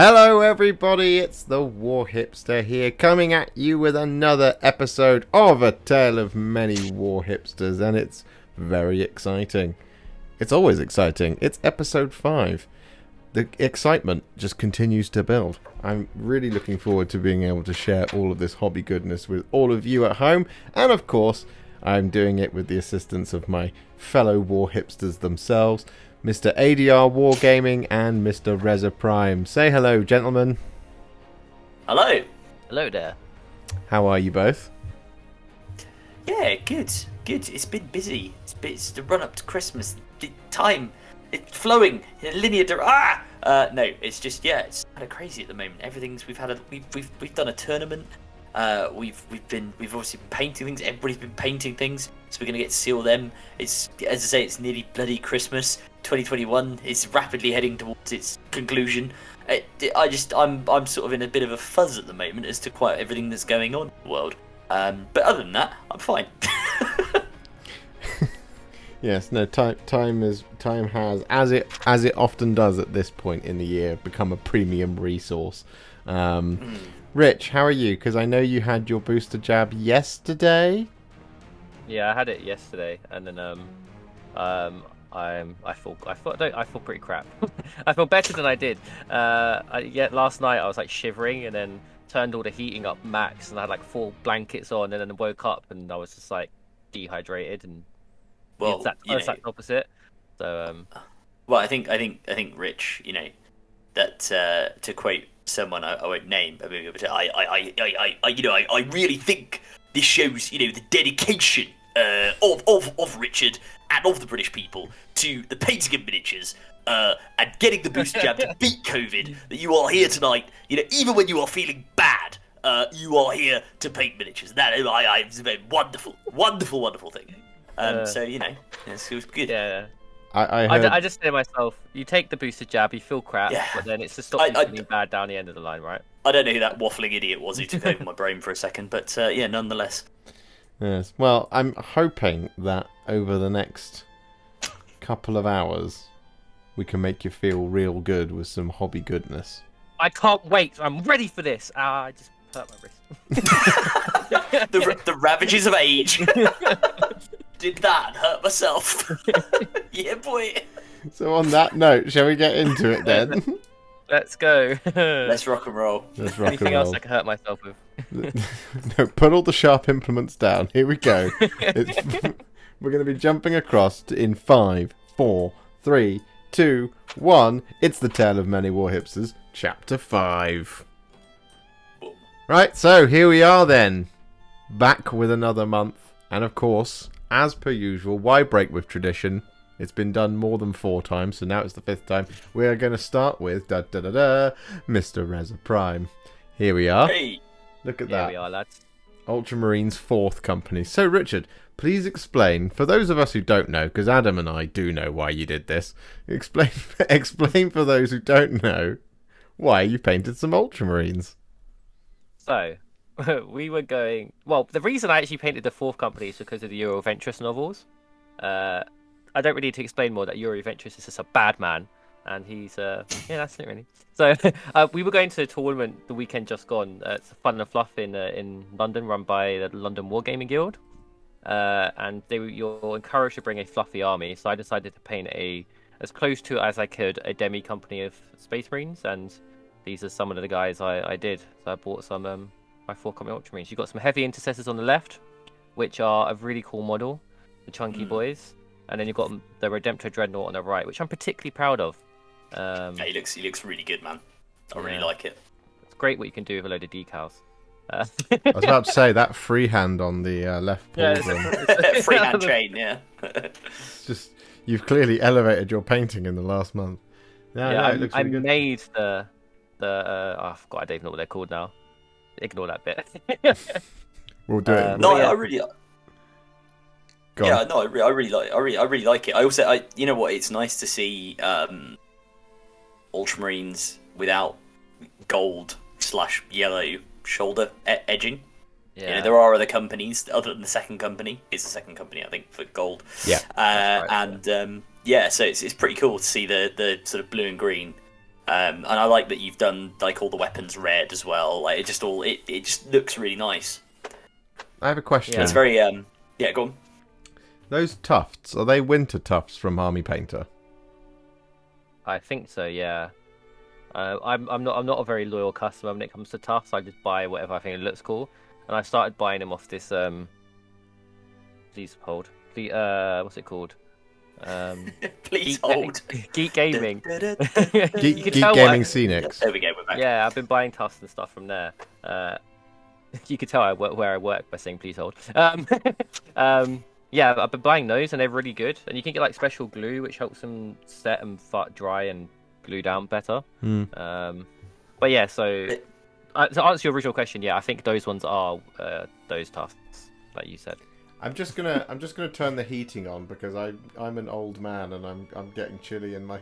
Hello everybody, it's the Warhipster here, coming at you with another episode of A Tale of Many Warhipsters, and it's very exciting. It's always exciting. It's episode 5. The excitement just continues to build. I'm really looking forward to being able to share all of this hobby goodness with all of you at home, and of course, I'm doing it with the assistance of my fellow Warhipsters themselves, Mr. ADR Wargaming and Mr. Reza Prime. Say hello, gentlemen. Hello. Hello there. How are you both? Yeah, good. It's been busy. It's the run up to Christmas. The time, it's flowing in a linear no, it's just it's kind of crazy at the moment. We've done a tournament. We've obviously been painting things. Everybody's been painting things, so we're gonna get to see all them. It's, as I say, it's nearly bloody Christmas. 2021 is rapidly heading towards its conclusion. I'm sort of in a bit of a fuzz at the moment as to quite everything that's going on in the world. But other than that, I'm fine. Yes, no. Time has, as it often does at this point in the year, become a premium resource. Rich, how are you? Because I know you had your booster jab yesterday. Yeah, I had it yesterday, and then I feel pretty crap. I feel better than I did. Last night I was like shivering, and then turned all the heating up max, and I had like 4 blankets on, and then woke up and I was just like dehydrated, and it's the opposite. So well, I think Rich, that to quote someone I won't name, but I really think this shows the dedication of Richard and of the British people to the painting of miniatures and getting the booster jab to beat COVID. That you are here tonight, even when you are feeling bad, you are here to paint miniatures. That it's a very wonderful thing. So it was good. Yeah. I just say to myself, you take the booster jab, you feel crap, but then it's to stop you feeling bad down the end of the line, right? I don't know who that waffling idiot was who took over my brain for a second, but nonetheless. Yes. Well, I'm hoping that over the next couple of hours, we can make you feel real good with some hobby goodness. I can't wait. I'm ready for this. I just hurt my wrist. the ravages of age. Did that and hurt myself. Yeah, boy. So on that note, shall we get into it then? Let's go. Let's rock and roll. Anything else I can hurt myself with? No, put all the sharp implements down. Here we go. We're going to be jumping across in 5, 4, 3, 2, 1. It's the Tale of Many Warhipsters, Chapter 5. Boom. Right, so here we are then. Back with another month. And of course, as per usual, why break with tradition? It's been done more than 4 times, so now it's the 5th time. We are going to start with Mr. Reza Prime. Here we are. Hey. Look at that. Here we are, lads. Ultramarine's 4th company. So, Richard, please explain, for those of us who don't know, because Adam and I do know why you did this, explain for those who don't know why you painted some Ultramarines. So, we were going... Well, the reason I actually painted the 4th company is because of the Euroventress novels. I don't really need to explain more that Euroventress is just a bad man, and he's that's it really. So we were going to a tournament the weekend just gone. It's Fun and Fluff in London, run by the London Wargaming Guild, and you're encouraged to bring a fluffy army. So I decided to paint as close to as I could a demi company of Space Marines, and these are some of the guys I did. So I bought some my 4 company Ultramarines. You've got some heavy intercessors on the left, which are a really cool model, the chunky boys. And then you've got the Redemptor Dreadnought on the right, which I'm particularly proud of. He looks really good, man. I really like it. It's great what you can do with a load of decals. I was about to say, that freehand on the left paw. Freehand chain, yeah. It's just, you've clearly elevated your painting in the last month. Yeah, it looks really good. Made the I forgot, I don't even know what they're called now. Ignore that bit. We'll do it. I really... Yeah, no, I really like it. I also, you know what? It's nice to see Ultramarines without gold/yellow shoulder edging. Yeah. There are other companies other than the second company. It's the second company, I think, for gold. Yeah. So it's pretty cool to see the sort of blue and green And I like that you've done like all the weapons red as well. Like it just looks really nice. I have a question. It's very yeah, go on. Those tufts, are they winter tufts from Army Painter? I think so. Yeah. I'm not a very loyal customer when it comes to tufts. I just buy whatever I think it looks cool, and I started buying them off this please hold. Please, what's it called? Please hold. Geek Gaming. Geek Gaming Scenics. There we go. We're back. Yeah, I've been buying tufts and stuff from there. You could tell where I work by saying please hold. Yeah, I've been buying those and they're really good. And you can get like special glue which helps them set and dry and glue down better. But yeah, so to answer your original question, yeah, I think those ones are those tufts like you said. I'm just gonna turn the heating on because I'm an old man and I'm getting chilly in my.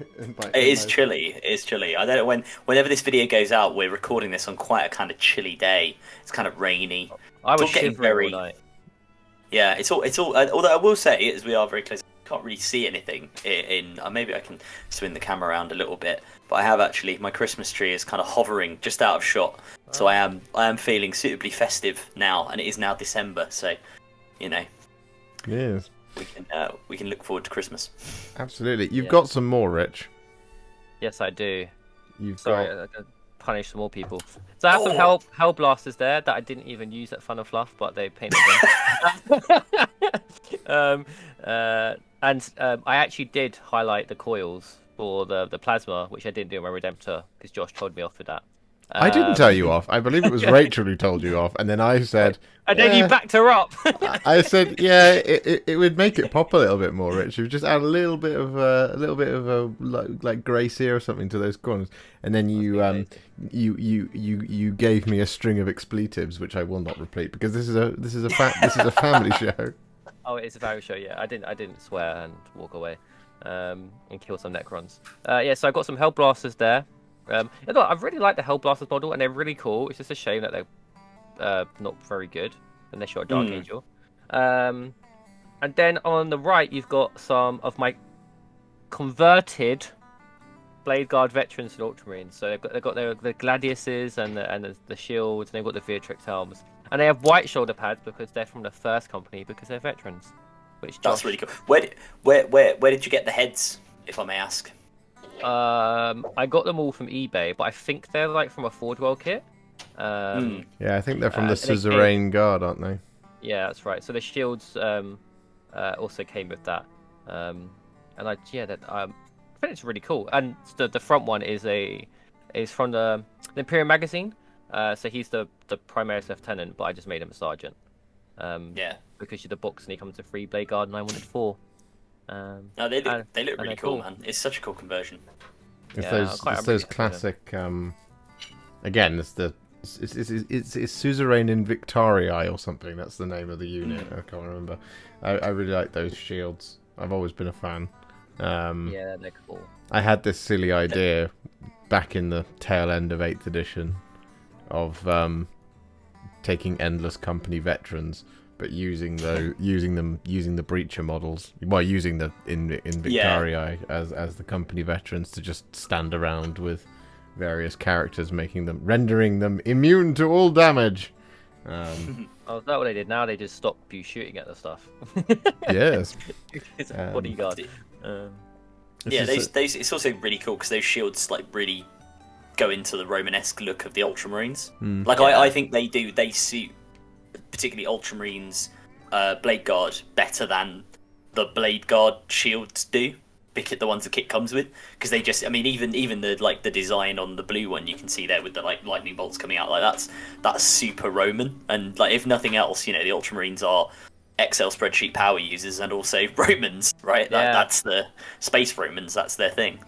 It is chilly. It is chilly. I don't know whenever this video goes out, we're recording this on quite a kind of chilly day. It's kind of rainy. I was shivering all night. Yeah, it's all. Although I will say, as we are very close, I can't really see anything. Maybe I can swing the camera around a little bit, but I have actually. My Christmas tree is kind of hovering just out of shot, so I am feeling suitably festive now, and it is now December, so. You know, yes, we can look forward to Christmas. Absolutely, you've got some more, Rich. Yes, I do. Sorry, I punish some more people. So I have some hell blasters there that I didn't even use at Fun and Fluff, but they painted them. I actually did highlight the coils for the plasma, which I didn't do in my Redemptor because Josh told me off with that. I didn't tell you off. I believe it was Rachel who told you off, and then I said. And then you backed her up. I said, yeah, it would make it pop a little bit more, Rich. You just add a little bit of like grace here or something to those corners, and then you gave me a string of expletives, which I will not repeat because this is a family show. Oh, it's a family show. Yeah, I didn't swear and walk away, and kill some Necrons. Yeah, so I got some Hellblasters there. I really like the Hellblasters model, and they're really cool. It's just a shame that they're not very good unless you're a Dark Angel. And then on the right, you've got some of my converted Blade Guard veterans and Ultramarines. So they've got the Gladiuses and the shields, and they've got the Beatrix helms, and they have white shoulder pads because they're from the first company because they're veterans. That's really cool. Where did you get the heads, if I may ask? I got them all from eBay, but I think they're like from a Fordwell kit. Yeah, I think they're from the Suzerain Guard, aren't they? Yeah, that's right. So the shields also came with that, and I think it's really cool. And the front one is from the Imperial magazine. So he's the Primaris Lieutenant, but I just made him a sergeant. Yeah. Because you're the box and he comes to 3 Blade Guard, and I wanted 4. No, they look really cool, man. It's such a cool conversion. It's those classic. Again, it's Suzerain in Victorii or something. That's the name of the unit. I can't remember. I really like those shields. I've always been a fan. Yeah, they're cool. I had this silly idea back in the tail end of 8th edition of taking Endless Company veterans. But using the breacher models, well, using the in Victorii as the company veterans to just stand around with various characters, rendering them immune to all damage. Oh, is that what they did? Now they just stop you shooting at the stuff. Yes, it's a bodyguard. It's also really cool because those shields like really go into the Romanesque look of the Ultramarines. I think they do. They suit. Particularly Ultramarines, Blade Guard better than the Blade Guard shields do. The ones the kit comes with, because they just, even the design on the blue one you can see there with the lightning bolts coming out, that's super Roman, and if nothing else, the Ultramarines are Excel spreadsheet power users and also Romans, right? That's the space Romans. That's their thing.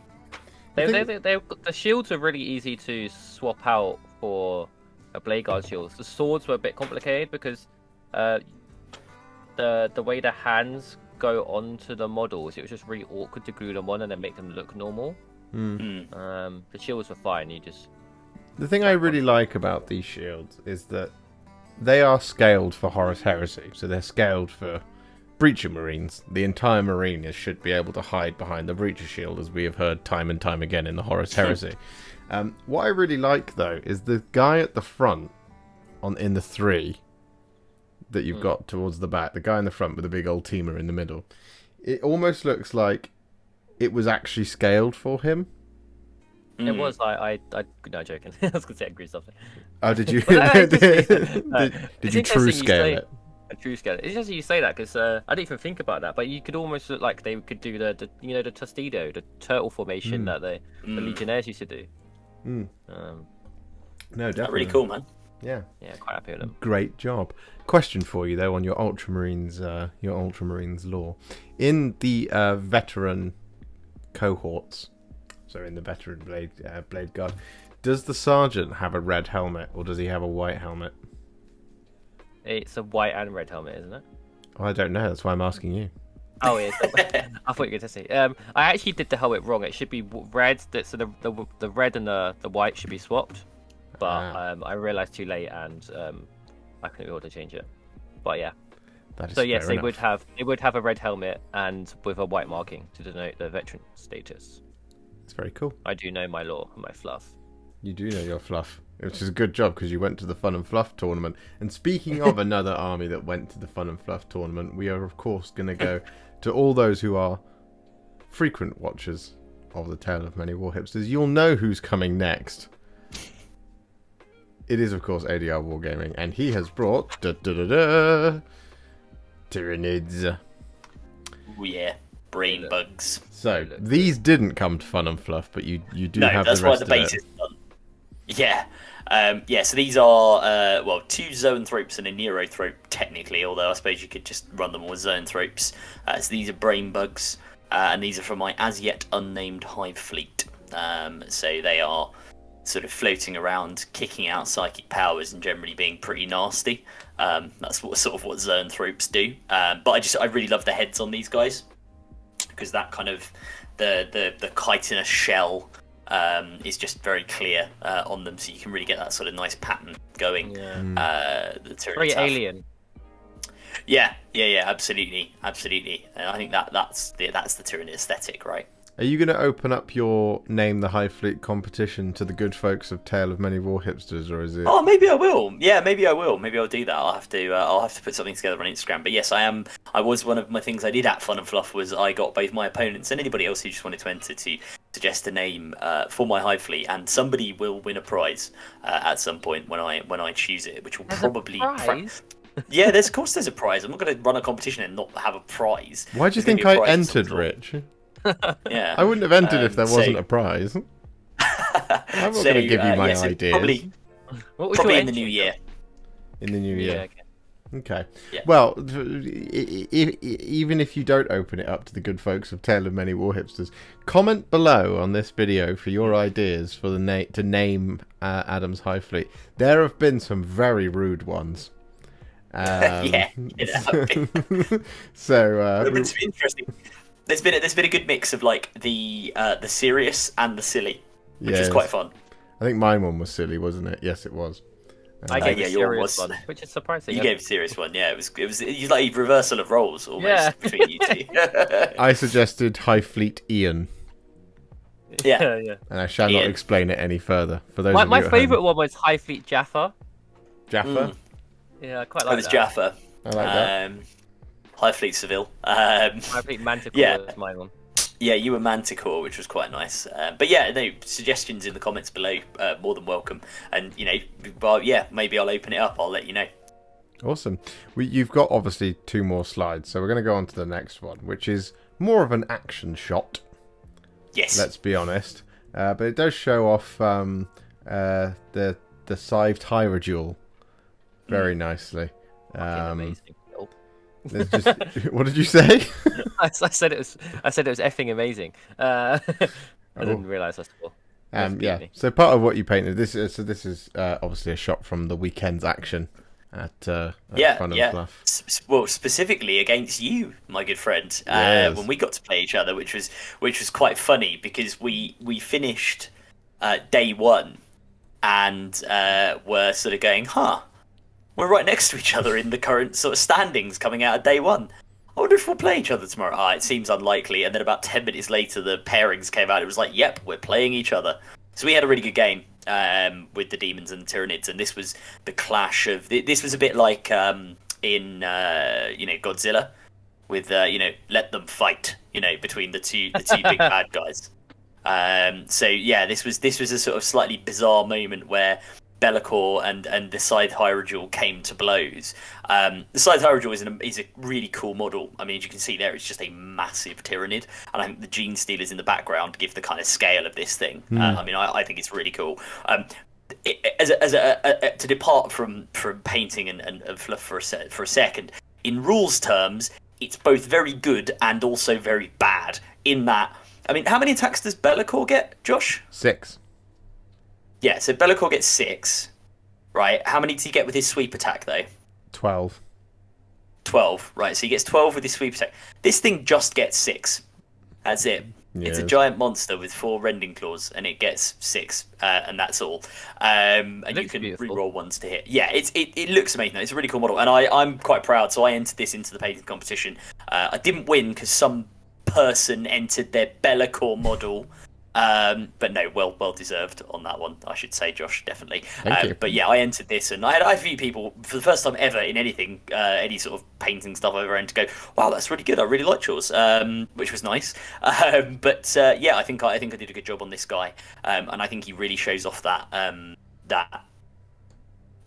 The shields are really easy to swap out for a Blade Guard shield. The swords were a bit complicated because the way the hands go onto the models, it was just really awkward to glue them on and then make them look normal. The shields were fine. The thing I really like about these shields is that they are scaled for Horus Heresy, so they're scaled for Breacher Marines. The entire Marine should be able to hide behind the Breacher Shield, as we have heard time and time again in the Horus Heresy. What I really like, though, is the guy at the front, in the 3 that you've got towards the back, the guy in the front with the big old teamer in the middle. It almost looks like it was actually scaled for him. It was like no joking. I was gonna say agree something. Oh, did you? Well, did you true scale it? A true scale. It's interesting you say that because I didn't even think about that. But you could almost look like they could do the Tustedo, the turtle formation that the Legionnaires used to do. No, definitely. Really cool, man. Yeah, quite happy with them. Great job. Question for you though on your Ultramarines lore. In the veteran cohorts, so in the veteran blade guard, does the sergeant have a red helmet or does he have a white helmet? It's a white and red helmet, isn't it? Oh, I don't know. That's why I'm asking you. Oh, yeah. I thought you were going to say. I actually did the helmet wrong. It should be red. So the red and the white should be swapped. But I realised too late, and I couldn't be able to change it. But yeah. So yes, they would have a red helmet and with a white marking to denote the veteran status. It's very cool. I do know my lore and my fluff. You do know your fluff, which is a good job because you went to the Fun and Fluff tournament. And speaking of another army that went to the Fun and Fluff tournament, we are of course going to go to all those who are frequent watchers of the Tale of Many Warhipsters. You'll know who's coming next. It is of course ADR Wargaming, and he has brought Tyranids. Oh yeah, brain bugs. So these didn't come to Fun and Fluff, but you do have the rest of it. No, that's why the base is done. Yeah. So these are, 2 Zoanthropes and a Neurothrope, technically, although I suppose you could just run them all as Zoanthropes. So these are brain bugs, and these are from my as yet unnamed hive fleet. So they are sort of floating around, kicking out psychic powers and generally being pretty nasty. That's what Zoanthropes do. But I really love the heads on these guys, because that kind of, the chitinous shell is just very clear on them, so you can really get that sort of nice pattern going. The very alien. Yeah, absolutely. I think that's the Tyranid aesthetic, right? Are you going to open up your Name the Hive Fleet competition to the good folks of Tale of Many Warhipsters, or is it? Oh, maybe I will. Yeah, maybe I will. Maybe I'll do that. I'll have to put something together on Instagram. But yes, I am. I was one of my things I did at Fun and Fluff was I got both my opponents and anybody else who just wanted to enter to suggest a name for my hive fleet, and somebody will win a prize at some point when I choose it, which will probably. Yeah, of course there's a prize. I'm not going to run a competition and not have a prize. Why do you think I entered, Rich? Yeah, I wouldn't have entered if there wasn't a prize. I'm not going to give you my ideas. Probably in the new year. In the new year. Yeah, okay. Yeah. Well, even if you don't open it up to the good folks of Tale of Many Warhipsters, comment below on this video for your ideas for to name Adam's Hive Fleet. There have been some very rude ones. So it's been interesting. There's been a good mix of like the serious and the silly, which is quite fun. I think my one was silly, wasn't it? Yes, it was. I gave a serious one, which is surprising. You gave a serious one, yeah. It was like a reversal of roles almost between you two. I suggested Hive Fleet Ian. Yeah. And I shall not explain it any further. For those my favourite one was Hive Fleet Jaffa. Jaffa? Yeah, I quite like that. It was Jaffa. I like that. Hive Fleet Seville. Hive Fleet Manticore was my one. Yeah, you were Manticore, which was quite nice. But yeah, no, suggestions in the comments below, more than welcome. And, maybe I'll open it up. I'll let you know. Awesome. You've got, obviously, 2 more slides. So we're going to go on to the next one, which is more of an action shot. Yes. Let's be honest. But it does show off the Scythed Hierodule very nicely. Amazing. What did you say? I said it was effing amazing. I didn't realise that's all. So part of what you painted, this is obviously a shot from the weekend's action at Fun and Fluff. Well, specifically against you, my good friend, when we got to play each other, which was quite funny because we finished day 1 and were sort of going, we're right next to each other in the current sort of standings coming out of day 1. I wonder if we'll play each other tomorrow. It seems unlikely. And then about 10 minutes later, the pairings came out. It was like, yep, we're playing each other. So we had a really good game with the demons and the Tyranids, and this was the clash of. This was a bit like in Godzilla, with let them fight, between the two big bad guys. So yeah, this was a sort of slightly bizarre moment where Be'lakor and the Scythe Hierodule came to blows. The Scythe Hierodule is a really cool model. I mean, as you can see there, it's just a massive Tyranid, and I think the Genestealers in the background give the kind of scale of this thing. I mean, I think it's really cool. To depart from painting and fluff for a second, in rules terms, it's both very good and also very bad. In that, I mean, how many attacks does Be'lakor get, Josh? 6. Yeah, so Be'lakor gets 6, right? How many does he get with his sweep attack, though? 12. 12, right? So he gets 12 with his sweep attack. This thing just gets 6. That's it. Yeah. It's a giant monster with 4 rending claws, and it gets 6, and that's all. And you can reroll ones to hit. Yeah, it looks amazing. It's a really cool model, and I'm quite proud. So I entered this into the painting competition. I didn't win because some person entered their Be'lakor model. But no, well deserved on that one, I should say, Josh, definitely. Thank you. But yeah, I entered this, and I had a few people for the first time ever in anything, any sort of painting stuff I've ever entered, to go, wow, that's really good. I really liked yours, which was nice. But yeah, I think I did a good job on this guy, and I think he really shows off that that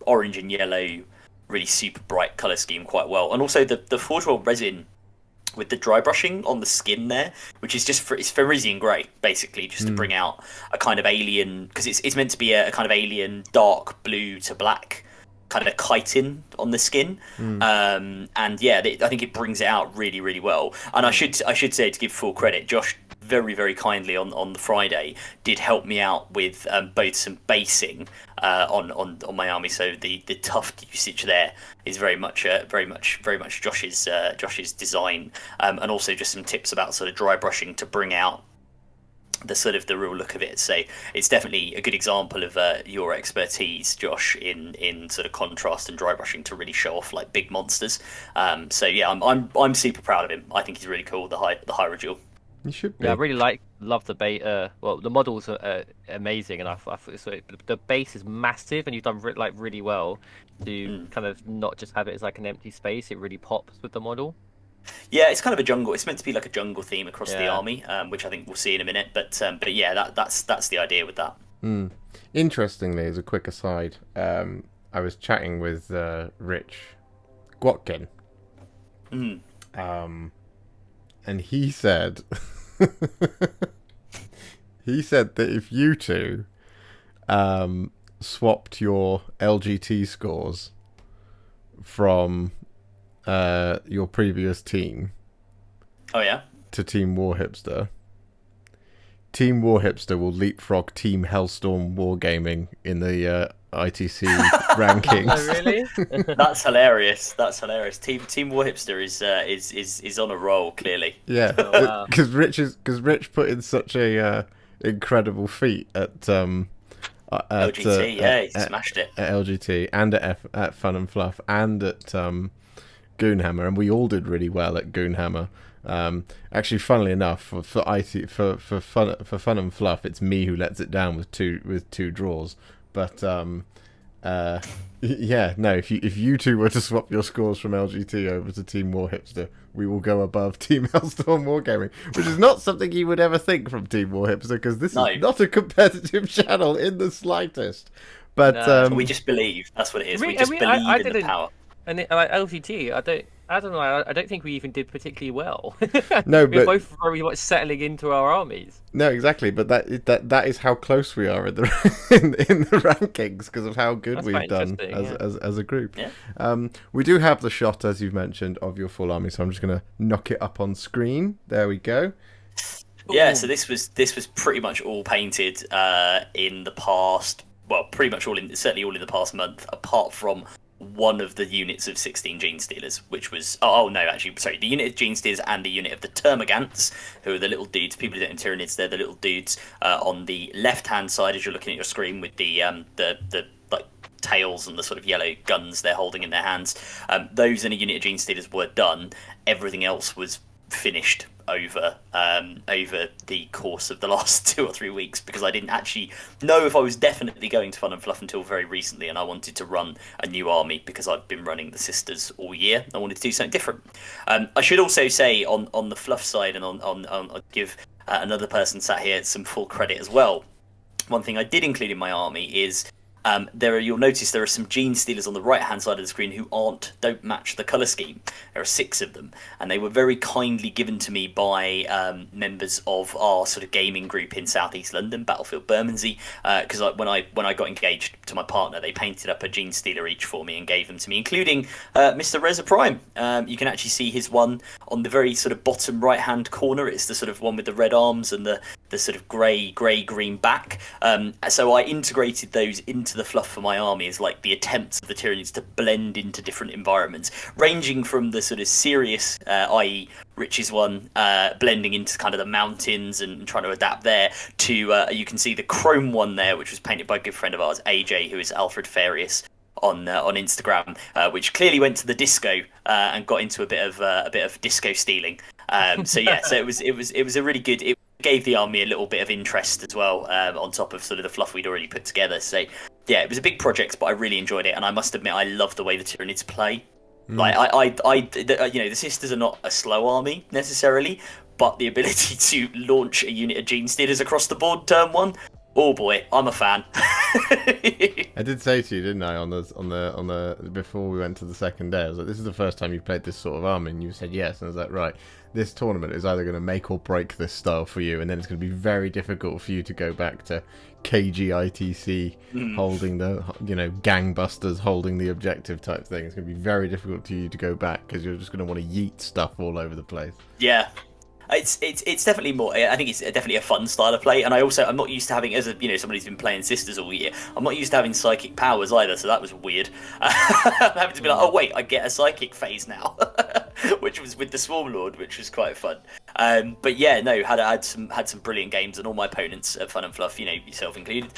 orange and yellow, really super bright color scheme quite well, and also the Forge World resin with the dry brushing on the skin there, which is just it's Pharisian grey, basically, just to bring out a kind of alien, because it's meant to be a kind of alien dark blue to black kind of chitin on the skin. And yeah, I think it brings it out really, really well. And I should say, to give full credit, Josh very, very kindly on the Friday did help me out with both some basing on my army. So the tuft usage there is very much Josh's design, and also just some tips about sort of dry brushing to bring out the real look of it. So it's definitely a good example of your expertise, Josh, in sort of contrast and dry brushing to really show off like big monsters. So yeah, I'm super proud of him. I think he's really cool. The Hierodule. You should be. Yeah, I really love the beta. Well, the models are amazing, and I thought the base is massive, and you've done really well to kind of not just have it as like an empty space. It really pops with the model. Yeah, it's kind of a jungle. It's meant to be like a jungle theme across the army, which I think we'll see in a minute. But yeah, that's the idea with that. Interestingly, as a quick aside, I was chatting with Rich Gwatkin, and he said that if you two swapped your LGT scores from your previous team to Team Warhipster will leapfrog Team Hellstorm Wargaming in the ITC rankings. Oh, really? That's hilarious. Team Warhipster is on a roll, clearly. Yeah, because Rich put in such a incredible feat at LGT. He smashed it at LGT and at Fun and Fluff and at Goonhammer, and we all did really well at Goonhammer. Actually, funnily enough, for Fun and Fluff, it's me who lets it down with two draws. But yeah, no. If you two were to swap your scores from LGT over to Team Warhipster, we will go above Team Hellstorm Wargaming, which is not something you would ever think from Team Warhipster, because this is not a competitive channel in the slightest. But we just believe. That's what it is. We just believe in the power. And like LGT, I don't know. I don't think we even did particularly well. No, we're but both very much settling into our armies. No, exactly. But that is how close we are in the rankings, because of how good we've done as a group. Yeah. We do have the shot, as you've mentioned, of your full army. So I'm just going to knock it up on screen. There we go. Yeah. So this was pretty much all painted in the past. Well, pretty much certainly all in the past month, apart from one of the units of 16 Genestealers, which was the unit of Genestealers and the unit of the Termagants, who are the little dudes. People who don't know Tyranids, they're the little dudes on the left hand side as you're looking at your screen with the like tails and the sort of yellow guns they're holding in their hands. Those and a unit of Genestealers were done. Everything else was finished over the course of the last 2 or 3 weeks, because I didn't actually know if I was definitely going to Fun and Fluff until very recently, and I wanted to run a new army because I've been running the Sisters all year. I wanted to do something different. I should also say on the Fluff side, and I'll give another person sat here some full credit as well. One thing I did include in my army is you'll notice there are some Genestealers on the right-hand side of the screen who don't match the colour scheme. There are 6 of them, and they were very kindly given to me by members of our sort of gaming group in South East London, Battlefield Bermondsey. Because when I got engaged to my partner, they painted up a Genestealer each for me and gave them to me, including Mr. Reza Prime. You can actually see his one on the very sort of bottom right-hand corner. It's the sort of one with the red arms and the sort of grey-green back. So I integrated those into the fluff for my army as like the attempts of the Tyranids to blend into different environments, ranging from the sort of serious, i.e. Rich's one, blending into kind of the mountains and trying to adapt there, to you can see the chrome one there, which was painted by a good friend of ours, AJ, who is Alfred Farius on Instagram, which clearly went to the disco and got into a bit of disco stealing. So it was a really good. It gave the army a little bit of interest as well, on top of sort of the fluff we'd already put together. So yeah, it was a big project, but I really enjoyed it, and I must admit I love the way the Tyranids play. Like the Sisters are not a slow army necessarily, but the ability to launch a unit of Genestealers across the board turn 1, oh boy, I'm a fan. I did say to you, didn't I, on the before we went to the second day, I was like, this is the first time you've played this sort of army, and you said yes, and I was like, right, this tournament is either going to make or break this style for you, and then it's going to be very difficult for you to go back to KGITC holding the, gangbusters holding the objective type thing. It's going to be very difficult to you to go back, because you're just going to want to yeet stuff all over the place. Yeah. It's definitely more. I think it's definitely a fun style of play, and I'm not used to having, as somebody who's been playing Sisters all year, I'm not used to having psychic powers either, so that was weird. I'm having to be like, oh wait, I get a psychic phase now, which was with the Swarm Lord, which was quite fun. But yeah, no, had some brilliant games, and all my opponents at Fun and Fluff, yourself included,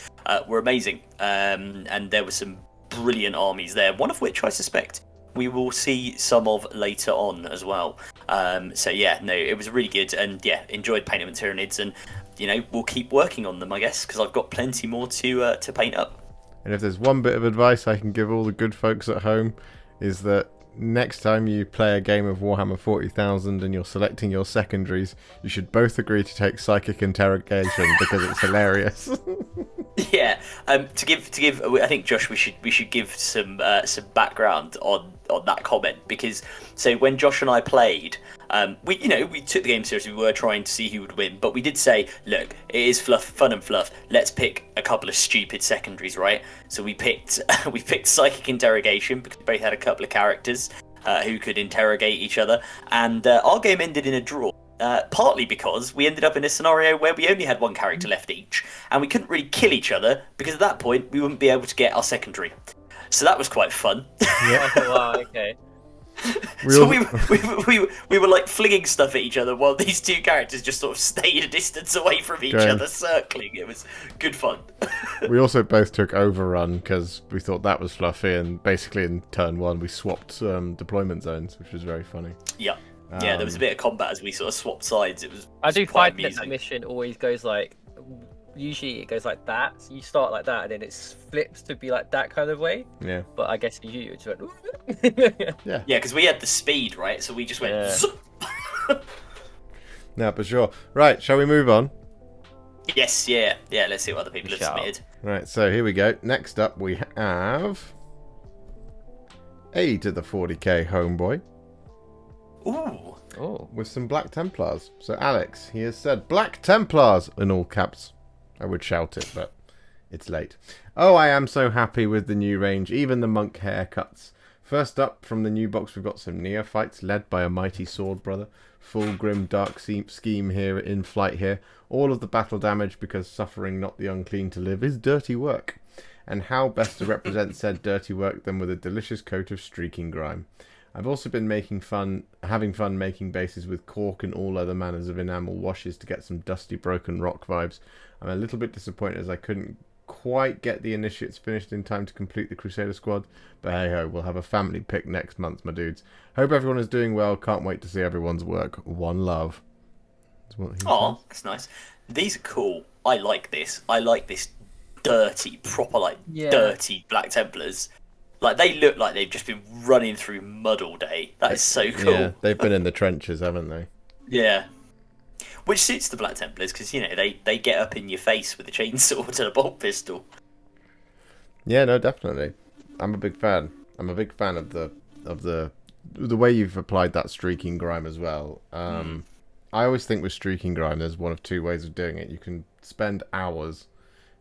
were amazing. And there were some brilliant armies there, one of which I suspect we will see some of later on as well. So yeah, no, it was really good, and yeah, enjoyed painting with Tyranids, and we'll keep working on them, I guess, because I've got plenty more to paint up. And if there's one bit of advice I can give all the good folks at home, is that next time you play a game of Warhammer 40,000 and you're selecting your secondaries, you should both agree to take Psychic Interrogation because it's hilarious. Yeah, to give, I think, Josh, we should give some background on that comment, because so when Josh and I played, we took the game seriously. We were trying to see who would win, but we did say, look, it is fun and fluff. Let's pick a couple of stupid secondaries, right? So we picked Psychic Interrogation because we both had a couple of characters who could interrogate each other, and our game ended in a draw. Partly because we ended up in a scenario where we only had one character left each, and we couldn't really kill each other because at that point we wouldn't be able to get our secondary. So that was quite fun. Yeah. Wow, okay. We were like flinging stuff at each other while these two characters just sort of stayed a distance away from each other, circling. It was good fun. We also both took Overrun because we thought that was fluffy, and basically in turn 1 we swapped deployment zones, which was very funny. Yeah. Yeah, there was a bit of combat as we sort of swapped sides. It was. I do quite find that mission always goes like. Usually it goes like that. So you start like that, and then it flips to be like that kind of way. Yeah. But I guess you just went. Yeah. Yeah, because we had the speed, right? So we just went. Yeah. No, for sure. Right, shall we move on? Yes. Yeah. Yeah. Let's see what other people have submitted. Right. So here we go. Next up, we have A to the 40k homeboy. Ooh. Oh. With some Black Templars. So Alex, he has said Black Templars in all caps. I would shout it, but it's late. Oh, I am so happy with the new range, even the monk haircuts. First up, from the new box, we've got some neophytes led by a mighty sword brother. Full grim dark scheme here in flight here. All of the battle damage, because suffering not the unclean to live is dirty work. And how best to represent said dirty work than with a delicious coat of streaking grime. I've also been having fun making bases with cork and all other manners of enamel washes to get some dusty broken rock vibes. I'm a little bit disappointed as I couldn't quite get the initiates finished in time to complete the Crusader squad. But hey ho, we'll have a family pick next month, my dudes. Hope everyone is doing well. Can't wait to see everyone's work. One love. Oh, that's nice. These are cool. I like this. I like this dirty, proper, dirty Black Templars. Like, they look like they've just been running through mud all day. That is so cool. Yeah, they've been in the trenches, haven't they? Yeah. Which suits the Black Templars, because, you know, they get up in your face with a chainsaw and a bolt pistol. Yeah, no, definitely. I'm a big fan. I'm a big fan of the way you've applied that streaking grime as well. I always think with streaking grime, there's one of two ways of doing it. You can spend hours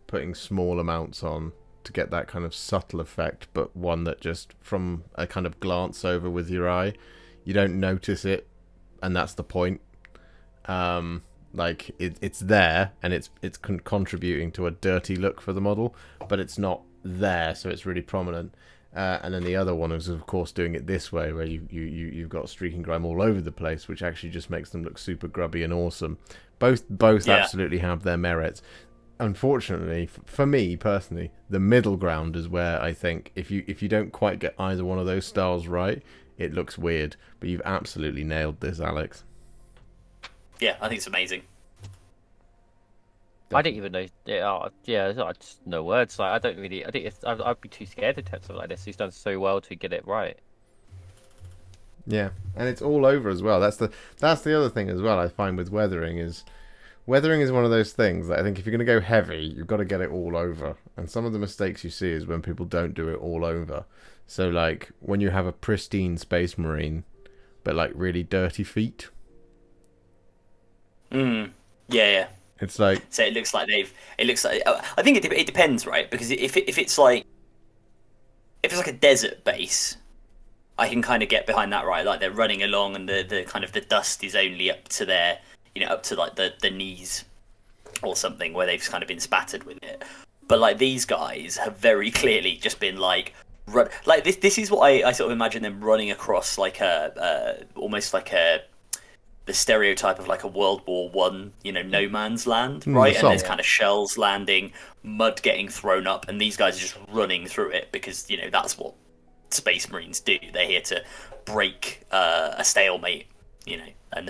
putting small amounts on to get that kind of subtle effect, but one that just from a kind of glance over with your eye, you don't notice it, and that's the point. Like it's there, and it's contributing to a dirty look for the model, but it's not there, so it's really prominent. And then the other one is, of course, doing it this way, where you've got streaking grime all over the place, which actually just makes them look super grubby and awesome. Both absolutely have their merits. Unfortunately, for me personally, the middle ground is where I think if you don't quite get either one of those styles right, it looks weird. But you've absolutely nailed this, Alex. Yeah, I think it's amazing. I didn't even know. Yeah, I just no words. Like, I don't really. I think I'd be too scared to attempt something like this. He's done so well to get it right. Yeah, and it's all over as well. That's the other thing as well. I find with weathering is one of those things that I think if you're going to go heavy, you've got to get it all over. And some of the mistakes you see is when people don't do it all over. So like when you have a pristine Space Marine, but like really dirty feet. Yeah. It's like, so it looks like I think it depends, right? Because if it's like a desert base, I can kind of get behind that, right? Like they're running along and the kind of the dust is only up to their, up to like the knees or something, where they've kind of been spattered with it. But like these guys have very clearly just been like like this is what I sort of imagine them running across, like almost like the stereotype of like a World War One, no man's land, right? And there's kind of shells landing, mud getting thrown up, and these guys are just running through it because that's what Space Marines do. They're here to break a stalemate, and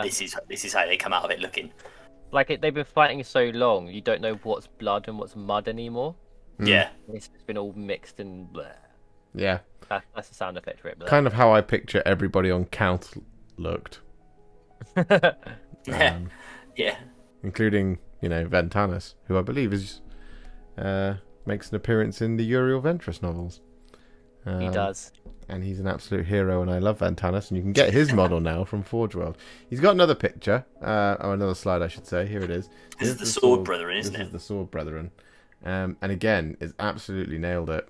this is how they come out of it looking. Like they've been fighting so long, you don't know what's blood and what's mud anymore. Yeah, it's been all mixed and bleh. Yeah, that's the sound effect for it. Kind of how I picture everybody on Count looked. Yeah, including Ventanus, who I believe is makes an appearance in the Uriel Ventress novels. He does, and he's an absolute hero, and I love Ventanus. And you can get his model now from Forge World. He's got another picture, or another slide, I should say. Here it is. This is the Sword Brethren, isn't it? This is the Sword Brethren, and again, it's absolutely nailed it.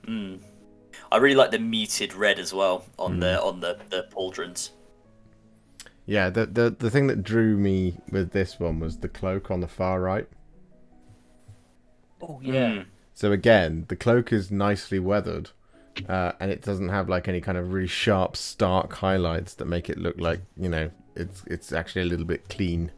I really like the muted red as well on the pauldrons. Yeah, the thing that drew me with this one was the cloak on the far right. Oh yeah. So again, the cloak is nicely weathered, and it doesn't have like any kind of really sharp, stark highlights that make it look like it's actually a little bit clean.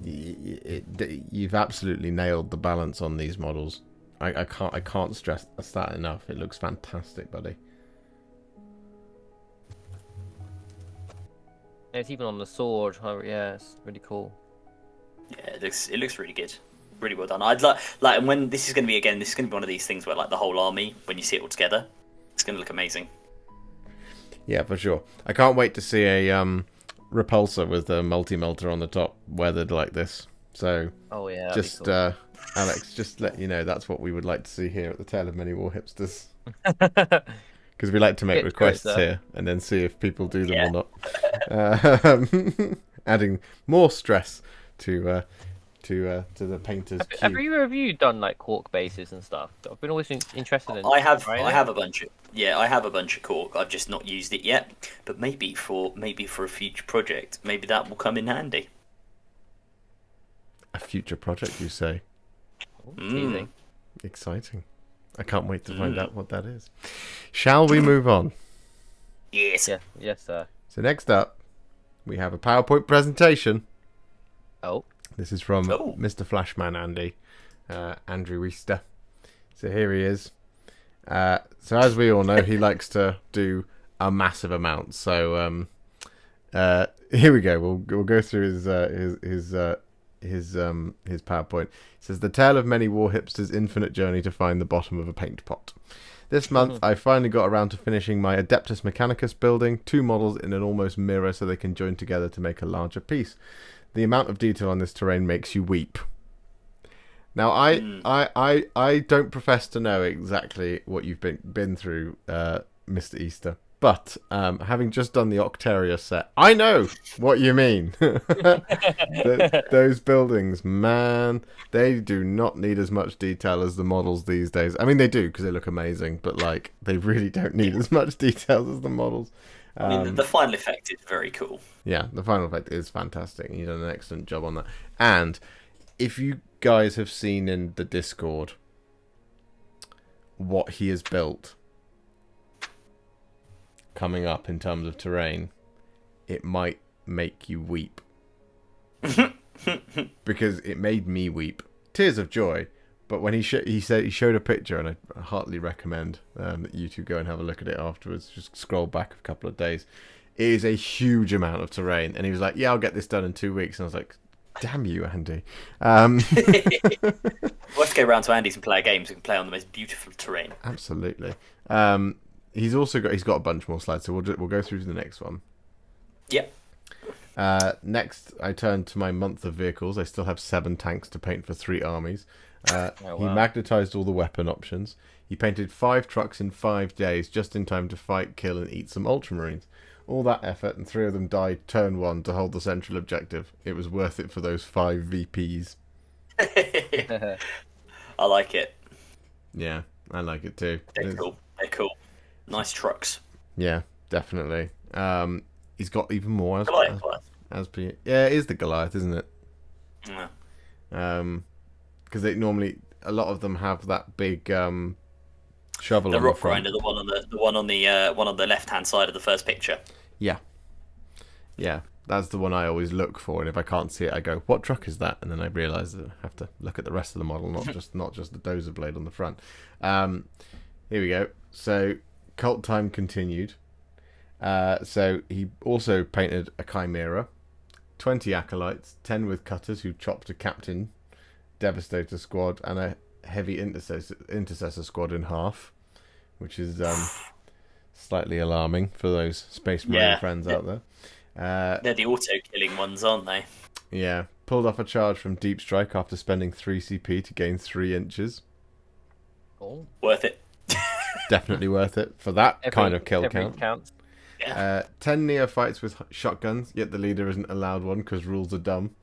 You've absolutely nailed the balance on these models. I can't stress that enough. It looks fantastic, buddy. It's even on the sword. Oh, yeah, it's really cool. Yeah, it looks really good. Really well done. I'd like and when this is going to be one of these things where like the whole army, when you see it all together, it's going to look amazing. Yeah, for sure. I can't wait to see a repulsor with a multi-melter on the top weathered like this. So, oh yeah, just cool. Alex, just let you know that's what we would like to see here at the Tale of Many Warhipsters. Because we like to make requests here and then see if people do them or not. Adding more stress to the painter's queue. Have either of you done like cork bases and stuff? I've been always interested in. I have a bunch of cork. I've just not used it yet. But maybe for a future project, maybe that will come in handy. A future project, you say? Teasing. Exciting. I can't wait to find out what that is. Shall we move on? Yes. Yeah. Yes, sir. So next up, we have a PowerPoint presentation. Oh. This is from Mr. Flashman Andy. Andrew Easter. So here he is. So as we all know, he likes to do a massive amount. So here we go. We'll go through his PowerPoint. It says the tale of many Warhipsters' infinite journey to find the bottom of a paint pot. This month, I finally got around to finishing my Adeptus Mechanicus building, 2 models in an almost mirror so they can join together to make a larger piece. The amount of detail on this terrain makes you weep. Now, I don't profess to know exactly what you've been through, Mr. Easter, but having just done the Octaria set, I know what you mean. Those buildings, man, they do not need as much detail as the models these days. I mean, they do because they look amazing, but like they really don't need as much detail as the models. I mean, the final effect is very cool. Yeah, the final effect is fantastic. You've done an excellent job on that. And if you guys have seen in the Discord what he has built coming up in terms of terrain, it might make you weep. Because it made me weep. Tears of joy. But when he showed a picture, and I heartily recommend that you two go and have a look at it afterwards. Just scroll back a couple of days. It is a huge amount of terrain. And he was like, yeah, I'll get this done in 2 weeks. And I was like, damn you, Andy. We'll have to go around to Andy's and play games. We can play on the most beautiful terrain. Absolutely. He's got a bunch more slides, so we'll go through to the next one. Yep. Next, I turn to my month of vehicles. I still have 7 tanks to paint for 3 armies. He magnetized all the weapon options. He painted 5 trucks in 5 days, just in time to fight, kill, and eat some Ultramarines. All that effort, and 3 of them died turn 1 to hold the central objective. It was worth it for those 5 VPs. I like it. Yeah, I like it too. They're cool. Nice trucks. Yeah, definitely. He's got even more. Goliath. Yeah, it is the Goliath, isn't it? Yeah. Because normally a lot of them have that big shovel. The rock grinder, the one on the left hand side of the first picture. Yeah, that's the one I always look for, and if I can't see it, I go, "What truck is that?" And then I realise that I have to look at the rest of the model, not just the dozer blade on the front. Here we go. So cult time continued. So he also painted a Chimera, 20 acolytes, 10 with cutters who chopped a captain, Devastator squad, and a heavy intercessor squad in half, which is slightly alarming for those Space Marine friends out there. They're the auto-killing ones, aren't they? Yeah. Pulled off a charge from Deep Strike after spending 3 CP to gain 3 inches. Oh. Worth it. Definitely worth it for that kind of kill count. Counts. Yeah. 10 neophytes with shotguns, yet the leader isn't allowed one because rules are dumb.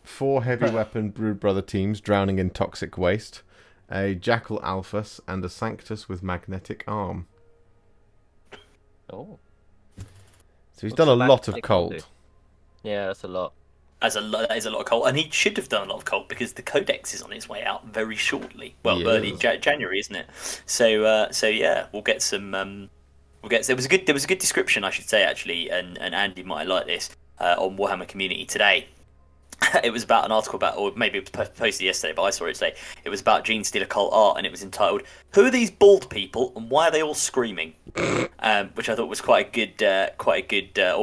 4 heavy weapon Brood Brother teams drowning in toxic waste. A Jackal Alphas and a Sanctus with magnetic arm. Oh. So he's done a lot of cult. Yeah, that's a lot. That is a lot of cult, and he should have done a lot of cult because the codex is on its way out very shortly. Well, early January, isn't it? So yeah, we'll get some. There was a good description, I should say, actually, and Andy might like this on Warhammer Community today. It was about an article about, or maybe it was posted yesterday, but I saw it today. It was about Genestealer cult art, and it was entitled "Who are these bald people, and why are they all screaming?" Which I thought was quite a good, or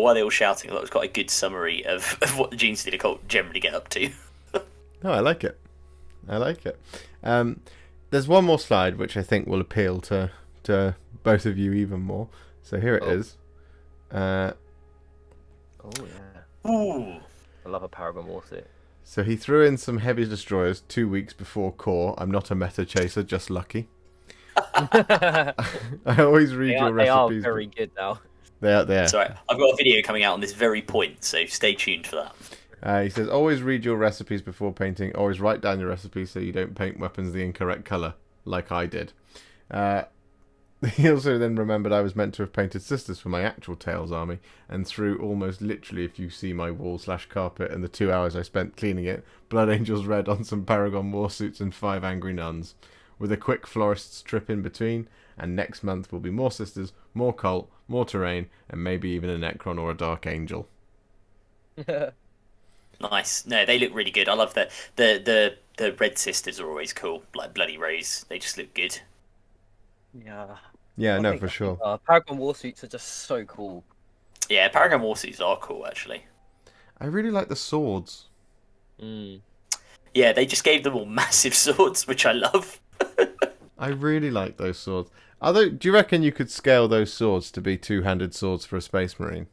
why are they all shouting? I thought it was quite a good summary of what the Genestealer cult generally get up to. No, I like it. There's one more slide which I think will appeal to both of you even more. So here it is. Oh yeah. Ooh. I love a Paragon Warsuit. So he threw in some heavy destroyers 2 weeks before core. I'm not a meta chaser, just lucky. I always read your recipes. They are very good now. They are. Sorry, I've got a video coming out on this very point, so stay tuned for that. He says, always read your recipes before painting. Always write down your recipes so you don't paint weapons the incorrect colour, like I did. He also then remembered I was meant to have painted sisters for my actual Tails army, and through almost literally, if you see my wall/carpet and the 2 hours I spent cleaning it, Blood Angels red on some Paragon Warsuits and 5 Angry Nuns, with a quick florist's trip in between, and next month will be more sisters, more cult, more terrain, and maybe even a Necron or a Dark Angel. Nice. No, they look really good. I love the the red sisters are always cool, like Bloody Rays. They just look good. Yeah. Yeah, I no, think- for sure. Paragon war suits are just so cool. Yeah, Paragon Warsuits are cool actually. I really like the swords. Mm. Yeah, they just gave them all massive swords, which I love. I really like those swords. Although, do you reckon you could scale those swords to be two-handed swords for a Space Marine?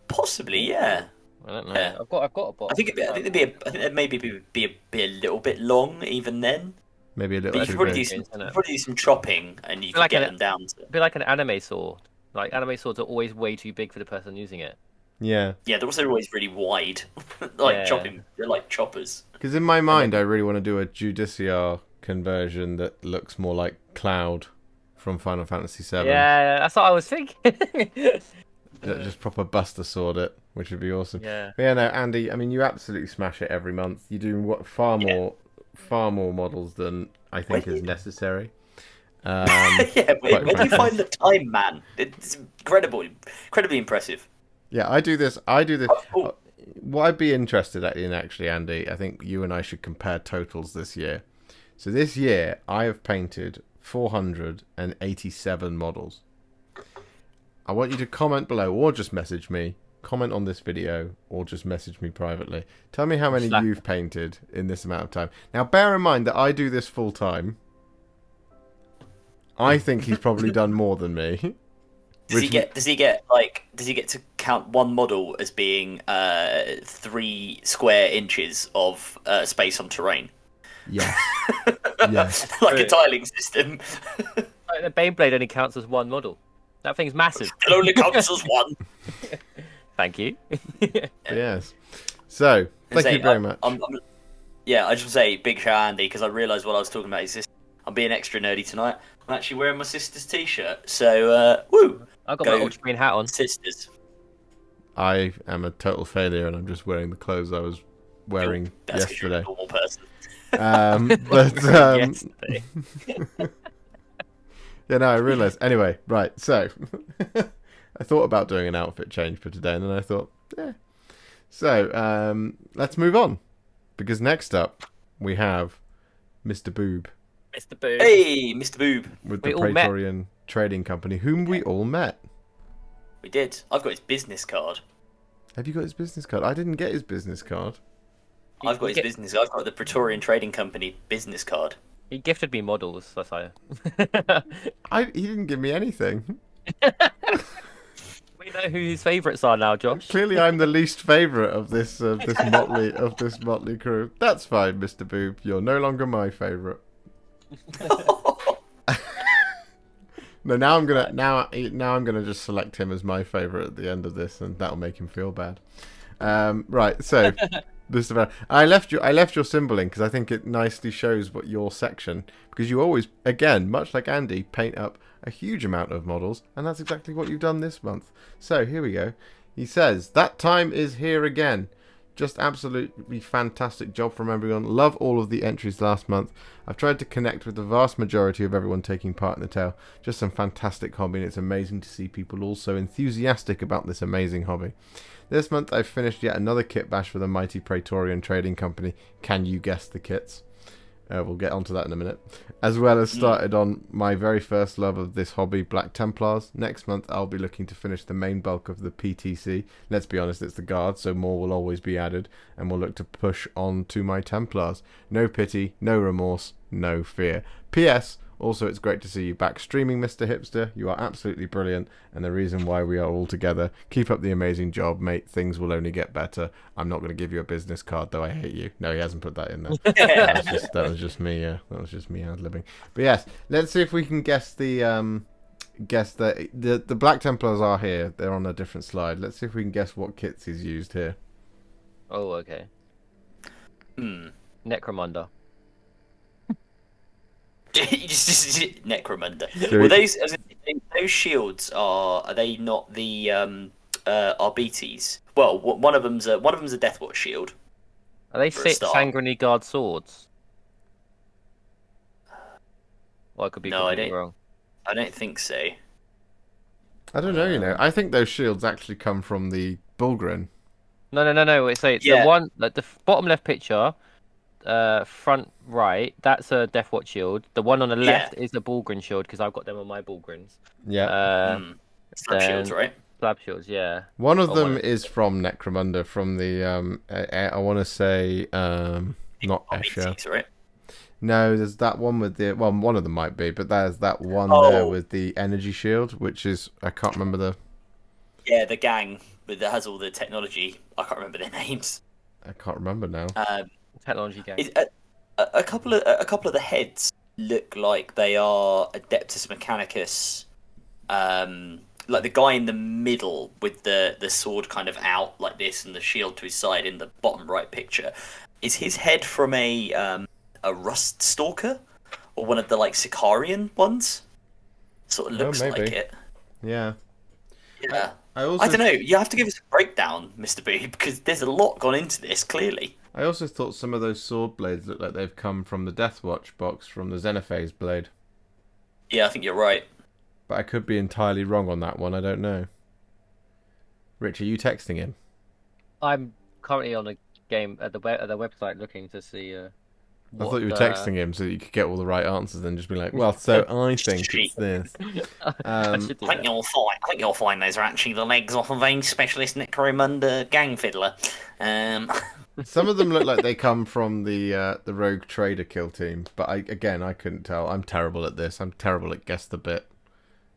Possibly, yeah. I don't know. Yeah. I've got a box. I think they'd maybe be a little bit long even then. Maybe a But little you too could probably do big. some, Isn't it? probably do some chopping, and you could Like get an- them down to. Be like an anime sword. Like anime swords are always way too big for the person using it. Yeah. Yeah, they're also always really wide, like Yeah. chopping. They're like choppers. Because in my mind, I really want to do a Judiciar conversion that looks more like Cloud from Final Fantasy VII. Yeah, that's what I was thinking. Just proper Buster Sword it, which would be awesome. Yeah. But yeah, no, Andy, I mean, you absolutely smash it every month. You do far more models than I think is necessary. Yeah, quite where do you frankly. find the time, man? It's incredibly impressive. Yeah, I do this. Oh. What I'd be interested in, actually, Andy, I think you and I should compare totals this year. So this year, I have painted 487 models. I want you to comment below, or just message me. Comment on this video, or just message me privately. Tell me how many Slack. you've painted in this amount of time. Now, bear in mind that I do this full time. I think he's probably done more than me. Does he get to count one model as being 3 square inches of space on terrain? Yes. Yes. Like a tiling system. Like, the Beyblade only counts as one model. That thing's massive. It only counts as one. Thank you. Yes. So, thank you very much. Yeah, I just want to say big shout out Andy, because I realised what I was talking about is this. I'm being extra nerdy tonight. I'm actually wearing my sister's t-shirt. So, woo! I've got Go. my Ultramarine hat on. Sisters. I am a total failure, and I'm just wearing the clothes I was wearing That's 'cause you're a yesterday. normal person. Yesterday. Yeah, no, I realised. Anyway, right, so I thought about doing an outfit change for today, and then I thought, yeah. So, let's move on, because next up we have Mr. Boob Mr. Boo. Hey, Mr. Boob. with We the all met. Praetorian Trading Company, whom we all met. We did. I've got his business card. Have you got his business card? I didn't get his business card. I've got his business. I've got the Praetorian Trading Company business card. He gifted me models. That's how. He didn't give me anything. We know who his favourites are now, Josh. Clearly, I'm the least favourite of this motley crew. That's fine, Mr. Boob. You're no longer my favourite. No, now I'm gonna just select him as my favourite at the end of this, and that'll make him feel bad. Right, so Mr. Van, I left your symbol in because I think it nicely shows what your section, because you always, again, much like Andy, paint up a huge amount of models, and that's exactly what you've done this month. So here we go. He says, "That time is here again. Just absolutely fantastic job from everyone. Love all of the entries last month. I've tried to connect with the vast majority of everyone taking part in the tale. Just some fantastic hobby, and it's amazing to see people all so enthusiastic about this amazing hobby. This month I've finished yet another kit bash for the mighty Praetorian Trading Company. Can you guess the kits? We'll get onto that in a minute. As well as started on my very first love of this hobby, Black Templars. Next month I'll be looking to finish the main bulk of the PTC. Let's be honest, it's the Guard, so more will always be added. And we'll look to push on to my Templars. No pity, no remorse, no fear. P.S. Also, it's great to see you back streaming, Mr. Hipster. You are absolutely brilliant, and the reason why we are all together. Keep up the amazing job, mate. Things will only get better. I'm not going to give you a business card, though. I hate you. No, he hasn't put that in there. That was just me. That was just me ad-libbing. But yes, let's see if we can guess the the Black Templars are here. They're on a different slide. Let's see if we can guess what kits he's used here. Oh, okay. Necromunda. just Necromunda. So Well, those shields are they not the RBTs? Well, one of them's a Deathwatch shield. Are they For a start. Sanguinary Guard swords? Well, I could be No, I completely don't. wrong. I don't think so. I don't know, I think those shields actually come from the Bulgrin. No. It's the one, like the bottom left picture, front right. That's a Death Watch shield. The one on the left is the Bullgrin shield because I've got them on my Bullgrins. Yeah. Slab shields, right? Slab shields, yeah. One of them is from Necromunda, from the I want to say not Escher. Right? No, there's that one with the one of them might be, but there's that one there with the energy shield, which is I can't remember the. Yeah, the gang that has all the technology. I can't remember their names. I can't remember now. Technology gang. A couple of the heads look like they are Adeptus Mechanicus. Like the guy in the middle with the sword kind of out like this and the shield to his side in the bottom right picture. Is his head from a Rust Stalker or one of the like Sicarian ones? Sort of looks like it. Yeah. Yeah. I don't know. You have to give us a breakdown, Mr. B, because there's a lot gone into this, clearly. I also thought some of those sword blades look like they've come from the Deathwatch box from the Xenophase blade. Yeah, I think you're right. But I could be entirely wrong on that one. I don't know. Rich, are you texting him? I'm currently on a game at the website looking to see. I thought you were texting him so that you could get all the right answers and just be like, well, so I think it's this. I think you'll find those are actually the legs off of a specialist Necromunda gang fiddler. Some of them look like they come from the rogue trader kill team, but I couldn't tell. I'm terrible at this. I'm terrible at guess the bit.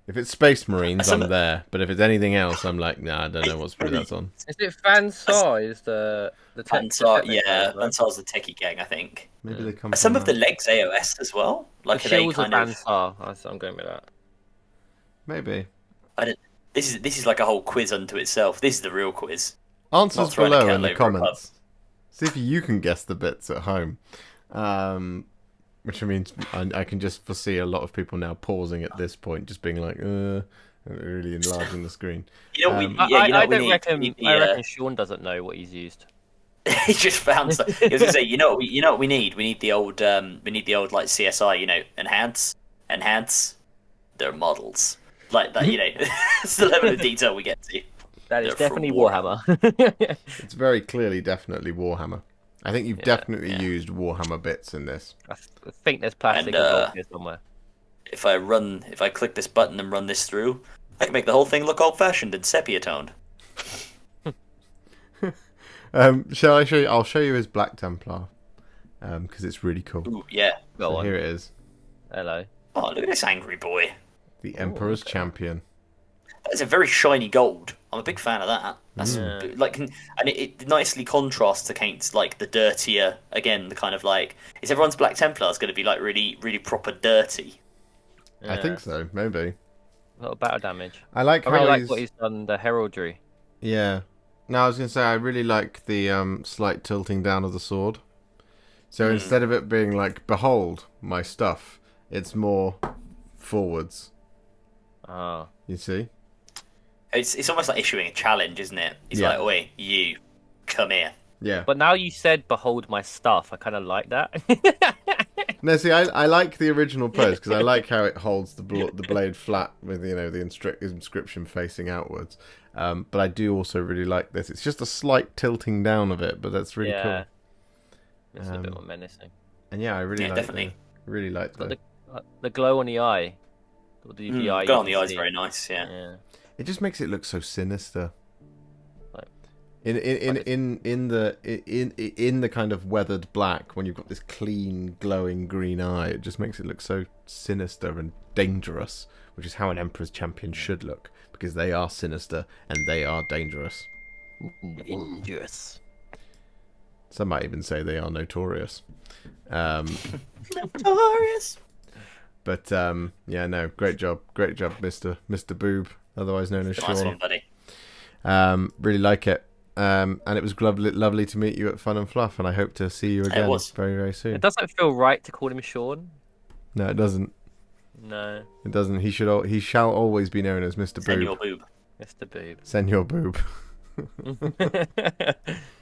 If it's Space Marines, I'm there. But if it's anything else, I'm like, nah, I don't know what spree that's on. Is it Fansar? Is the Fansar? Yeah, Fansar's the techie gang, I think. Maybe they come. Some of the legs AOS as well. Like the shields of Fansar. I'm going with that. Maybe. This is like a whole quiz unto itself. This is the real quiz. Answers below in the comments. See if you can guess the bits at home. Which means I can just foresee a lot of people now pausing at this point, just being like, really enlarging the screen. I reckon Sean doesn't know what he's used. He just found stuff. He was gonna say, you know what we need? We need the old like CSI, enhance. They're models like that. It's the level of detail we get to. That is definitely Warhammer. It's very clearly, definitely Warhammer. I think you've definitely used Warhammer bits in this. I think there's plastic involved here somewhere. If I click this button and run this through, I can make the whole thing look old-fashioned and sepia-toned. Shall I show you? I'll show you his Black Templar, because it's really cool. Ooh, yeah. So here it is. Hello. Oh, look at this angry boy. The Emperor's Champion. That's a very shiny gold. I'm a big fan of that. That's and it nicely contrasts against like the dirtier, again, the kind of like, is everyone's Black Templars going to be like really, really proper dirty? Yeah. I think so, maybe. A lot of battle damage. I really like what he's done, the heraldry. Yeah. No, I was going to say, I really like the slight tilting down of the sword. So instead of it being like, behold, my stuff, it's more forwards. Oh. You see? It's almost like issuing a challenge, isn't it? He's like, "Oi, you, come here." Yeah. But now you said, "Behold my stuff." I kind of like that. No, see, I like the original pose because I like how it holds the blade flat with the inscription facing outwards. But I do also really like this. It's just a slight tilting down of it, but that's really cool. It's a bit more menacing. And I really like definitely. Really like the glow on the eye. The eye glow on the eye is very nice. Yeah. It just makes it look so sinister. Like, in the kind of weathered black, when you've got this clean, glowing green eye, it just makes it look so sinister and dangerous, which is how an Emperor's Champion should look, because they are sinister and they are dangerous. Dangerous. Some might even say they are notorious. Notorious. But great job, Mr. Boob, otherwise known as Sean. Nice one, buddy. Really like it. And it was lovely to meet you at Fun and Fluff, and I hope to see you again very, very soon. It doesn't feel right to call him Sean. No, it doesn't. No, it doesn't. He shall always be known as Mr. Boob. Senor Boob. Mr. Boob. Senor Boob.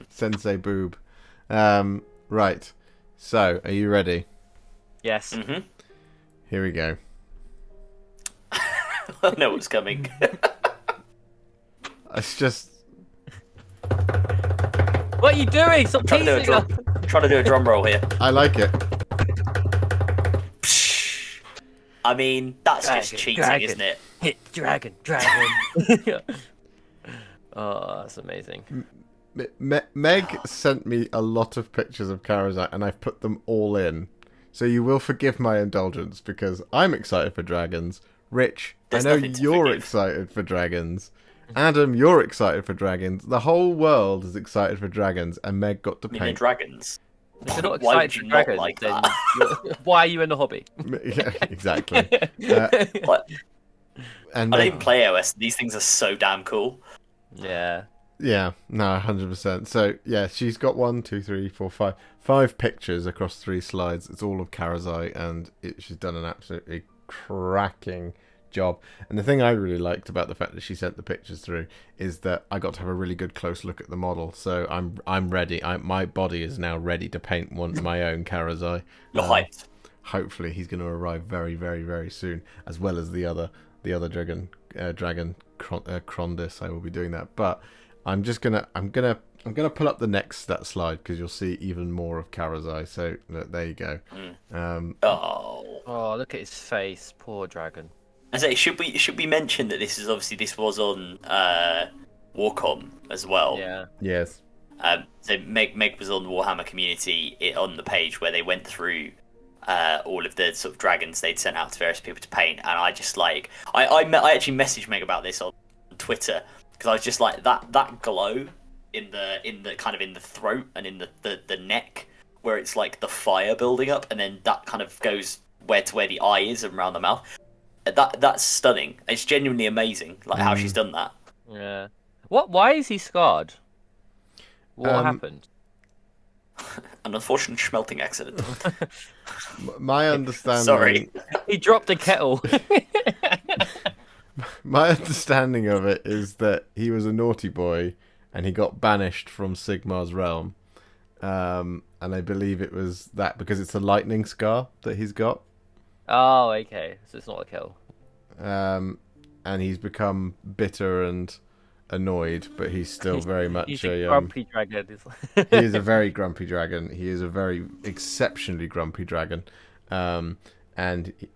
Sensei Boob. Right. So, are you ready? Yes. Mm-hmm. Here we go. I know what's coming. It's just... What are you doing? Stop Trying to do a teasing drum. us. Trying to do a drum roll here. I like it. I mean, that's just cheating, isn't it? Hit dragon. Oh, that's amazing. Meg sent me a lot of pictures of Karazai, and I've put them all in. So you will forgive my indulgence, because I'm excited for dragons. Rich, There's I know nothing to you're forgive. excited for dragons. Adam, you're excited for dragons. The whole world is excited for dragons, and Meg got to I mean, they're paint. dragons. If you're not Why would excited you for not dragons, like then that? why are you in the hobby? Yeah, exactly. Like, And I don't Meg- even play OS. These things are so damn cool. Yeah. Yeah, no, 100%. So, yeah, she's got 5 pictures across 3 slides. It's all of Karazai, and she's done an absolutely cracking job. And the thing I really liked about the fact that she sent the pictures through is that I got to have a really good close look at the model. So I'm ready. My body is now ready to paint my own Karazai. You're hyped. Hopefully, he's going to arrive very, very, very soon, as well as the other dragon Krondis. I will be doing that, but I'm gonna pull up the next slide, because you'll see even more of Karazai. So look, there you go. Oh, look at his face, poor dragon. I say, should we mention that this was on Warcom as well? Yeah. Yes. So Meg was on the Warhammer community on the page where they went through all of the sort of dragons they'd sent out to various people to paint, and I just like I actually messaged Meg about this on Twitter, because I was just like that glow in the kind of in the throat and in the neck, where it's like the fire building up, and then that kind of goes where the eye is and around the mouth. That's stunning. It's genuinely amazing, like how she's done that. Yeah. Why is he scarred? What happened? An unfortunate smelting accident. My understanding. Sorry. He dropped a kettle. My understanding of it is that he was a naughty boy, and he got banished from Sigmar's realm. And I believe it was that because it's a lightning scar that he's got. Oh, okay. So it's not a kill. And he's become bitter and annoyed, but he's still very much He's a grumpy dragon. he is a very grumpy dragon. He is a very exceptionally grumpy dragon. And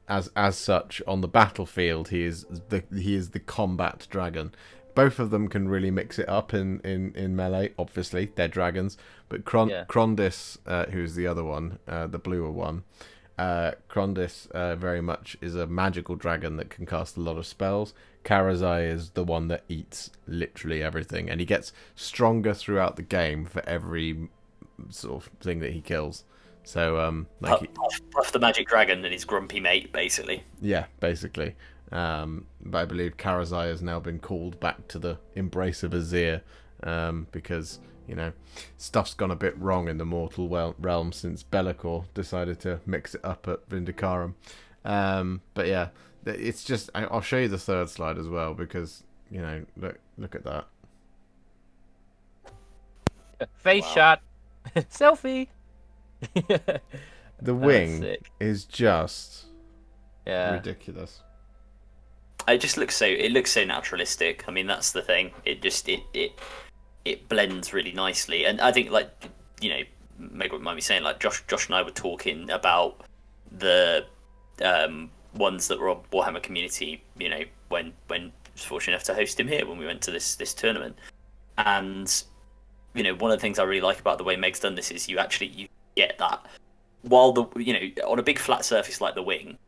as such, on the battlefield, he is the combat dragon. Both of them can really mix it up in melee. Obviously, they're dragons. But Krondis, who's the other one, the bluer one, Krondis very much is a magical dragon that can cast a lot of spells. Karazai is the one that eats literally everything, and he gets stronger throughout the game for every sort of thing that he kills. So, Puff the magic dragon and his grumpy mate, basically. Yeah, basically. But I believe Karazai has now been called back to the embrace of Azir, because, you know, stuff's gone a bit wrong in the mortal realm since Be'lakor decided to mix it up at Vindicarum. But yeah, it's just, I'll show you the third slide as well, because, you know, look at that. Face shot. Selfie. The wing is just ridiculous. It looks so naturalistic. I mean, that's the thing. It just it blends really nicely, and I think, like, you know, Meg wouldn't mind me saying, like, Josh and I were talking about the ones that were on Warhammer Community. You know, when I was fortunate enough to host him here when we went to this tournament, and you know, one of the things I really like about the way Meg's done this is you get that while on a big flat surface like the wing,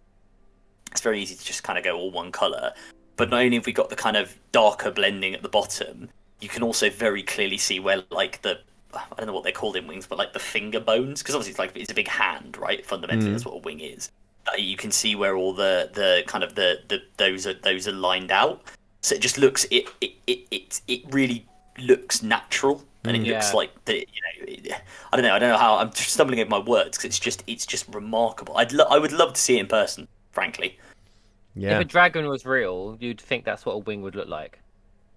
it's very easy to just kind of go all one color. But not only have we got the kind of darker blending at the bottom, you can also very clearly see where, like, I don't know what they're called in wings, but like the finger bones, because obviously it's a big hand, right? Fundamentally, that's what a wing is. You can see where all the kind of those are lined out. So it just looks it really looks natural, and it looks like I don't know how I'm just stumbling over my words, because it's just remarkable. I would love to see it in person, frankly. Yeah. If a dragon was real, you'd think that's what a wing would look like.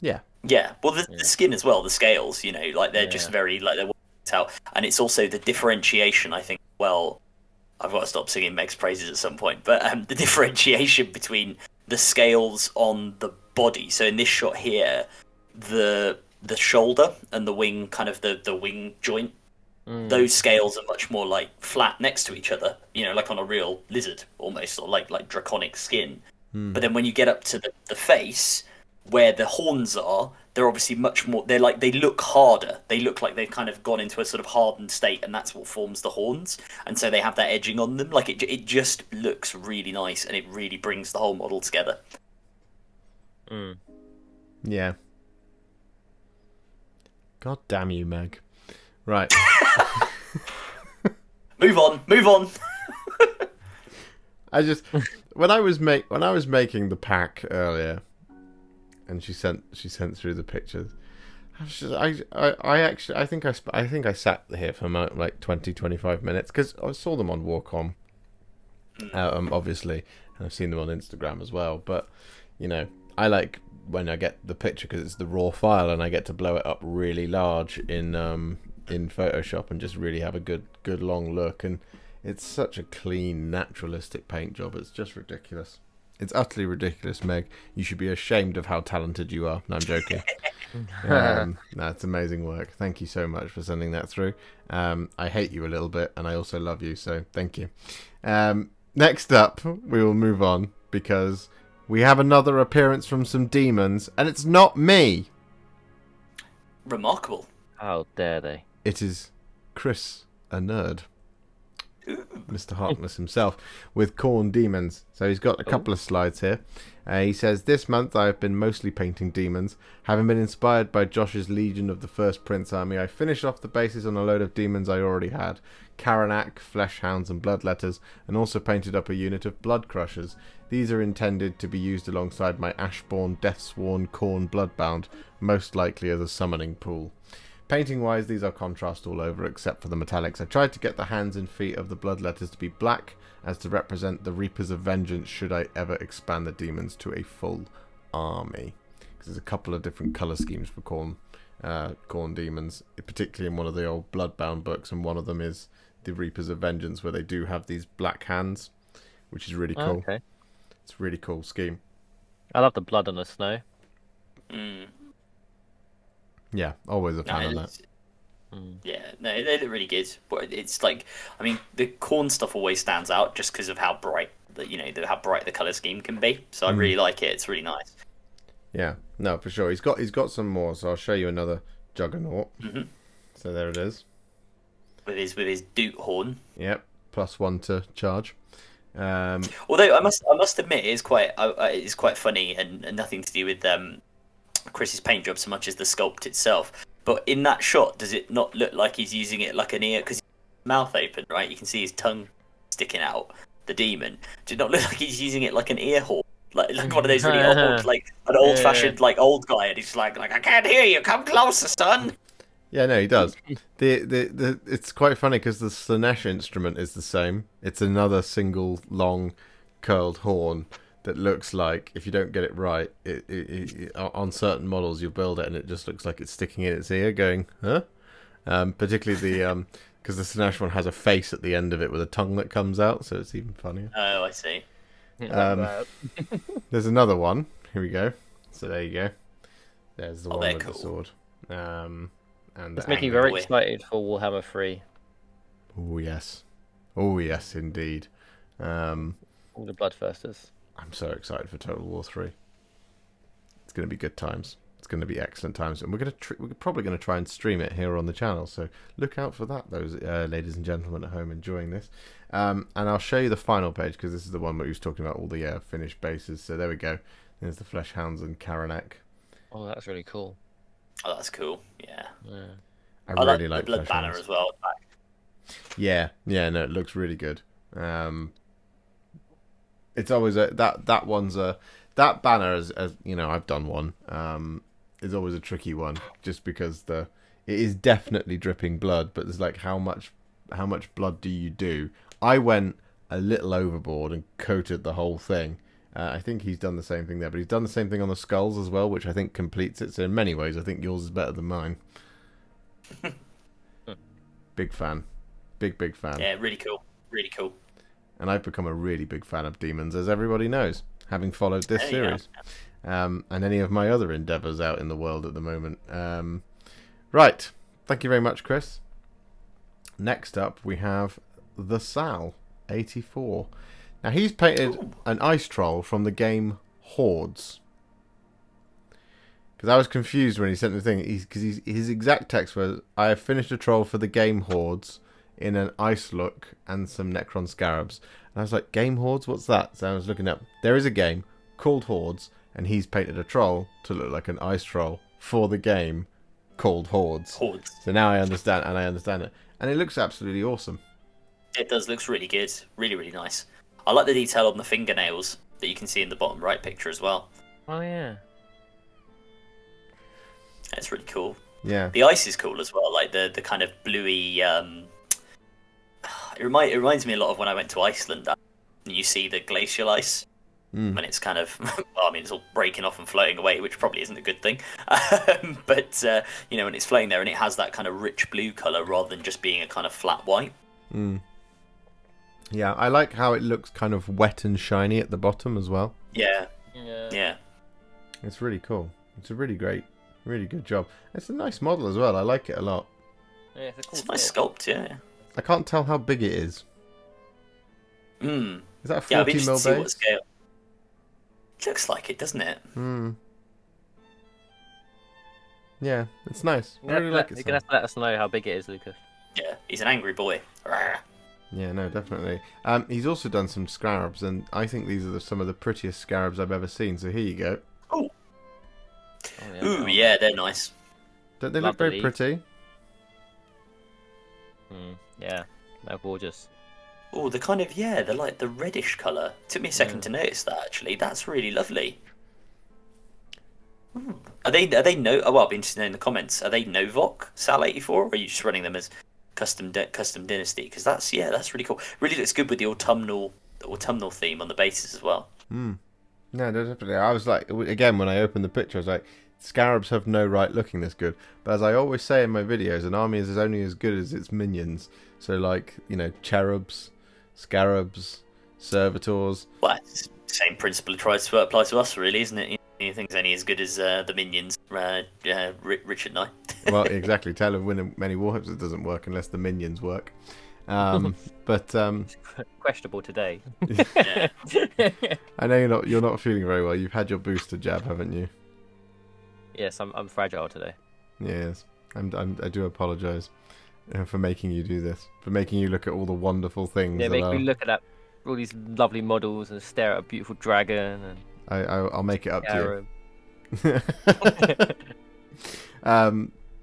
Yeah. Yeah. Well, the skin as well, the scales, you know, like they're just very, like, they're worked out, and it's also the differentiation. I think. Well, I've got to stop singing Meg's praises at some point, but the differentiation between the scales on the body. So in this shot here, the the shoulder and the wing, kind of the wing joint. Those scales are much more like flat next to each other, like on a real lizard almost, or like draconic skin. But then when you get up to the face, where the horns are, they're obviously much more. They look harder. They look like they've kind of gone into a sort of hardened state, and that's what forms the horns. And so they have that edging on them. Like it just looks really nice, and it really brings the whole model together. Yeah. God damn you, Meg. Right. Move on. I just when I was making the pack earlier, and she sent through the pictures. I think I sat here for like 20-25 minutes because I saw them on Warcom, obviously, and I've seen them on Instagram as well. But I like when I get the picture because it's the raw file and I get to blow it up really large in Photoshop and just really have a good long look. And it's such a clean, naturalistic paint job. It's just ridiculous. It's utterly ridiculous, Meg. You should be ashamed of how talented you are. No, I'm joking. No, it's amazing work. Thank you so much for sending that through. I hate you a little bit, and I also love you, so thank you. Next up, we will move on, because we have another appearance from some demons, and it's not me. Remarkable. How dare they? It is Chris, a nerd. Mr. Harkness himself, with Khorne demons. So he's got a couple of slides here. He says, this month I have been mostly painting demons. Having been inspired by Josh's Legion of the First Prince army, I finished off the bases on a load of demons I already had. Karanak, Fleshhounds and Bloodletters, and also painted up a unit of Blood Crushers. These are intended to be used alongside my Ashborn, Deathsworn, Khorne Bloodbound, most likely as a summoning pool. Painting-wise, these are contrast all over, except for the metallics. I tried to get the hands and feet of the Bloodletters to be black, as to represent the Reapers of Vengeance should I ever expand the demons to a full army. Because there's a couple of different colour schemes for Khorne demons, particularly in one of the old Bloodbound books, and one of them is the Reapers of Vengeance, where they do have these black hands, which is really cool. Okay. It's a really cool scheme. I love the blood on the snow. Yeah, always a fan of that. Yeah, no, they look really good. But it's like, I mean, the Khorne stuff always stands out just because of how bright, how bright the color scheme can be. So I really like it. It's really nice. Yeah, no, for sure. He's got some more. So I'll show you another Juggernaut. So there it is. With his Doot Horn. Yep, +1 to charge. Although I must admit, it's quite funny and nothing to do with Chris's paint job so much as the sculpt itself. But in that shot, does it not look like he's using it like an ear? Because his mouth open, right? You can see his tongue sticking out. The demon. Does it not look like he's using it like an ear horn? Like one of those really old, like an old-fashioned, like old guy, and he's like I can't hear you. Come closer, son. Yeah, no, he does. It's quite funny because the Slanesh instrument is the same. It's another single long curled horn that looks like, if you don't get it right, it on certain models you'll build it and it just looks like it's sticking in its ear going, huh? Particularly the because the Slanesh one has a face at the end of it with a tongue that comes out, so it's even funnier. Oh, I see. There's another one. Here we go. So there you go. There's the one with cool. the sword. And it's making me very excited for Warhammer 3. Oh yes. Oh yes, indeed. All the Bloodthirsters. I'm so excited for Total War 3. It's going to be good times. It's going to be excellent times, and we're probably going to try and stream it here on the channel. So look out for that, those ladies and gentlemen at home enjoying this. And I'll show you the final page because this is the one where he was talking about all the finished bases. So there we go. There's the Fleshhounds and Karanak. Oh, that's really cool. Oh, that's cool. Yeah. I really like the Blood Banner as well. Yeah, no, it looks really good. It's always that one's that banner as you know, I've done one. Is always a tricky one just because it is definitely dripping blood, but there's like how much blood do you do? I went a little overboard and coated the whole thing. I think he's done the same thing there, but he's done the same thing on the skulls as well, which I think completes it. So in many ways, I think yours is better than mine. Big fan. Big fan. Yeah, really cool. Really cool. And I've become a really big fan of demons, as everybody knows, having followed this series. and any of my other endeavours out in the world at the moment. Right. Thank you very much, Chris. Next up, we have the Sal 84. Now, he's painted an ice troll from the game Hordes. Because I was confused when he sent the thing. His exact text was, I have finished a troll for the game Hordes in an ice look and some Necron scarabs. And I was like, game Hordes? What's that? So I was looking up. There is a game called Hordes, and he's painted a troll to look like an ice troll for the game called Hordes. So now I understand it. And it looks absolutely awesome. It does. Looks really good. Really, really nice. I like the detail on the fingernails that you can see in the bottom right picture as well. Oh, yeah. It's really cool. Yeah. The ice is cool as well, like the kind of bluey. It reminds me a lot of when I went to Iceland. And you see the glacial ice when it's kind of, well, I mean, it's all breaking off and floating away, which probably isn't a good thing. But you know, when it's floating there and it has that kind of rich blue color rather than just being a kind of flat white. Yeah, I like how it looks kind of wet and shiny at the bottom as well. Yeah. It's really cool. It's a really good job. It's a nice model as well. I like it a lot. Yeah, it's a cool It's a nice sculpt, yeah. I can't tell how big it is. Is that a 40 I'd be interested mil to see base? what scale. It looks like it, doesn't it? Yeah, it's nice. I really like it. You're going to have to let us know how big it is, Lucas. Yeah, he's an angry boy. Rawr. Yeah, no, definitely. He's also done some scarabs, and I think these are some of the prettiest scarabs I've ever seen. So here you go. Oh. Ooh, yeah, they're nice. Don't they look very pretty? Yeah, they're gorgeous. Oh, the kind of, they're like the reddish colour. Took me a second to notice that, actually. That's really lovely. Are they no? Oh, well, I'll be interested to know in the comments. Are they Novok Sal 84, or are you just running them as custom Dynasty? Because that's really cool. Really looks good with the autumnal theme on the bases as well. No, definitely. I was like, again, when I opened the picture, I was like, scarabs have no right looking this good. But as I always say in my videos, an army is only as good as its minions. So, like, you know, cherubs, scarabs, servitors. Well, it's the same principle tries to apply to us, really, isn't it? Anything's only as good as the minions, Richard and I. Well, exactly. Tale of Many Warhipsters doesn't work unless the minions work. But questionable today. I know you're not feeling very well. You've had your booster jab, haven't you? Yes, I'm fragile today. Yes, I do apologise for making you do this, for making you look at all the wonderful things. Yeah, make me look at all these lovely models and stare at a beautiful dragon. And I'll make it up to you.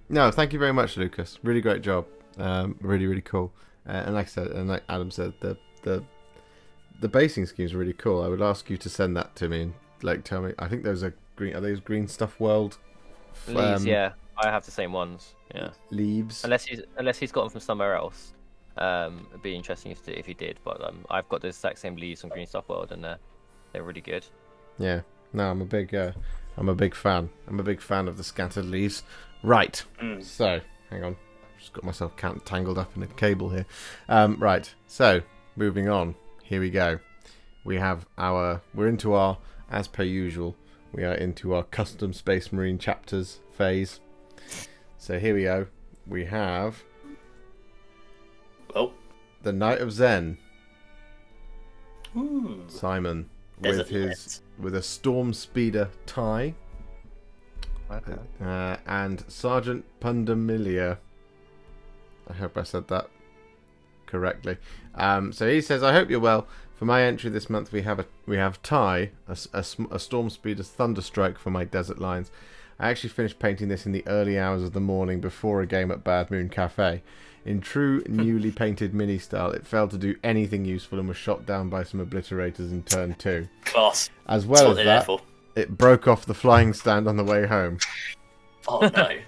No, thank you very much, Lucas. Really great job. Really, really cool. And like I said, and like Adam said, the basing scheme is really cool. I would ask you to send that to me and like tell me. I think those are green. Are those Green Stuff World leaves? Yeah, I have the same ones. Yeah, leaves. Unless he's got them from somewhere else. It'd be interesting if he did. But I've got the exact same leaves from Green Stuff World, and they're really good. Yeah. No, I'm a big fan. I'm a big fan of the scattered leaves. Right. So, hang on. Just got myself tangled up in a cable here. Right. So, moving on. Here we go. We're into our, as per usual, we are into our custom Space Marine chapters phase. So here we go. We have the Knight of Zen. Simon with a Storm Speeder tie. Okay. And Sergeant Pundamilia. I hope I said that correctly. So he says, I hope you're well. For my entry this month, we have Ty, a Storm Speeder's Thunderstrike for my Desert Lines. I actually finished painting this in the early hours of the morning before a game at Bad Moon Cafe. In true newly painted mini style, it failed to do anything useful and was shot down by some obliterators in turn 2. Class. As well as that, it broke off the flying stand on the way home. Oh no.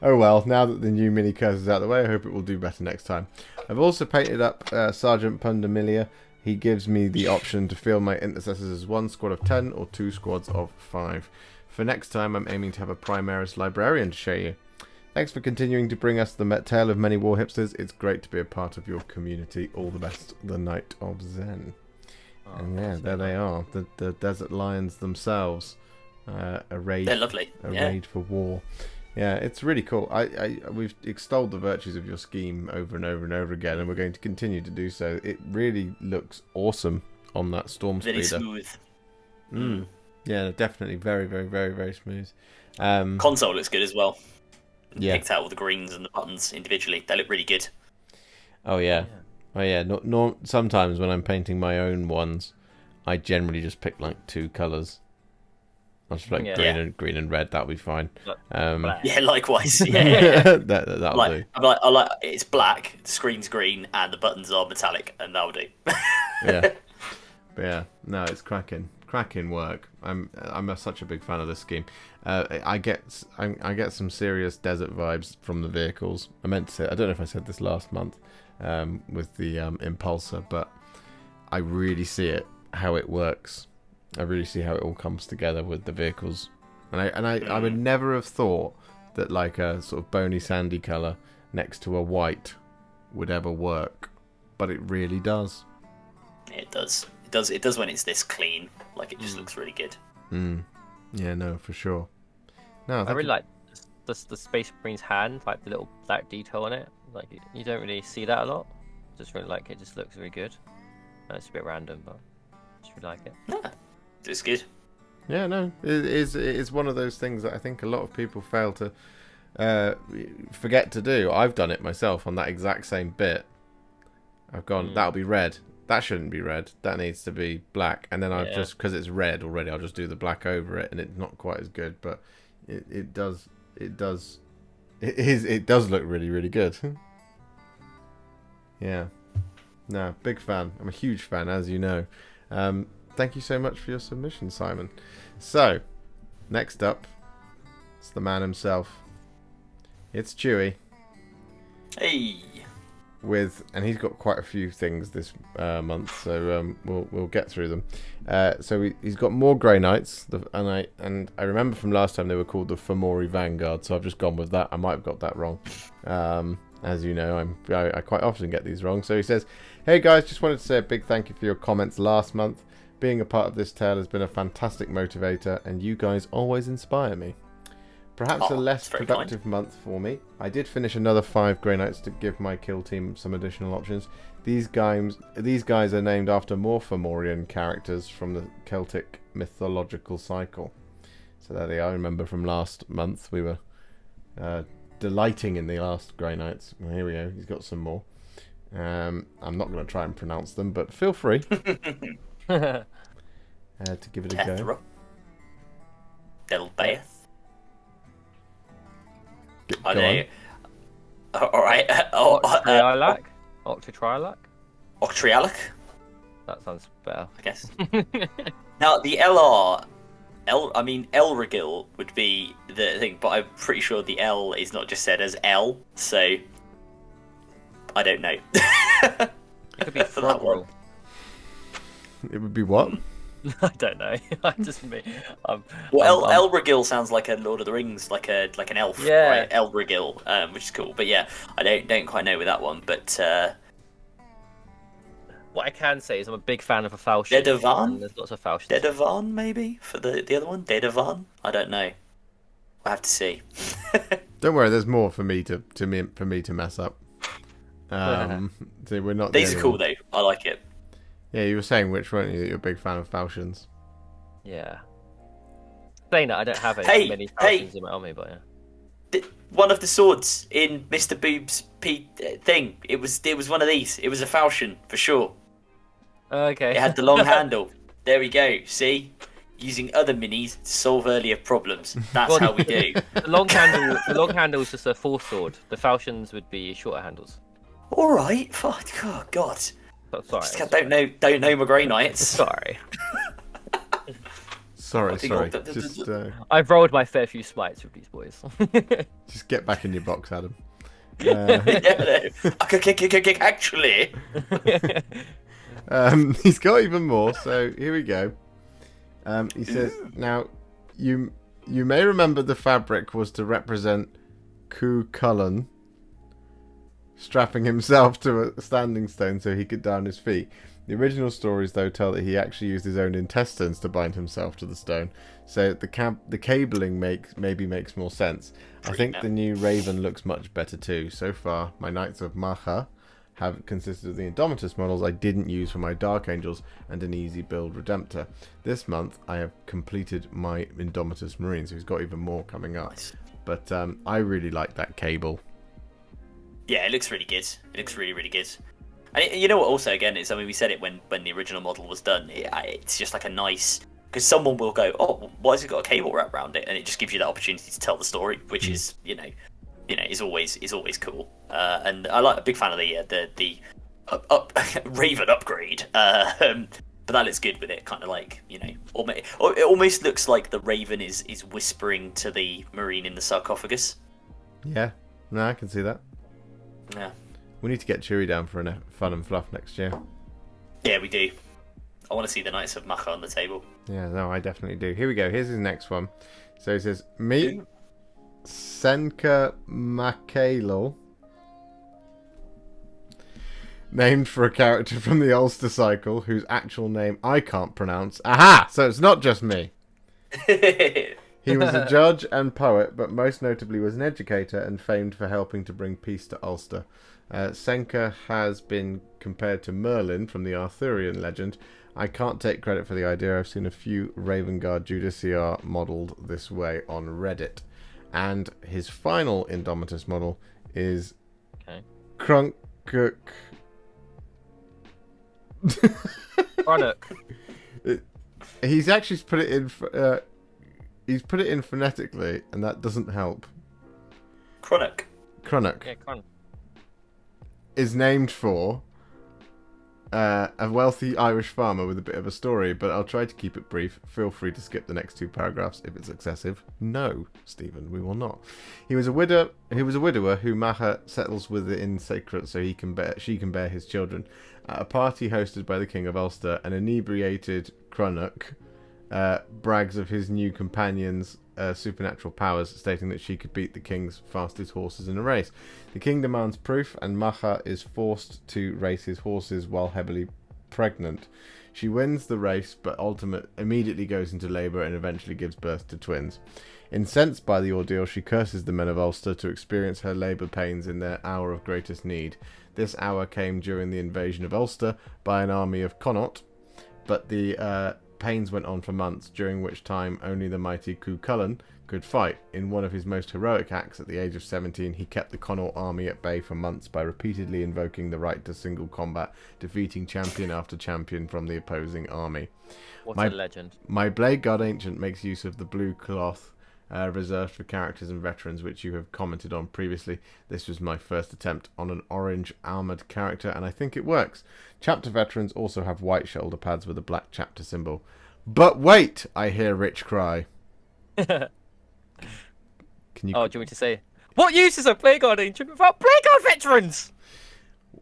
Oh well, now that the new mini curse is out of the way, I hope it will do better next time. I've also painted up Sergeant Pundamilia. He gives me the option to field my intercessors as 1 squad of 10 or 2 squads of 5. For next time, I'm aiming to have a Primaris Librarian to show you. Thanks for continuing to bring us the tale of many Warhipsters. It's great to be a part of your community. All the best, the Knight of Zen. And yeah, there they are, the desert lions themselves, arrayed. They're lovely. Arrayed for war. Yeah, it's really cool. We've extolled the virtues of your scheme over and over and over again, and we're going to continue to do so. It really looks awesome on that storm Very speeder. smooth. Yeah, definitely very, very, very, very smooth. Console looks good as well. Yeah. Picked out all the greens and the buttons individually. They look really good. Oh yeah. Oh yeah. Sometimes when I'm painting my own ones, I generally just pick like 2 colours. I'll just like green and red. That'll be fine. Yeah, likewise. Yeah. That'll do. I like it's black, the screen's green, and the buttons are metallic, and that'll do. Yeah. But yeah, no, it's cracking work. I'm such a big fan of this scheme. I get some serious desert vibes from the vehicles. I meant to say, I don't know if I said this last month with the Impulsor, but I really see it, how it works. I really see how it all comes together with the vehicles, and I would never have thought that like a sort of bony sandy colour next to a white would ever work, but it really does. It does. It does when it's this clean. Like, it just looks really good. Yeah, no, for sure. No, I really like the Space Marine's hand, like the little black detail on it. Like, you don't really see that a lot. Just really like it. Just looks really good. It's a bit random, but I just really like it. Yeah, it's good. Yeah, no, it is one of those things that I think a lot of people fail to forget to do. I've done it myself on that exact same bit. I've gone, that'll be red. That shouldn't be red. That needs to be black. And then I've just, because it's red already, I'll just do the black over it, and it's not quite as good, but it does look really, really good. Yeah. No, big fan. I'm a huge fan, as you know. Thank you so much for your submission, Simon. So, next up, it's the man himself. It's Chewy. Hey. And he's got quite a few things this month, so we'll get through them. So he's got more Grey Knights, and I remember from last time they were called the Fomori Vanguard, so I've just gone with that. I might have got that wrong. As you know, I quite often get these wrong. So he says, "Hey guys, just wanted to say a big thank you for your comments last month. Being a part of this tale has been a fantastic motivator, and you guys always inspire me. Perhaps a less productive month for me. I did finish another 5 Grey Knights to give my kill team some additional options. These guys are named after more Fomorian characters from the Celtic mythological cycle." So there they are. I remember from last month we were delighting in the last Grey Knights. Well, here we go. He's got some more. I'm not going to try and pronounce them, but feel free to give it a go. Delbaeth. I know. All right. Octrialac? Octrialac? That sounds better, I guess. Now, the Elregil would be the thing, but I'm pretty sure the L is not just said as L, so I don't know. It could be For that one. It would be what? I don't know. I just mean. Elregil sounds like a Lord of the Rings, like an elf, right? Elregil, which is cool. But yeah, I don't quite know with that one. But what I can say is I'm a big fan of a falchion. Dedavan? There's lots of falchions. Dedavan, maybe for the other one. Dedavan? I don't know. I have to see. Don't worry, there's more for me to mess up. So we're not. These are cool though. I like it. Yeah, you were saying which, weren't you? That you're a big fan of falchions. Yeah. Saying that I don't have many falchions in my army, but yeah. One of the swords in Mr. Boob's thing. It was one of these. It was a falchion for sure. Okay. It had the long handle. There we go. See, using other minis to solve earlier problems. That's how we do. The long handle is just a full sword. The falchions would be shorter handles. All right. Fuck. Oh God. Sorry. Don't know my Grey Knights. Sorry. Sorry. Just I've rolled my fair few smites with these boys. just get back in your box, Adam. Actually. He's got even more. So here we go. He says, "Now, you may remember the fabric was to represent Cu Cullen strapping himself to a standing stone so he could down his feet. The original stories, though, tell that he actually used his own intestines to bind himself to the stone. So the cabling maybe makes more sense. I think the new Raven looks much better too. So far, my Knights of Macha have consisted of the Indomitus models I didn't use for my Dark Angels and an easy build Redemptor. This month, I have completed my Indomitus Marines, who's got even more coming up. Nice. But I really like that cable. Yeah, it looks really good. It looks really, really good. And you know what? Also, again, it's, I mean, we said it when the original model was done. It's just like a nice, because someone will go, "Oh, why has it got a cable wrapped around it?" And it just gives you that opportunity to tell the story, which is, is always cool. And I like a big fan of the Raven upgrade. But that looks good with it, kind of like, it almost looks like the Raven is whispering to the Marine in the sarcophagus. Yeah, no, I can see that. Yeah. We need to get Chewie down for a fun and fluff next year. Yeah, we do. I want to see the Knights of Macha on the table. Yeah, no, I definitely do. Here we go. Here's his next one. So he says, meet Senka Makalo, named for a character from the Ulster cycle, whose actual name I can't pronounce. Aha! So it's not just me. He was a judge and poet, but most notably was an educator and famed for helping to bring peace to Ulster. Senka has been compared to Merlin from the Arthurian legend. I can't take credit for the idea. I've seen a few Raven Guard Judiciar modelled this way on Reddit. And his final Indomitus model is Crunkuk. He's actually put it in. He's put it in phonetically, and that doesn't help. Chronic. Yeah, Khorne. Is named for a wealthy Irish farmer with a bit of a story, but I'll try to keep it brief. Feel free to skip the next 2 paragraphs if it's excessive. No, Stephen, we will not. He was a widower who Macha settles with in secret so she can bear his children. At a party hosted by the King of Ulster, an inebriated Cronach brags of his new companion's supernatural powers, stating that she could beat the king's fastest horses in a race. The king demands proof, and Macha is forced to race his horses while heavily pregnant. She wins the race, but immediately goes into labour and eventually gives birth to twins. Incensed by the ordeal, she curses the men of Ulster to experience her labour pains in their hour of greatest need. This hour came during the invasion of Ulster by an army of Connaught, but the pains went on for months, during which time only the mighty Cuchulainn could fight. In one of his most heroic acts at the age of 17, he kept the Connaught army at bay for months by repeatedly invoking the right to single combat, defeating champion after champion from the opposing army. What a legend. My Blade Guard Ancient makes use of the blue cloth reserved for characters and veterans, which you have commented on previously. This was my first attempt on an orange armoured character, and I think it works. Chapter veterans also have white shoulder pads with a black chapter symbol. But wait, I hear Rich cry. Can you... Oh, do you want me to say, what use is a Blade Guard Ancient without Blade Guard veterans?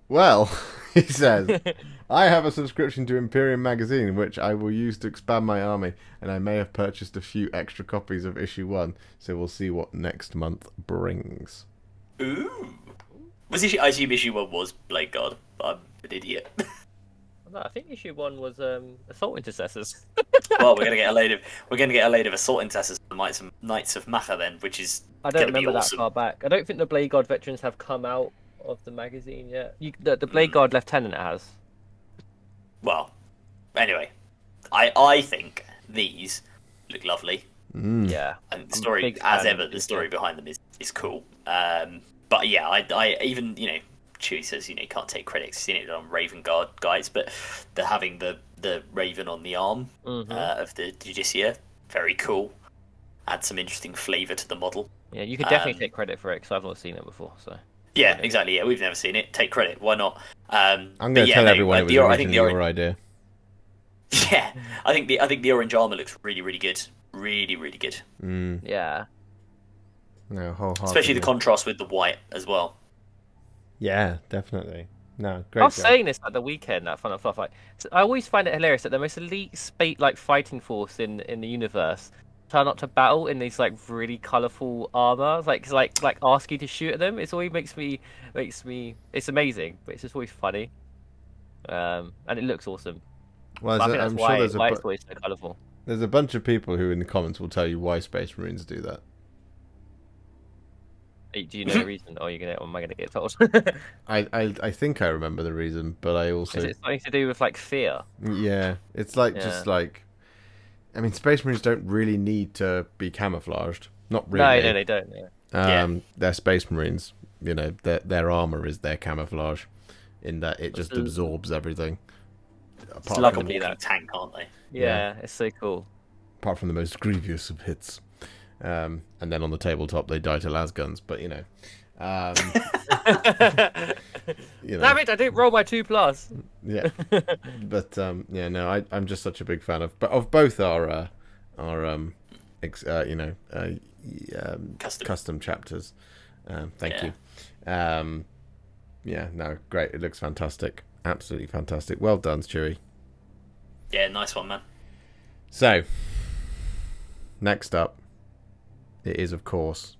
Well, he says, I have a subscription to Imperium magazine, which I will use to expand my army, and I may have purchased a few extra copies of issue 1, so we'll see what next month brings. Ooh. I assume issue 1 was Blade Guard, but I'm an idiot. No, I think issue 1 was Assault Intercessors. Well, we're gonna get a load of Assault Intercessors from the Knights of Macha then, which is I don't gonna be remember awesome. that far back. I don't think the Blade Guard veterans have come out of the magazine yet. The Blade Guard Lieutenant has. Well, anyway, I think these look lovely. Yeah. And the story, as ever, the story behind them is cool. But yeah, I even, Chewie says, you can't take credit. Seen it on Raven Guard guides, but they're having the Raven on the arm of the Judiciar, very cool. Add some interesting flavour to the model. Yeah, you could definitely take credit for it because I've not seen it before. So. Yeah, exactly. Yeah, we've never seen it. Take credit. Why not? I'm going to tell everyone it was originally your idea. Yeah, I think the orange armor looks really, really good. Really, really good. Yeah. No, wholeheartedly. Especially the contrast with the white as well. Yeah, definitely. No, great. I was saying this at the weekend, that Fun and Fluff. I always find it hilarious that the most elite fighting force in the universe turn up to battle in these really colourful armor, like ask you to shoot at them. It's always makes me. It's amazing, but it's just always funny. and it looks awesome. Well, But I think that's I'm why, sure there's why it's always so colourful. there's a bunch of people who in the comments will tell you why Space Marines do that. Do you know the reason, or am I gonna get told? I think I remember the reason, but I also Is it something to do with like fear? yeah, it's like just Yeah. like I mean, Space Marines don't really need to be camouflaged. Not No, really. they don't. Yeah. They're Space Marines. You know, their armor is their camouflage, in that it just absorbs everything. It's like a walking tank, aren't they? Yeah, it's so cool. Apart from the most grievous of hits. And then on the tabletop they die to las guns, but you know. Damn it! I didn't roll my 2+. Yeah. But yeah, no, I'm just such a big fan of both our custom chapters. Thank you. Yeah, no, great. It looks fantastic. Absolutely fantastic. Well done, Stewie. Yeah, nice one, man. So, next up, it is, of course,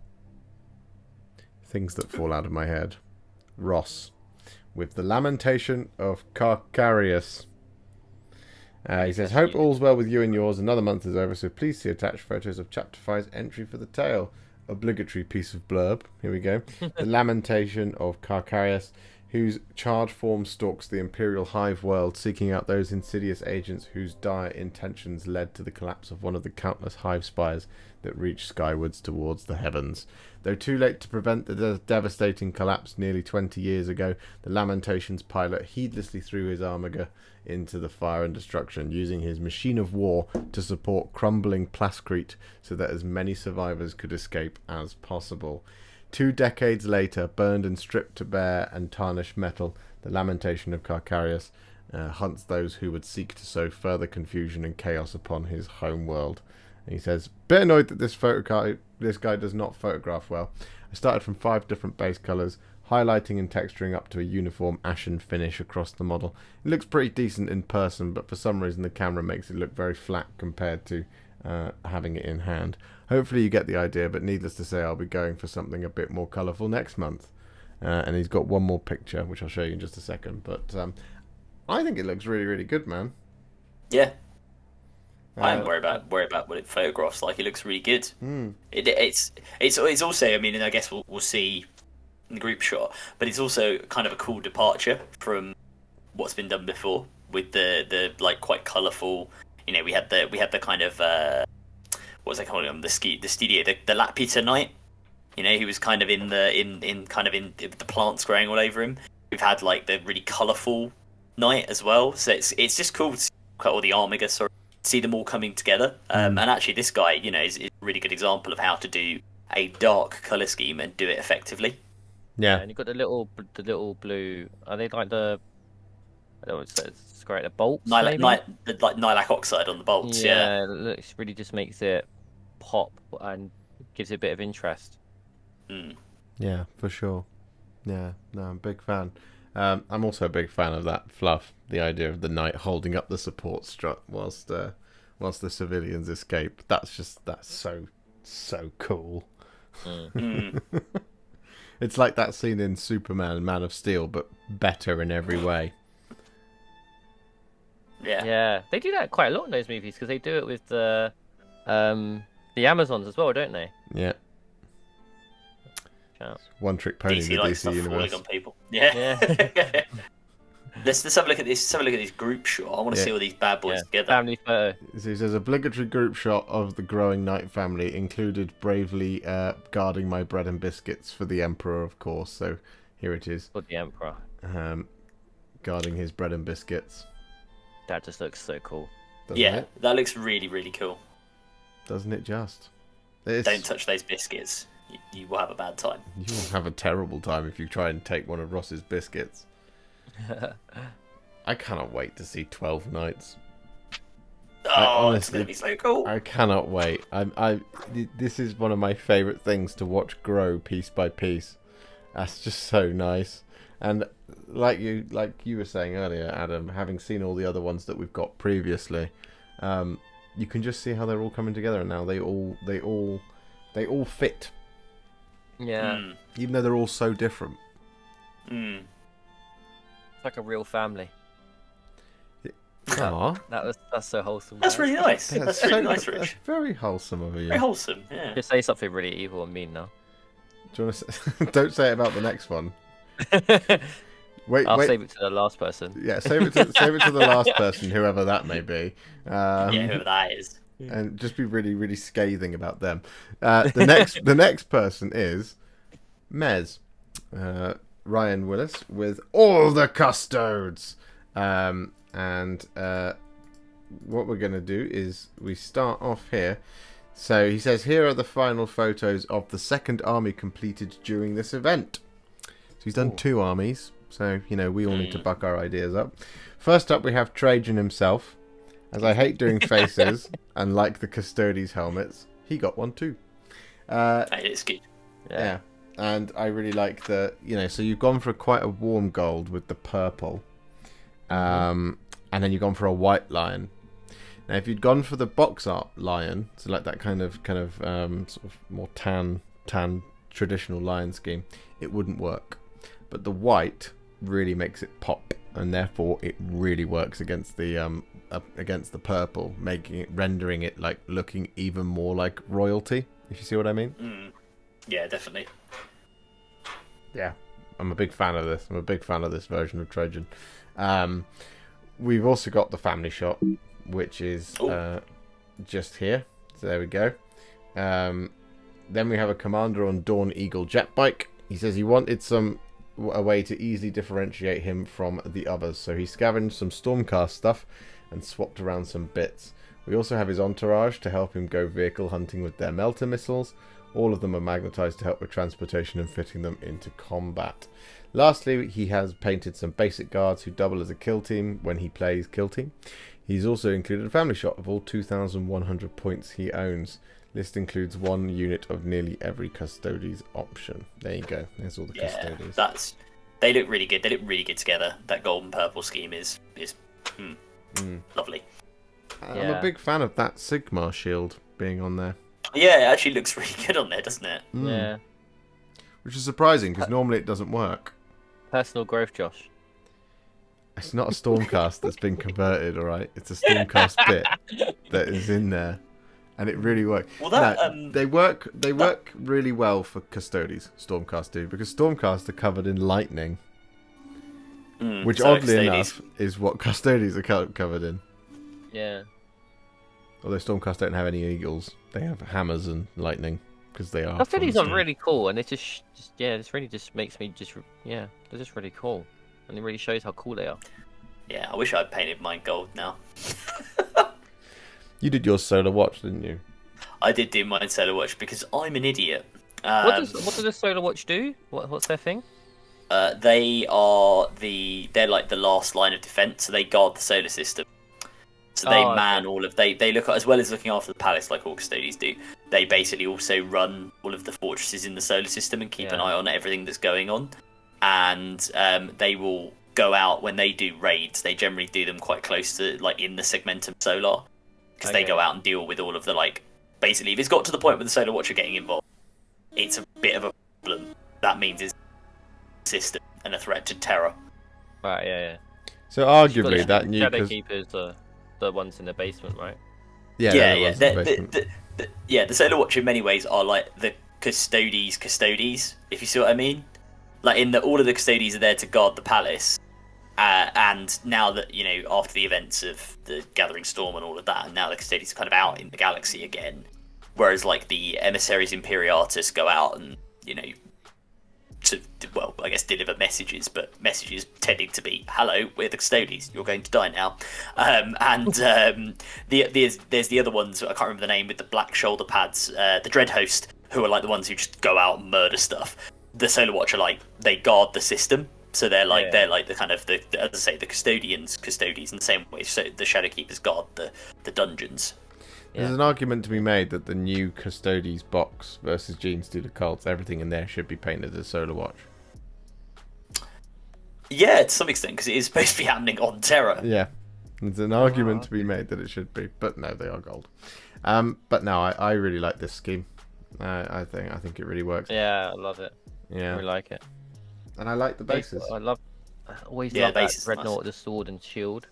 things that fall out of my head. Ross, with the Lamentation of Carcarius. He says, hope all's well with you and yours. Another month is over, so please see attached photos of Chapter 5's entry for the tale. Obligatory piece of blurb. Here we go. The Lamentation of Carcarius, whose charred form stalks the Imperial hive world, seeking out those insidious agents whose dire intentions led to the collapse of one of the countless hive spires that reached skywards towards the heavens. Though too late to prevent the devastating collapse nearly 20 years ago, the Lamentation's pilot heedlessly threw his armiger into the fire and destruction, using his machine of war to support crumbling plascrete so that as many survivors could escape as possible. 2 decades later, burned and stripped to bare and tarnished metal, the Lamentation of Carcarius hunts those who would seek to sow further confusion and chaos upon his home world. And he says, bit annoyed that this guy does not photograph well. I started from 5 different base colours, highlighting and texturing up to a uniform ashen finish across the model. It looks pretty decent in person, but for some reason the camera makes it look very flat compared to having it in hand. Hopefully you get the idea, but needless to say I'll be going for something a bit more colourful next month. And he's got one more picture, which I'll show you in just a second. But I think it looks really, really good, man. Yeah. I don't worry about what it photographs like. It looks really good. It's also, I mean, and I guess we'll see in the group shot, but it's also kind of a cool departure from what's been done before with the like quite colourful. You know, we had the kind of what was they calling him? The studio, the Lapita Knight. You know, he was kind of in the plants growing all over him. We've had like the really colourful Knight as well. So it's just cool to see all the armiger, see them all coming together. And actually, this guy, you know, is a really good example of how to do a dark colour scheme and do it effectively. Yeah, and you've got the little blue. Are they like the? I don't know. It's great. The bolts. Like Lilac oxide on the bolts. Yeah, it looks really just makes it pop and gives it a bit of interest. Yeah, for sure. Yeah, no, I'm a big fan. I'm also a big fan of that fluff. The idea of the knight holding up the support strut whilst the civilians escape. That's so cool. It's like that scene in Superman and Man of Steel, but better in every way. Yeah, they do that quite a lot in those movies because they do it with the Amazons as well, don't they? Yeah. One trick pony in the DC universe. On people. Yeah. Let's have a look at this. Let's have a look at this group shot. I want to see all these bad boys together. Family photo. So he says, obligatory group shot of the growing knight family included bravely guarding my bread and biscuits for the Emperor, of course. So here it is. For the Emperor. Guarding his bread and biscuits. That just looks so cool. Doesn't it? That looks really, really cool. Doesn't it just? Don't touch those biscuits. You will have a bad time. You will have a terrible time if you try and take one of Ross's biscuits. I cannot wait to see 12 Knights. Honestly, it's going to be so cool. I cannot wait. This is one of my favourite things to watch grow piece by piece. That's just so nice. And like you were saying earlier, Adam, having seen all the other ones that we've got previously, you can just see how they're all coming together, and now they all fit. Yeah. Even though they're all so different. It's like a real family. Aw. That's so wholesome. That's guys. really nice. That's really nice, That's Rich. very wholesome of you. Very wholesome. Yeah. Just say something really evil and mean now. Do you want to say... Don't say it about the next one. Wait, I'll wait. save it to the last person. Yeah, save it to the last person, whoever that may be. Yeah, whoever that is. And just be really, really scathing about them. The next person is Mez, Ryan Willis with all the custodes. And what we're going to do is we start off here. So he says, here are the final photos of the second army completed during this event. So he's done 2 armies. So, you know, we all need to buck our ideas up. First up, we have Trajan himself. As I hate doing faces, and like the Custodes helmets, he got one too. It's good. Yeah. And I really like the, you know, so you've gone for quite a warm gold with the purple. And then you've gone for a white lion. Now, if you'd gone for the box art lion, so like that kind of sort of more tan traditional lion scheme, it wouldn't work. But the white really makes it pop, and therefore it really works against the purple, rendering it like looking even more like royalty. If you see what I mean? Yeah, definitely. Yeah, I'm a big fan of this. I'm a big fan of this version of Trajan. We've also got the family shot, which is just here. So there we go. Then we have a commander on Dawn Eagle jet bike. He says he wanted a way to easily differentiate him from the others, so he scavenged some Stormcast stuff and swapped around some bits. We also have his entourage to help him go vehicle hunting with their melter missiles. All of them are magnetized to help with transportation and fitting them into combat. Lastly, he has painted some basic guards who double as a kill team when he plays kill team. He's also included a family shot of all 2,100 points he owns. List includes 1 unit of nearly every Custodes option. There you go. There's all the Custodes. They look really good. They look really good together. That gold and purple scheme is lovely. I'm a big fan of that Sigmar shield being on there. Yeah, it actually looks really good on there, doesn't it? Yeah. Which is surprising because normally it doesn't work. Personal growth, Josh. It's not a Stormcast that's been converted, alright? It's a Stormcast bit that is in there. And it really works. Well, they work really well for Custodes, Stormcast do, because Stormcast are covered in lightning. Which, oddly enough, is what Custodes are covered in. Yeah. Although Stormcast don't have any eagles. They have hammers and lightning, because they are... Custodes are really cool, and it just this really just makes me they're just really cool. And it really shows how cool they are. Yeah, I wish I'd painted mine gold now. You did your Solar Watch, didn't you? I did do mine Solar Watch because I'm an idiot. What does a Solar Watch do? What's their thing? They're like the last line of defense, so they guard the solar system. So they man all of they look at, as well as looking after the palace like all Custodes do. They basically also run all of the fortresses in the solar system and keep an eye on everything that's going on. And they will go out when they do raids. They generally do them quite close to like in the Segmentum Solar. Because they go out and deal with all of the, like, basically, if it's got to the point where the Solar Watch are getting involved, it's a bit of a problem. That means it's a system and a threat to terror. Right, yeah. So arguably that new... Shadow Keepers are the ones in the basement, right? Yeah. The Solar Watch in many ways are like the Custodes, if you see what I mean. Like, all of the Custodes are there to guard the palace. And now that, you know, after the events of the Gathering Storm and all of that, and now the Custodes are kind of out in the galaxy again. Whereas, like, the Emissaries Imperiatus go out and, you know, I guess deliver messages, but messages tending to be, hello, we're the Custodes, you're going to die now. There's the other ones, I can't remember the name, with the black shoulder pads, the Dread Host, who are like the ones who just go out and murder stuff. The Solar Watch are like, they guard the system. So they're like the kind of as I say, the Custodes in the same way. So the Shadowkeepers guard the dungeons. There's an argument to be made that the new Custodes box versus Genestealer cults, everything in there should be painted as Solar Watch. Yeah, to some extent, because it is supposed to be happening on Terra. Yeah, there's an argument to be made that it should be, but no, they are gold. But no, I really like this scheme. I think it really works. Yeah, I love it. Yeah, I really like it. And I like the bases. I always love that bases Dreadnought with the sword and shield.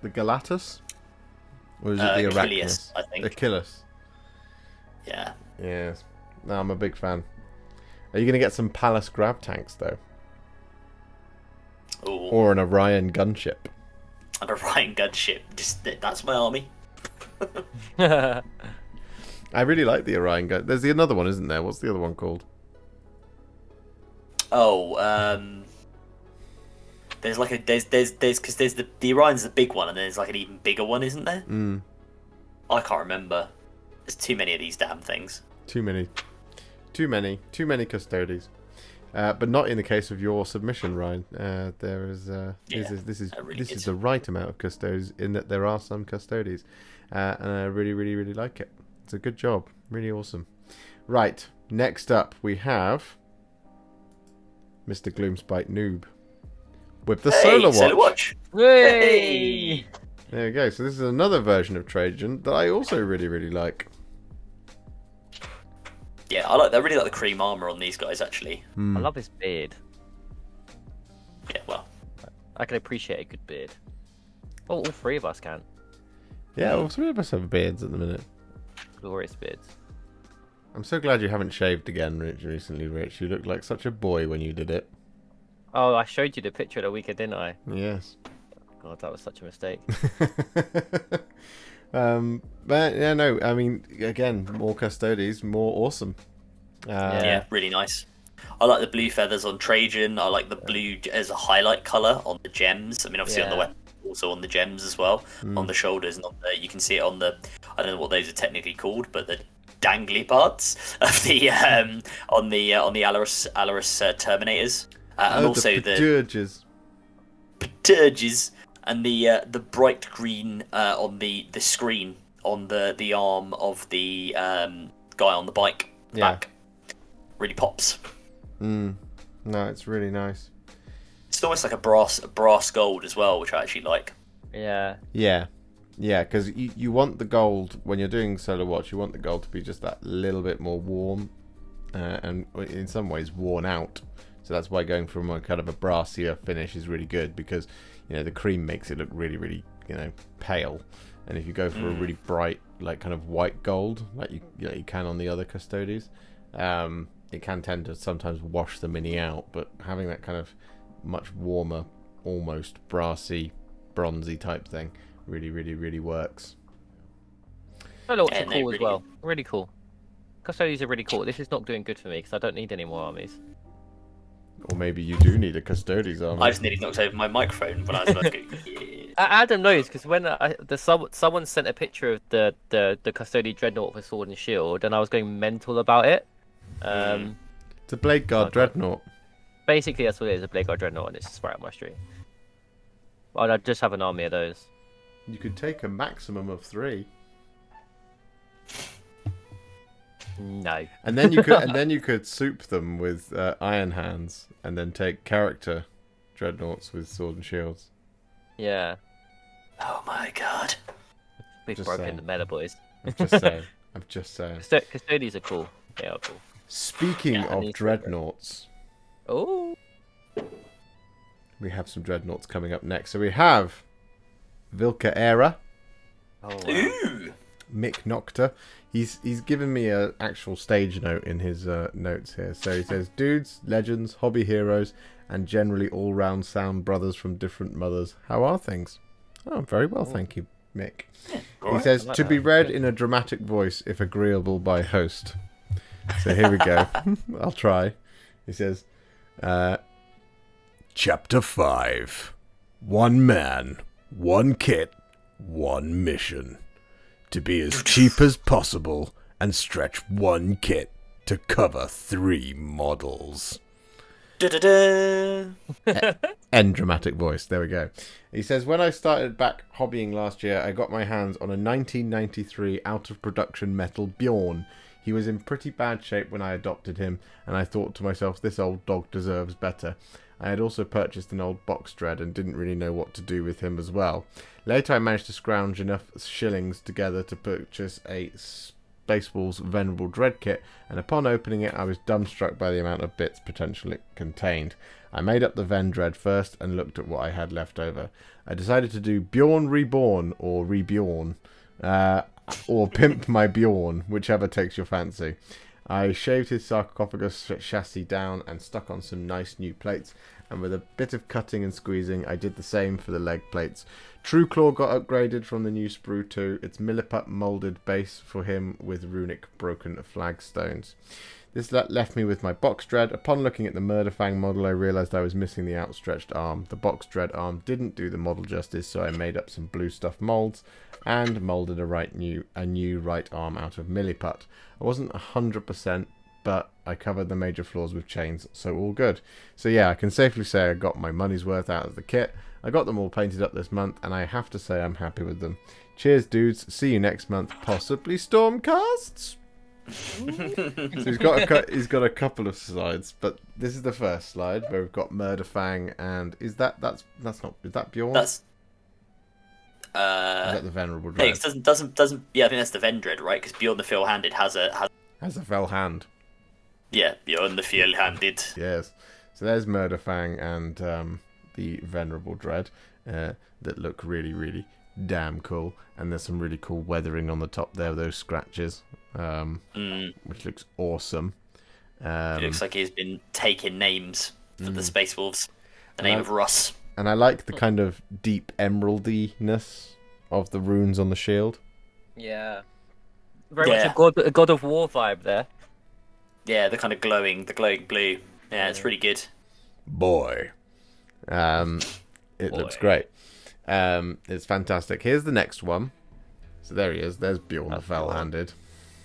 The Galatus? Or is it the Achilles, Arachnus? I think. Achilles. Yeah. Yes. No, I'm a big fan. Are you going to get some Palace Grav tanks, though? Ooh. Or an Orion gunship? And a Orion gunship. That's my army. I really like the Orion gun. There's another one, isn't there? What's the other one called? Oh, there's like there's because there's the Orion's the big one, and then there's like an even bigger one, isn't there? Mm. I can't remember. There's too many of these damn things. Too many Custodes. But not in the case of your submission, Ryan. There is this is the right amount of Custodes, in that there are some Custodes, and I really, really, really like it. It's a good job, really awesome. Right, next up we have Mr. Gloomspite Noob with the Solar Watch. Hey! There we go. So this is another version of Trajan that I also really, really like. Yeah, I really like the cream armor on these guys, actually. I love his beard. Yeah, well, I can appreciate a good beard. Well, all three of us can. Yeah, all three of us have beards at the minute. Glorious beards. I'm so glad you haven't shaved again recently, Rich. You looked like such a boy when you did it. Oh, I showed you the picture of the weekend, didn't I? Yes. God, that was such a mistake. But yeah, no, I mean, again, more Custodes, more awesome. yeah, really nice. I like the blue feathers on Trajan. I like the blue as a highlight color on the gems. I mean, obviously on the weapon, also on the gems as well, on the shoulders, and you can see it on the, I don't know what those are technically called, but the dangly parts of the on the Alaris Terminators, and also the Paturges, and the bright green on the screen on the arm of the guy on the bike back. Really pops. No, it's really nice. It's almost like a brass gold as well, which I actually like. Yeah, because you want the gold, when you're doing Solar Watch, you want the gold to be just that little bit more warm, and in some ways worn out. So that's why going from a kind of a brassier finish is really good, because the cream makes it look really, really pale, and if you go for a really bright, like kind of white gold, like you can on the other Custodes, it can tend to sometimes wash the mini out. But having that kind of much warmer, almost brassy, bronzy type thing really, really, really works. Solar Watch are cool as well. Really cool. Custodes are really cool. This is not doing good for me because I don't need any more armies. Or maybe you do need a Custodes army. I just nearly knocked over my microphone when I was about to go, yeah. Adam knows, because when someone sent a picture of the Custodian Dreadnought with sword and shield, and I was going mental about it. It's a Blade Guard Dreadnought. Basically, that's what it is, a Blade Guard Dreadnought, and it's just right up my street. Well, I'd just have an army of those. You could take a maximum of 3. No. And then you could soup them with Iron Hands, and then take character Dreadnoughts with sword and shields. Yeah. Oh my god. We've Just broken saying. the meta, boys. I'm just saying. Custodians are cool. They are cool. Speaking of Dreadnoughts, Oh. we have some Dreadnoughts coming up next. So we have Vilka Era, Oh, wow. Ooh. Mick Nocta. He's given me an actual stage note in his notes here. So he says, dudes, legends, hobby heroes, and generally all-round sound brothers from different mothers. How are things? Oh, very well, thank you, Mick. He says, like to be that. read in a dramatic voice if agreeable by host. So here we go. I'll try. He says, Chapter 5. 1 man, 1 kit, 1 mission. To be as cheap as possible and stretch 1 kit to cover 3 models. Da-da-da. End dramatic voice. There we go. He says, when I started back hobbying last year, I got my hands on a 1993 out-of-production metal Bjorn. He was in pretty bad shape when I adopted him, and I thought to myself, this old dog deserves better. I had also purchased an old box dread and didn't really know what to do with him as well. Later I managed to scrounge enough shillings together to purchase a Space Wolves Venerable Dread kit, and upon opening it I was dumbstruck by the amount of bits potential it contained. I made up the Ven Dread first and looked at what I had left over. I decided to do Bjorn Reborn, or Rebjorn, or Pimp My Bjorn, whichever takes your fancy. I shaved his sarcophagus chassis down and stuck on some nice new plates, and with a bit of cutting and squeezing I did the same for the leg plates. True Claw got upgraded from the new sprue too. It's Milliput moulded base for him with runic broken flagstones. This left me with my Box Dread. Upon looking at the Murderfang model I realised I was missing the outstretched arm. The Box Dread arm didn't do the model justice, so I made up some blue stuff moulds and moulded a new right arm out of Milliput. I wasn't 100%, but I covered the major flaws with chains, so all good. So yeah, I can safely say I got my money's worth out of the kit. I got them all painted up this month, and I have to say I'm happy with them. Cheers, dudes. See you next month. Possibly Stormcasts? So he's got a couple of slides, but this is the first slide where we've got Murderfang, and is that Bjorn? That's Is that the Venerable Dread? doesn't. Yeah, I think that's the Vendread, right? Because Bjorn the Fell-Handed has a fell hand. Yeah, Bjorn the Fell-Handed. Yes. So there's Murderfang and the Venerable Dread that look really, really damn cool, and there's some really cool weathering on the top there, those scratches, which looks awesome. It looks like he's been taking names for the Space Wolves. The name of Russ. And I like the kind of deep emeraldiness of the runes on the shield. Yeah. Very much a God of War vibe there. Yeah, the kind of glowing blue. Yeah, it's really good. Boy. It looks great. It's fantastic. Here's the next one. So there he is. There's Bjorn the Fell-Handed.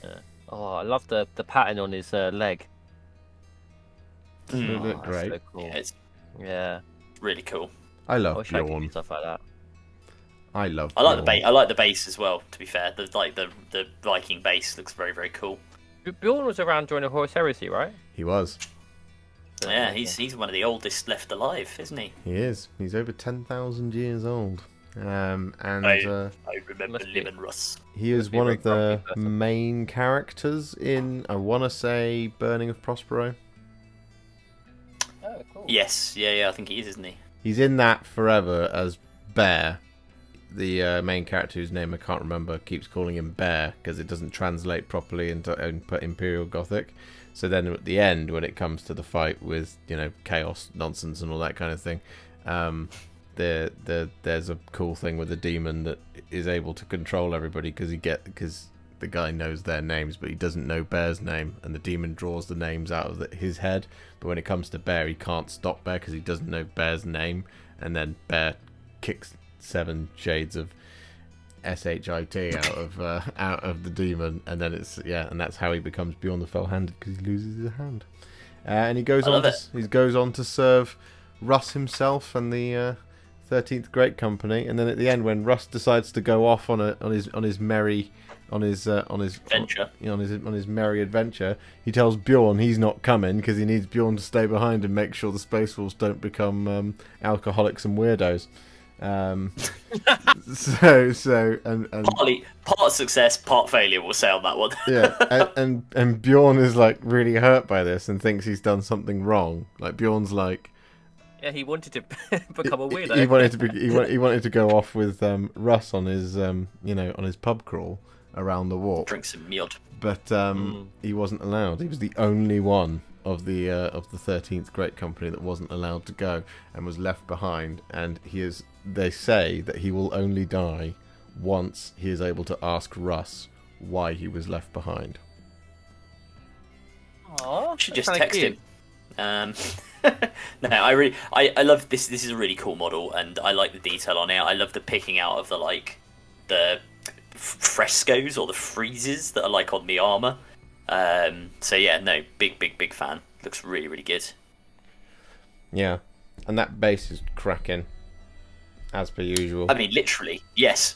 Yeah. Oh, I love the pattern on his leg. It look great. So cool. Yeah, really cool. I love I wish I could Bjorn. do stuff like that. I love I like Bjorn. the base. I like the base as well. To be fair, the Viking base looks very, very cool. Bjorn was around during the Horus Heresy, right? He was. Yeah, he's one of the oldest left alive, isn't he? He is. He's over 10,000 years old. I remember living Russ. He is be a one very of the grumpy person. main characters in, I want to say, Burning of Prospero. Oh, cool. Yes, yeah, I think he is, isn't he? He's in that forever as Bear. The main character whose name I can't remember keeps calling him Bear because it doesn't translate properly into Imperial Gothic. So then at the end, when it comes to the fight with, chaos nonsense and all that kind of thing, there's a cool thing with a demon that is able to control everybody because the guy knows their names, but he doesn't know Bear's name, and the demon draws the names out of his head. But when it comes to Bear, he can't stop Bear because he doesn't know Bear's name, and then Bear kicks 7 shades of shit out of the demon, and then and that's how he becomes Bjorn the Fell-Handed, because he loses his hand, and he goes on to serve Russ himself and the 13th Great Company, and then at the end, when Russ decides to go off on his merry adventure, on his merry adventure, he tells Bjorn he's not coming because he needs Bjorn to stay behind and make sure the Space Wolves don't become alcoholics and weirdos. Part success, part failure, we'll say on that one. Yeah, and Bjorn is like really hurt by this and thinks he's done something wrong. Like Bjorn's like, yeah, he wanted to become a weirdo. He wanted to go off with Russ on his on his pub crawl around the walk, drink some mead, but he wasn't allowed. He was the only one of the 13th Great Company that wasn't allowed to go and was left behind, and they say that he will only die once he is able to ask Russ why he was left behind. Aww, should just text him. No, I love this. This is a really cool model, and I like the detail on it. I love the picking out of the frescoes or the friezes that are like on the armor. So yeah, no, big fan. Looks really, really good. Yeah, and that base is cracking, as per usual. I mean, literally, yes.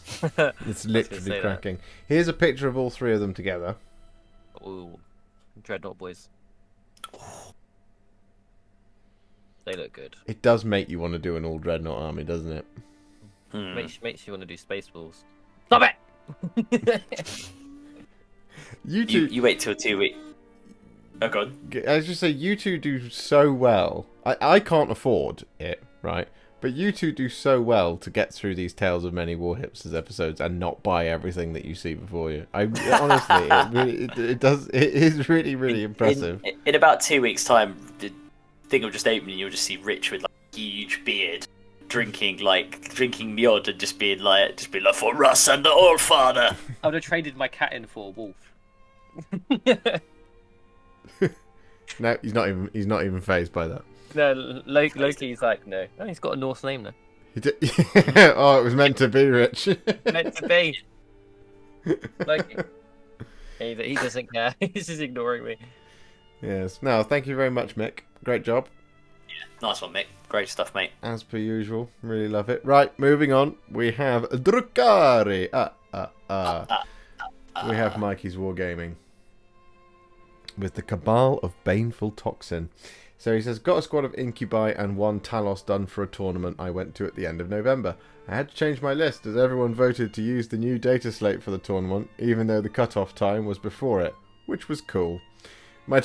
It's literally cracking. Here's a picture of all 3 of them together. Ooh, Dreadnought boys. They look good. It does make you want to do an all Dreadnought army, doesn't it? Makes you want to do Space Wolves. Stop it! You two, You wait till 2 weeks. Oh god. I was just say you two do so well. I can't afford it, right? But you two do so well to get through these Tales of Many Warhipsters episodes and not buy everything that you see before you. Honestly, it is really, really impressive. In about 2 weeks' time, the thing will just open and you'll just see Rich with like a huge beard, drinking meod and just being like for Russ and the All Father. I would have traded my cat in for a wolf. No, he's not even fazed by that. No, Loki's like, no. Oh, he's got a Norse name now. He did... Oh, it was meant to be, Rich. Meant to be. Loki. He doesn't care. He's just ignoring me. Yes. No, thank you very much, Mick. Great job. Yeah, nice one, Mick. Great stuff, mate. As per usual. Really love it. Right, moving on. We have Drukari. We have Mikey's Wargaming. With the Cabal of Baneful Toxin. So he says, got a squad of Incubi and 1 Talos done for a tournament I went to at the end of November. I had to change my list as everyone voted to use the new data slate for the tournament, even though the cutoff time was before it, which was cool. I'm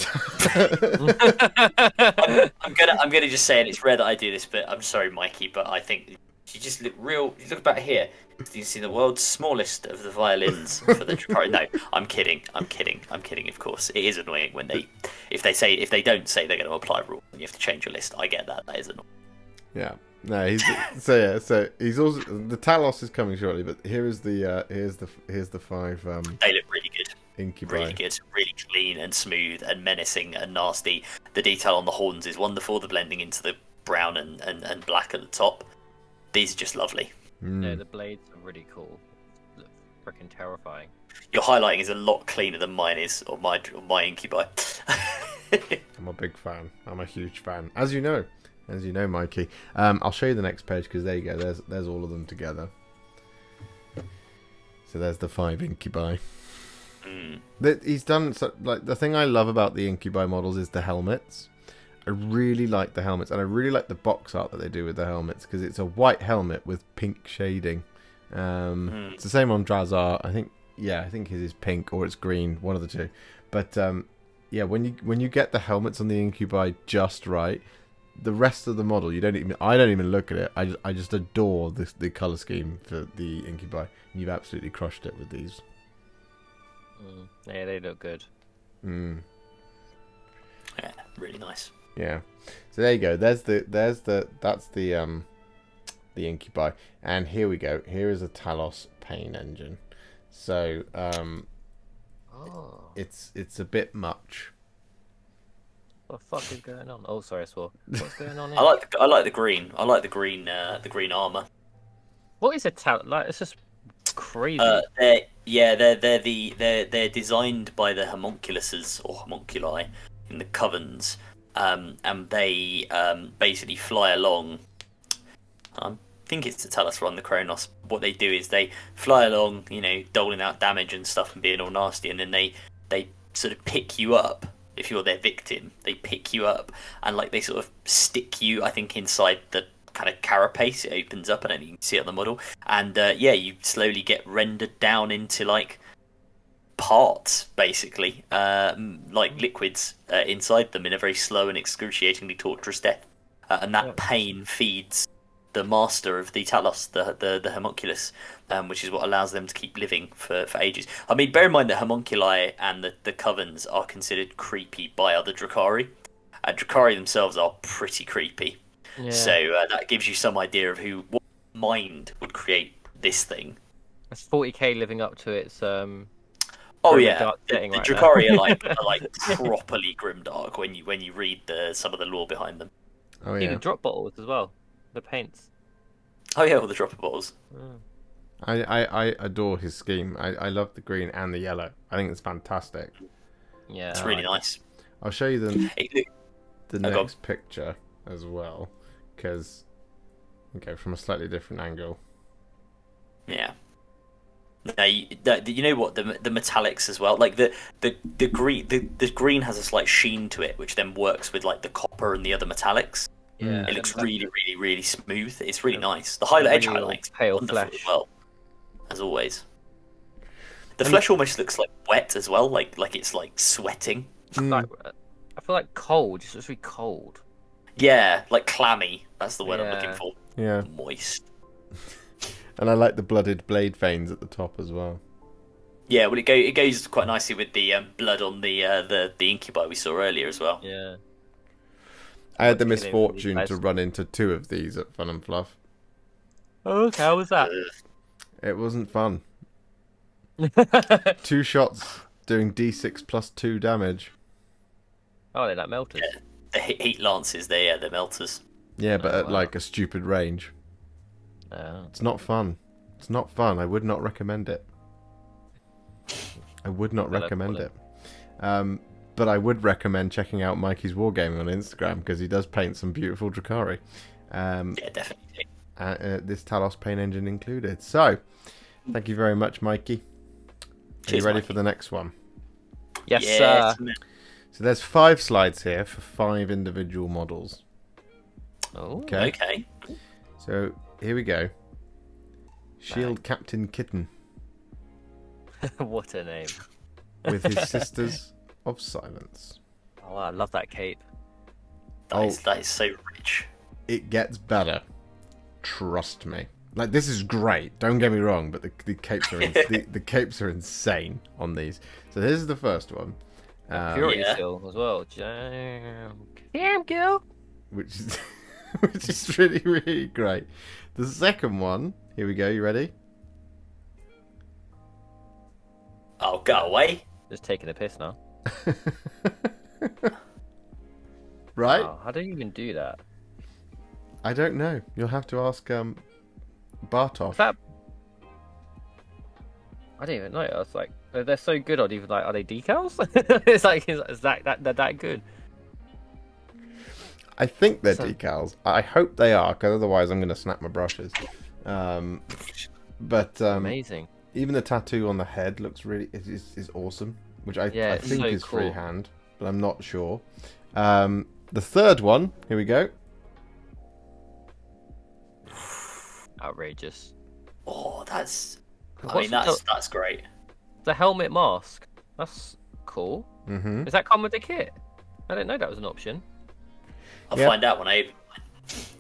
gonna just say, and it's rare that I do this, but I'm sorry, Mikey, but I think you just look real. You look about here. You see the world's smallest of the violins for the Drukari. No, I'm kidding. Of course, it is annoying when if they don't say they're going to apply a rule and you have to change your list. I get that. That is annoying. Yeah. No, so he's also the Talos is coming shortly, but here's the 5 They look really good. Incubi. Really good, really clean and smooth and menacing and nasty. The detail on the horns is wonderful. The blending into the brown and black at the top. These are just lovely. Yeah, the blades are really cool. Look freaking terrifying. Your highlighting is a lot cleaner than mine is, or my Incubi. I'm a big fan. I'm a huge fan. As you know, Mikey. I'll show you the next page because there you go. There's all of them together. So there's the 5 Incubi. He's done the thing I love about the Incubi models is the helmets. I really like the helmets, and I really like the box art that they do with the helmets because it's a white helmet with pink shading. It's the same on Drazar. I think his is pink or it's green, one of the two. But yeah, when you get the helmets on the Incubi just right, the rest of the model I don't even look at it. I just adore the color scheme for the Incubi. And you've absolutely crushed it with these. Yeah, they look good. Yeah, really nice. Yeah, so there you go. That's the Incubi, and here we go. Here is a Talos pain engine. So it's a bit much. What the fuck is going on? Oh, sorry, I swore. What's going on here? I like the green. I like the green armor. What is a Talos? Like, it's just crazy. They're designed by the homunculuses or homunculi in the covens. And they basically fly along. I think it's the Talos on the Kronos. What they do is they fly along, doling out damage and stuff and being all nasty, and then they sort of pick you up. If you're their victim, they pick you up and they sort of stick you, I think, inside the kind of carapace. It opens up, and you can see it on the model. And you slowly get rendered down into parts, basically, liquids inside them in a very slow and excruciatingly torturous death, and that pain feeds the master of the Talos, the homunculus, which is what allows them to keep living for ages. I mean, bear in mind that homunculi and the covens are considered creepy by other Drukari. Drukari themselves are pretty creepy, so that gives you some idea of what mind would create this thing. It's 40k living up to its Oh yeah, the right Drukari are properly grimdark when you read some of the lore behind them. Oh yeah, even drop bottles as well, the paints. Oh yeah, all the dropper bottles. I adore his scheme. I love the green and the yellow. I think it's fantastic. Yeah, it's really nice. I'll show you the next picture as well, because from a slightly different angle. Yeah. No, you know what, the metallics as well. The green has a slight sheen to it, which then works with the copper and the other metallics. Yeah, it looks really, really, really smooth. It's really nice. The edge highlights pale wonderful flesh as well, as always. The flesh almost looks like wet as well, like it's like sweating. Like, I feel like cold. It's just really cold. Yeah, like clammy. That's the word I'm Yeah. looking for. Yeah. Moist. And I like the blooded blade veins at the top as well. Yeah, well, it goes quite nicely with the blood on the incubi we saw earlier as well. Yeah. I had the What's the name of these misfortune guys? to run into 2 of these at Fun and Fluff. Oh, okay. How was that? It wasn't fun. 2 shots doing d6 plus 2 damage. Oh, they're like melters. Yeah. The heat lances, they're melters. Yeah, but Oh, at wow. like a stupid range. Oh. It's not fun. It's not fun. I would not recommend it. I would not Well, recommend well, it. But I would recommend checking out Mikey's Wargaming on Instagram because he does paint some beautiful Drukari. Yeah, definitely. This Talos paint engine included. So, thank you very much, Mikey. Are Cheers, you ready Mikey. for the next one? Yes, Yes, sir. man. So there's 5 slides here for 5 individual models. Oh. Okay. Okay. So here we go. Shield Captain Kitten What a name. with his Sisters of Silence. Oh, I love that cape. That is so rich. It gets better. Trust me. Like, this is great. Don't get me wrong, but the capes are the capes are insane on these. So here's the first one, Purity Yeah. seal as well. Damn, Gil. which is which is really really great. The second one. Here we go. You ready? Oh, go away. Just taking a piss now. Right? Wow, how do you even do that? I don't know. You'll have to ask Bartosz. Is that? I didn't even know. I was like, they're so good. I'd even like, are they decals? It's like, is that they're that good? I think they're So- decals. I hope they are, because otherwise I'm going to snap my brushes. But Amazing. even the tattoo on the head looks really is awesome, which I Yeah, it's think so is cool. freehand, but I'm not sure. The third one, here we go. Outrageous. Oh, that's. I What's mean, that's great. the helmet mask. That's cool. Mm-hmm. Does that come with the kit? I didn't know that was an option. I'll Yeah. find out when I open.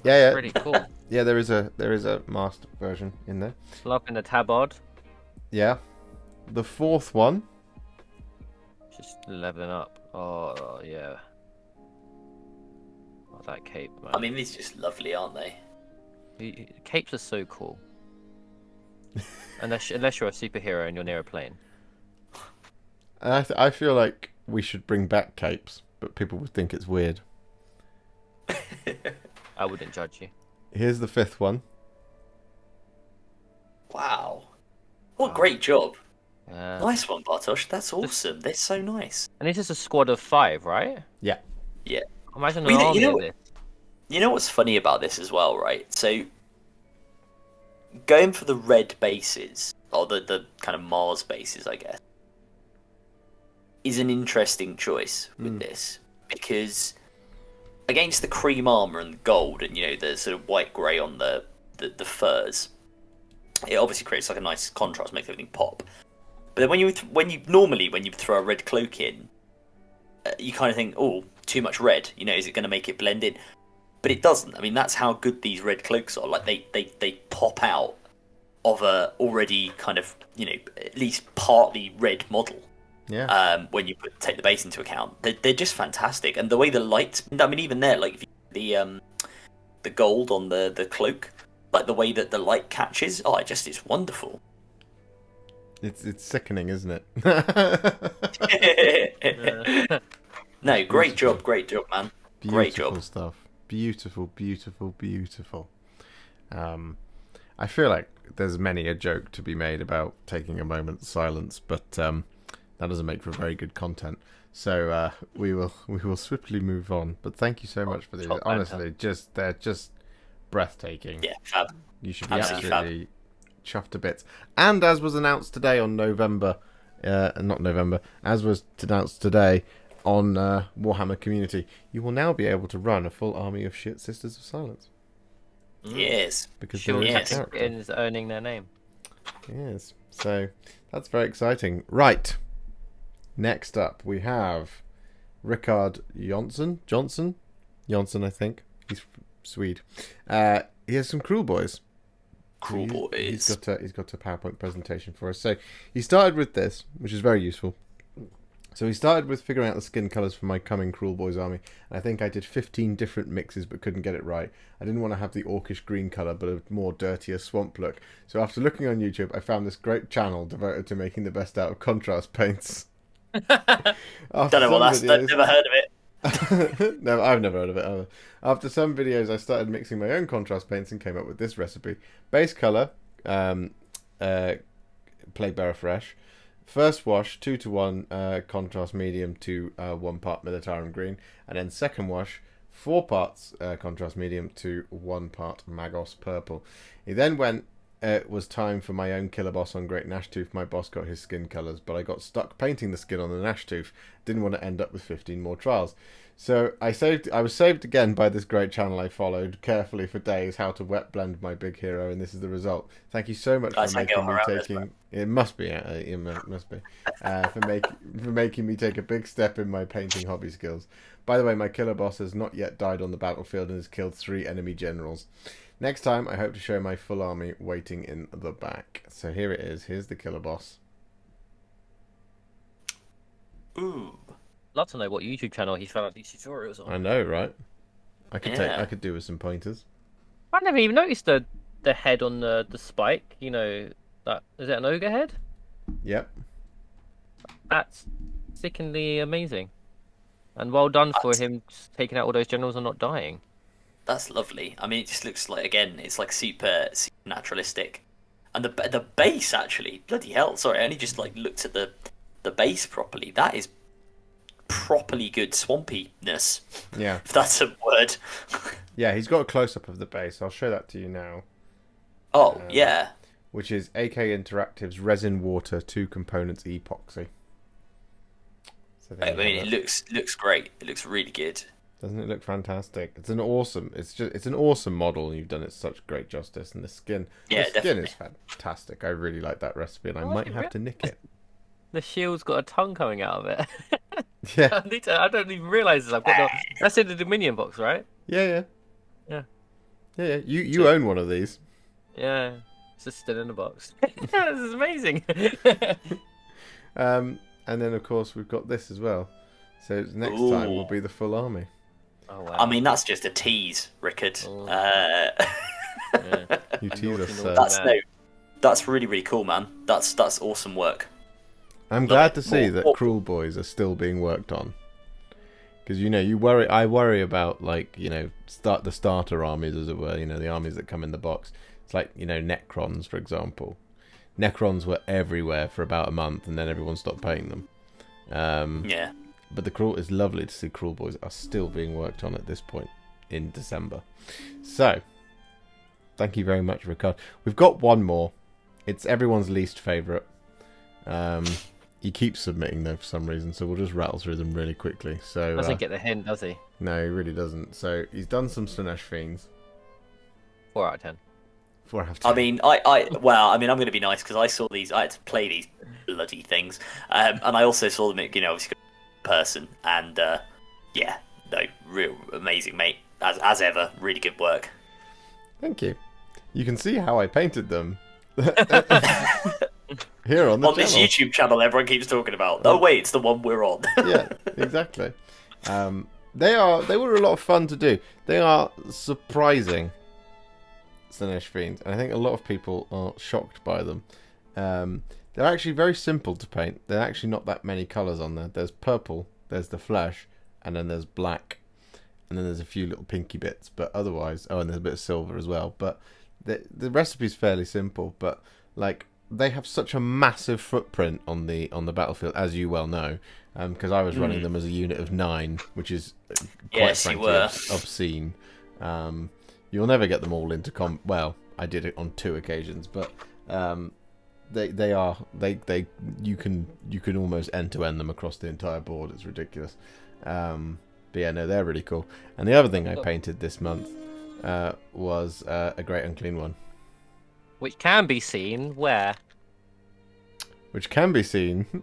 Yeah, Pretty cool. yeah. There is a master version in there. Loving the tabard. Yeah. The fourth one. Just leveling up. Oh yeah. Oh, that cape, man. I mean, these are just lovely, aren't they? Capes are so cool. unless you're a superhero and you're near a plane. And I feel like we should bring back capes, but people would think it's weird. I wouldn't judge you. Here's the fifth one. Wow. What a great job. Yeah. Nice one, Bartosz. That's awesome. They're so nice. And this is a squad of 5, right? Yeah. Yeah. Imagine Well, an you army know- of this. You know what's funny about this as well, right? So, going for the red bases, or the kind of Mars bases, I guess, is an interesting choice with this. Because against the cream armor and the gold and, the sort of white-grey on the furs, it obviously creates like a nice contrast, makes everything pop. But then when you throw a red cloak in, you kind of think, oh, too much red. Is it going to make it blend in? But it doesn't. I mean, that's how good these red cloaks are. Like they pop out of a already kind of at least partly red model. Yeah. When you take the base into account, they're just fantastic. And the way the light, I mean, even there, like if you, the gold on the cloak, like the way that the light catches, it's wonderful. It's sickening, isn't it? No, great job, man. Great Beautiful job. stuff. Beautiful, beautiful, beautiful. I feel like there's many a joke to be made about taking a moment's silence, but that doesn't make for very good content. So we will swiftly move on. But thank you so much for these. Top banter. Honestly, they're just breathtaking. Yeah, fab. You should be Absolutely absolutely chuffed to bits. And as was announced today on as was announced today on Warhammer Community, you will now be able to run a full army of shit Sisters of Silence. Yes. Because Sure, there is a yes. character. is earning their name. Yes. So that's very exciting. Right. Next up, we have Rickard Johnson, I think. He's Swede. He has some Cruel Boys. Cruel Boys. He's got a PowerPoint presentation for us. So he started with this, which is very useful. So he started with figuring out the skin colours for my coming Cruel Boys army. And I think I did 15 different mixes but couldn't get it right. I didn't want to have the orcish green colour but a more dirtier swamp look. So after looking on YouTube, I found this great channel devoted to making the best out of contrast paints. Don't know what that's. I've never heard of it. No, I've never heard of it either. After some videos, I started mixing my own contrast paints and came up with this recipe. Base colour, Plaguebearer Fresh. First wash, 2-to-1 contrast medium to 1 part Militarum green. And then second wash, 4 parts contrast medium to 1 part Magos purple. He then went, it was time for my own killer boss on Great Gnashtooth. My boss got his skin colours, but I got stuck painting the skin on the Gnashtooth. Didn't want to end up with 15 more trials. So I was saved again by this great channel I followed carefully for days how to wet blend my big hero, and this is the result. Thank you so much for making me taking. It must be. It must be for making me take a big step in my painting hobby skills. By the way, my killer boss has not yet died on the battlefield and has killed 3 enemy generals. Next time, I hope to show my full army waiting in the back. So here it is. Here's the killer boss. Ooh. Love to know what YouTube channel he's found these tutorials on. I know, right? I could do with some pointers. I never even noticed the head on the spike. You know, that is it an ogre head? Yep. That's sickeningly amazing. And well done for him taking out all those generals and not dying. That's lovely. I mean, it just looks like, again, it's like super naturalistic. And the base, actually, bloody hell, sorry, I only just like looked at the base properly. That is properly good swampiness. Yeah. If that's a word. Yeah, he's got a close-up of the base. I'll show that to you now. Oh, yeah. Which is AK Interactive's Resin Water 2 components epoxy. So I mean, it looks great. It looks really good. Doesn't it look fantastic? It's an awesome model, and you've done it such great justice. And the skin, skin is fantastic. I really like that recipe, and I might have to nick it. The shield's got a tongue coming out of it. Yeah. I don't even realise this. I've got that's in the Dominion box, right? Yeah. You own one of these. Yeah, it's just still in the box. This is amazing. And then of course we've got this as well. So next time will be the full army. Oh, wow. I mean, that's just a tease, Rickard. You tease us. That's really, really cool, man. That's awesome work. I'm glad to see that Cruel Boys are still being worked on. Because, I worry about, the starter armies, as it were, the armies that come in the box. It's like, Necrons, for example. Necrons were everywhere for about a month, and then everyone stopped paying them. Yeah. But it's lovely to see Cruel Boys are still being worked on at this point in December. So, thank you very much, Rickard. We've got one more. It's everyone's least favourite. He keeps submitting them for some reason, so we'll just rattle through them really quickly. So doesn't get the hint, does he? No, he really doesn't. So he's done some Slanesh Fiends. 4 out of 10. 4 out of 10. I mean, I'm going to be nice because I saw these. I had to play these bloody things, and I also saw them. Obviously, person, and real amazing, mate. As ever, really good work. Thank you. You can see how I painted them. Here on this YouTube channel everyone keeps talking about. Oh wait, it's the one we're on. Yeah, exactly. They were a lot of fun to do. They are surprising Slanesh Fiends, and I think a lot of people are shocked by them. They're actually very simple to paint. There are actually not that many colours on there. There's purple, there's the flesh, and then there's black, and then there's a few little pinky bits. But otherwise, and there's a bit of silver as well. But the recipe's fairly simple. But they have such a massive footprint on the battlefield, as you well know, because I was running them as a unit of 9, which is quite frankly obscene. You'll never get them all into well, I did it on 2 occasions, but you can almost end-to-end them across the entire board. It's ridiculous. But yeah, no, they're really cool. And the other thing I painted this month was a Great Unclean One. Which can be seen where? which can be seen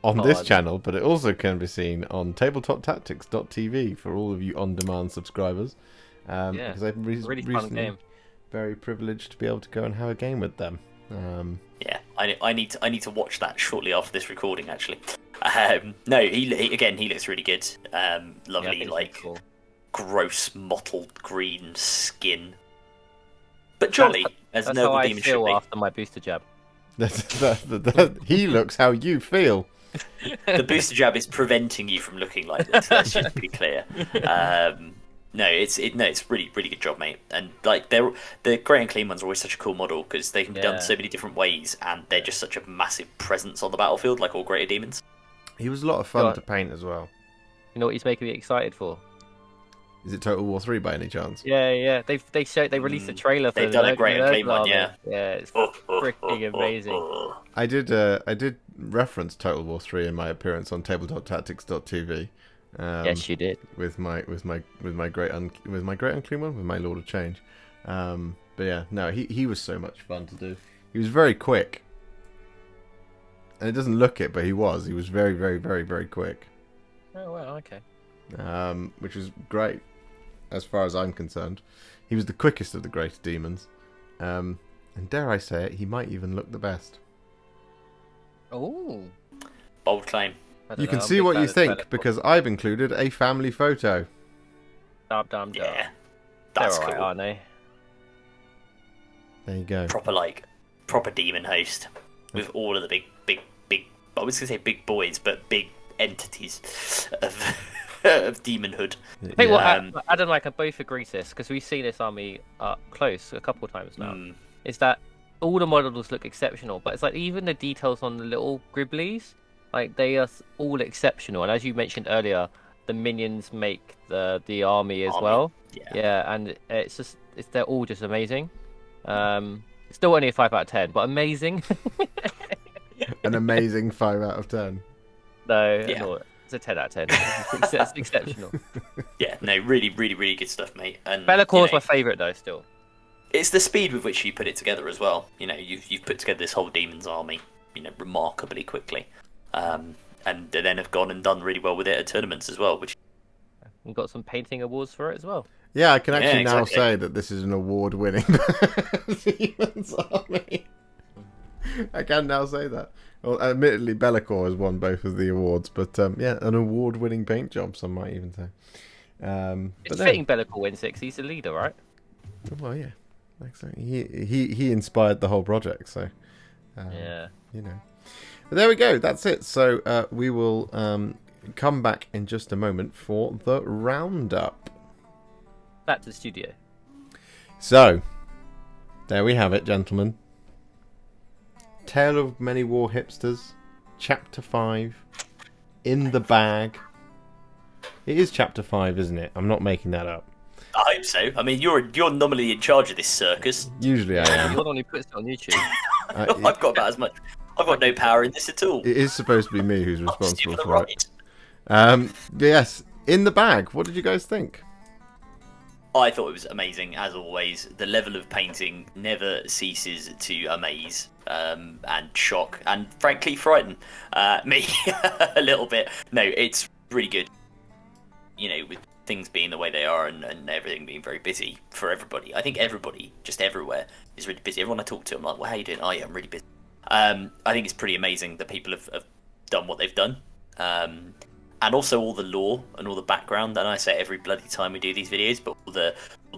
on this channel, but it also can be seen on tabletoptactics.tv for all of you on-demand subscribers. Because I've really fun game. Very privileged to be able to go and have a game with them. Yeah, I need to watch that shortly after this recording. Actually, no, he looks really good. Lovely, cool. Gross mottled green skin, but jolly as noble demon should be. After my booster jab. He looks how you feel. The booster jab is preventing you from looking like this. Let's just be clear. No, it's really good job, mate. And like the grey and clean ones are always such a cool model because they can be done so many different ways, and they're just such a massive presence on the battlefield, like all greater demons. He was a lot of fun to paint as well. You know what he's making me excited for? Is it Total War 3 by any chance? Yeah. They released a trailer for They've done a great and clean one, yeah. Yeah, it's freaking amazing. I did reference Total War 3 in my appearance on tabletoptactics.tv. Yes, you did. With my great unclean one, with my Lord of Change. But yeah, no, he was so much fun to do. He was very quick, and it doesn't look it, but he was very, very, very, very quick. Oh wow, okay. Which was great, as far as I'm concerned. He was the quickest of the greater demons, and dare I say it, he might even look the best. Oh, bold claim. You can see what you think, because I've included a family photo. Dum. Yeah, that's cool, cool. aren't they? There you go. Proper demon host with all of the big. I was gonna say big boys, but big entities of demonhood. I think what Adam and I can both agree to this, because we've seen this army up close a couple of times now. Is that all the models look exceptional, but it's like even the details on the little gribblies. Like, they are all exceptional, and as you mentioned earlier, the minions make the army as well. Yeah, and they're all just amazing. Still only a 5 out of 10, but amazing. An amazing 5 out of 10. No, it's a 10 out of 10. It's exceptional. Yeah, no, really good stuff, mate. And Bellacor's my favourite though, still. It's the speed with which you put it together as well. You know, you've put together this whole demons army, remarkably quickly. And then have gone and done really well with it at tournaments as well. We've got some painting awards for it as well. Yeah, I can actually now say that this is an award-winning Demons army. I can now say that. Well, admittedly, Bellacore has won both of the awards, but an award-winning paint job, some might even say. It's fitting Bellacore win 6. He's the leader, right? Well, yeah. Exactly. He inspired the whole project, so... But there we go, that's it. So we will come back in just a moment for the roundup. Back to the studio. So, there we have it, gentlemen. Tale of Many Warhipsters, Chapter 5, in the bag. It is Chapter 5, isn't it? I'm not making that up. I hope so. I mean, you're normally in charge of this circus. Usually I am. You're the one who puts it on YouTube. I've got about as much... I've got no power in this at all. It is supposed to be me who's responsible for it. Yes, in the bag. What did you guys think? I thought it was amazing, as always. The level of painting never ceases to amaze and shock and, frankly, frighten me a little bit. No, it's really good. With things being the way they are and everything being very busy for everybody. I think everybody, just everywhere, is really busy. Everyone I talk to, I'm like, well, how are you doing? Oh, yeah, I'm really busy. I think it's pretty amazing that people have done what they've done, and also all the lore and all the background. And I say every bloody time we do these videos, but all the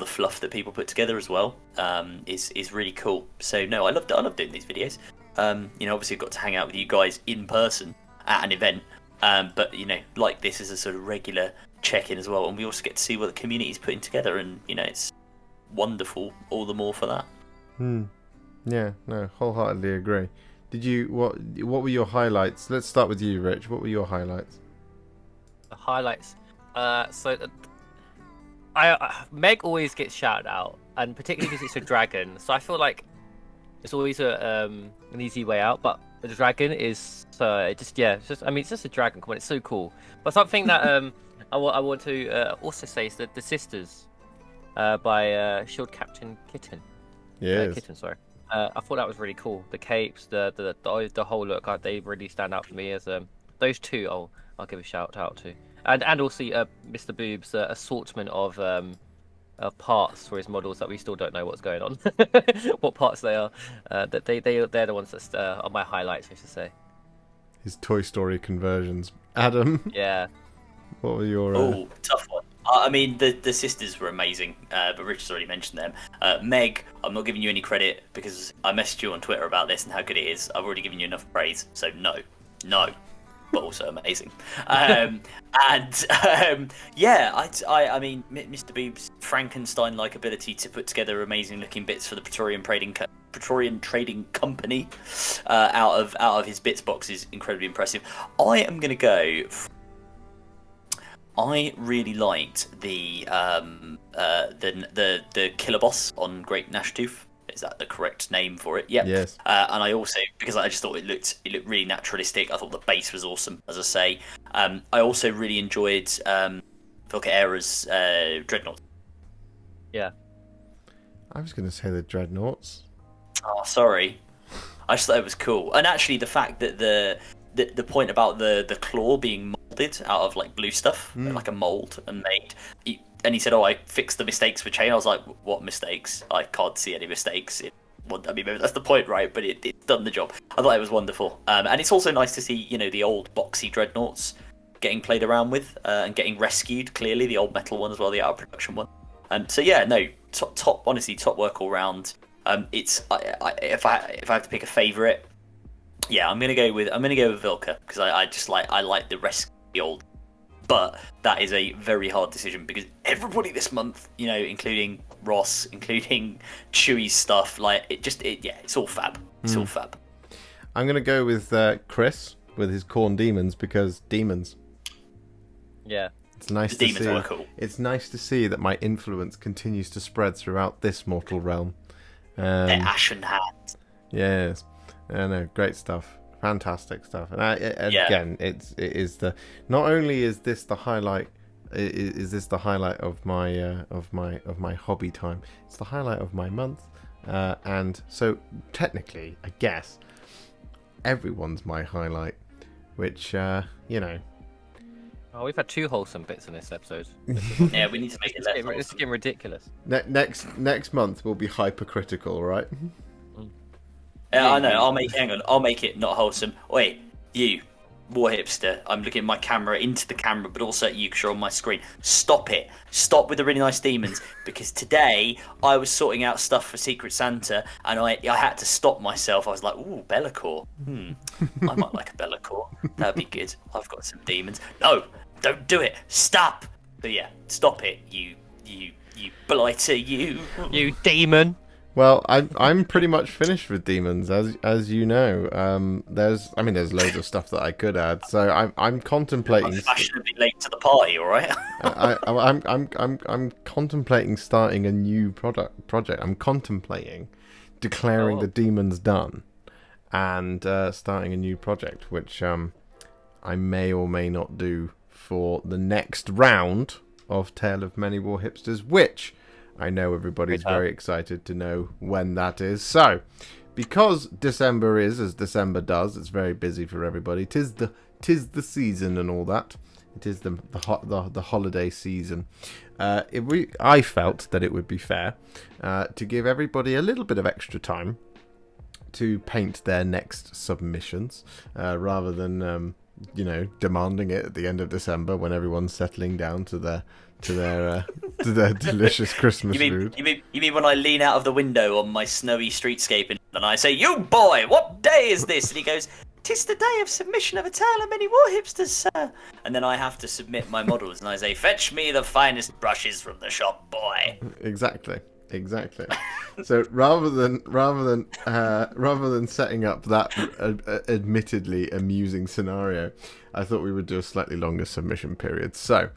fluff that people put together as well is really cool. So no, I love doing these videos. Obviously I've got to hang out with you guys in person at an event, but like this is a sort of regular check-in as well, and we also get to see what the community is putting together, and it's wonderful all the more for that. Yeah, no, wholeheartedly agree. What were your highlights? Let's start with you, Rich. What were your highlights? The highlights. Meg always gets shouted out, and particularly because it's a dragon. So I feel like it's always an easy way out. But the dragon is it's just a dragon. Come on, it's so cool. But something that I want to also say is that the Sisters by Shield Captain Kitten. Yeah. Kitten, sorry. I thought that was really cool. The capes, the whole look, they really stand out for me as those two. I'll give a shout out to, and also Mr. Boob's assortment of parts for his models that we still don't know what's going on, what parts they are. That they're the ones that are my highlights, I should say. His Toy Story conversions. Adam, Yeah. what were your? Tough one. I mean, the sisters were amazing, but Richard's already mentioned them. Meg, I'm not giving you any credit because I messaged you on Twitter about this and how good it is. I've already given you enough praise, so no, but also amazing. Yeah, I mean, Mr. Boob's Frankenstein-like ability to put together amazing-looking bits for the Praetorian Trading Company out of his bits box is incredibly impressive. I am going to go. I really liked the killer boss on Great Nashtooth. Is that the correct name for it? Yeah. Yes. And I also, because I just thought it looked really naturalistic. I thought the base was awesome, as I say. I also really enjoyed Volcaera's Dreadnoughts. Yeah. I was going to say the Dreadnoughts. Oh, sorry. I just thought it was cool, and actually the fact that the point about the claw being molded out of like blue stuff, like a mold, and made. And he said, "Oh, I fixed the mistakes for chain." I was like, "What mistakes? I can't see any mistakes." I mean, maybe that's the point, right? But it's done the job. I thought it was wonderful, and it's also nice to see, the old boxy dreadnoughts getting played around with and getting rescued. Clearly, the old metal one as well, the out of production one. So yeah, no, top, honestly, top work all round. If I have to pick a favourite, yeah, I'm gonna go with Vilka because I like the old. But that is a very hard decision because everybody this month, including Ross, including Chewie's stuff, it's all fab. It's all fab. I'm going to go with Chris with his Khorne demons because demons. Yeah. It's nice The to demons see. are cool. It's nice to see that my influence continues to spread throughout this mortal realm. Their ashen hands. Yes. No, great stuff. Fantastic stuff, and again, it is the. Not only is this the highlight, is this the highlight of my hobby time? It's the highlight of my month, and so technically, I guess, everyone's my highlight, which Oh, we've had two wholesome bits in this episode. Yeah, we need to make it less. It's getting ridiculous. next month will be hypercritical, right? Yeah, I know. I'll make it not wholesome. Wait, you, Warhipster. I'm looking at my camera into the camera, but also at you because you're on my screen. Stop it. Stop with the really nice demons. Because today I was sorting out stuff for Secret Santa, and I had to stop myself. I was like, ooh, Bellacore. I might like a Bellacore. That'd be good. I've got some demons. No, don't do it. Stop. But yeah, stop it. You blighter. You demon. Well, I'm pretty much finished with demons, as you know. There's loads of stuff that I could add. So I'm contemplating. I'm fashionably late to the party, all right? I'm contemplating starting a new project. I'm contemplating declaring the demons done, and starting a new project, which I may or may not do for the next round of Tale of Many Warhipsters, which I know everybody's very excited to know when that is. So, because December is as December does, it's very busy for everybody. Tis the season and all that. It is the holiday season. I felt that it would be fair to give everybody a little bit of extra time to paint their next submissions, rather than demanding it at the end of December when everyone's settling down to their delicious Christmas food. You mean when I lean out of the window on my snowy streetscape and I say, "You boy, what day is this?" And he goes, "'Tis the day of submission of a tale of many Warhipsters, sir." And then I have to submit my models, and I say, "Fetch me the finest brushes from the shop, boy." Exactly. So rather than setting up that admittedly amusing scenario, I thought we would do a slightly longer submission period. So,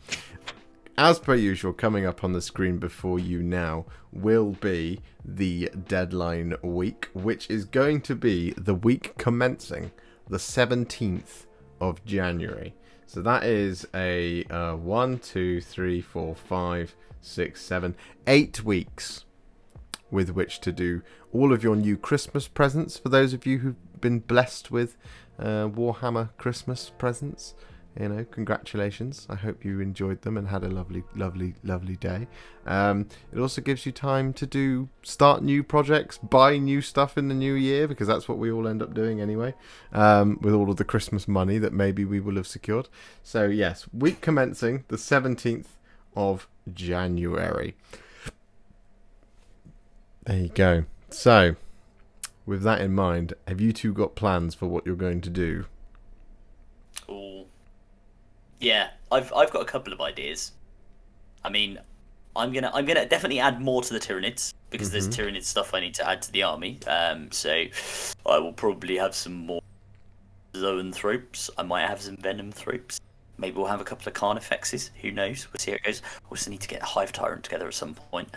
as per usual, coming up on the screen before you now will be the deadline week, which is going to be the week commencing the 17th of January. So that is a 1, 2, 3, 4, 5, 6, 7, 8 weeks with which to do all of your new Christmas presents. For those of you who've been blessed with Warhammer Christmas presents, congratulations. I hope you enjoyed them and had a lovely, lovely, lovely day. It also gives you time to start new projects, buy new stuff in the new year, because that's what we all end up doing anyway, with all of the Christmas money that maybe we will have secured. So yes, week commencing the 17th of January. There you go. So, with that in mind, have you two got plans for what you're going to do? Ooh. Yeah, I've got a couple of ideas. I mean, I'm gonna definitely add more to the Tyranids, because there's Tyranid stuff I need to add to the army. So I will probably have some more Zoanthropes. I might have some Venomthropes. Maybe we'll have a couple of Carnifexes. Who knows? We'll see how it goes. We'll also need to get a Hive Tyrant together at some point.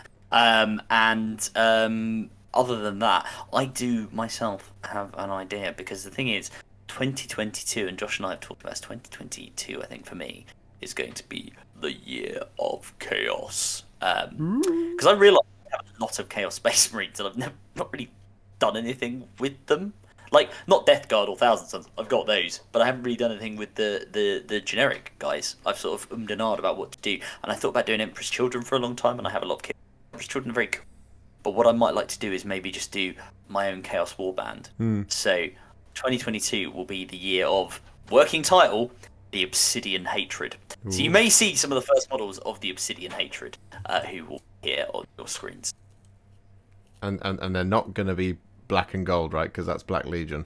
Other than that, I do myself have an idea, because the thing is, 2022, and Josh and I have talked about this, 2022, I think for me, is going to be the year of chaos. Because I realise I have a lot of Chaos Space Marines, and I've not really done anything with them. Like, not Death Guard or Thousand Sons, I've got those, but I haven't really done anything with the generic guys. I've sort of and ahed about what to do, and I thought about doing Emperor's Children for a long time, and I have a lot of kids. Emperor's Children are very cool. But what I might like to do is maybe just do my own Chaos Warband. So 2022 will be the year of, working title, the Obsidian Hatred. Ooh. So you may see some of the first models of the Obsidian Hatred who will appear on your screens. And they're not going to be black and gold, right? Because that's Black Legion.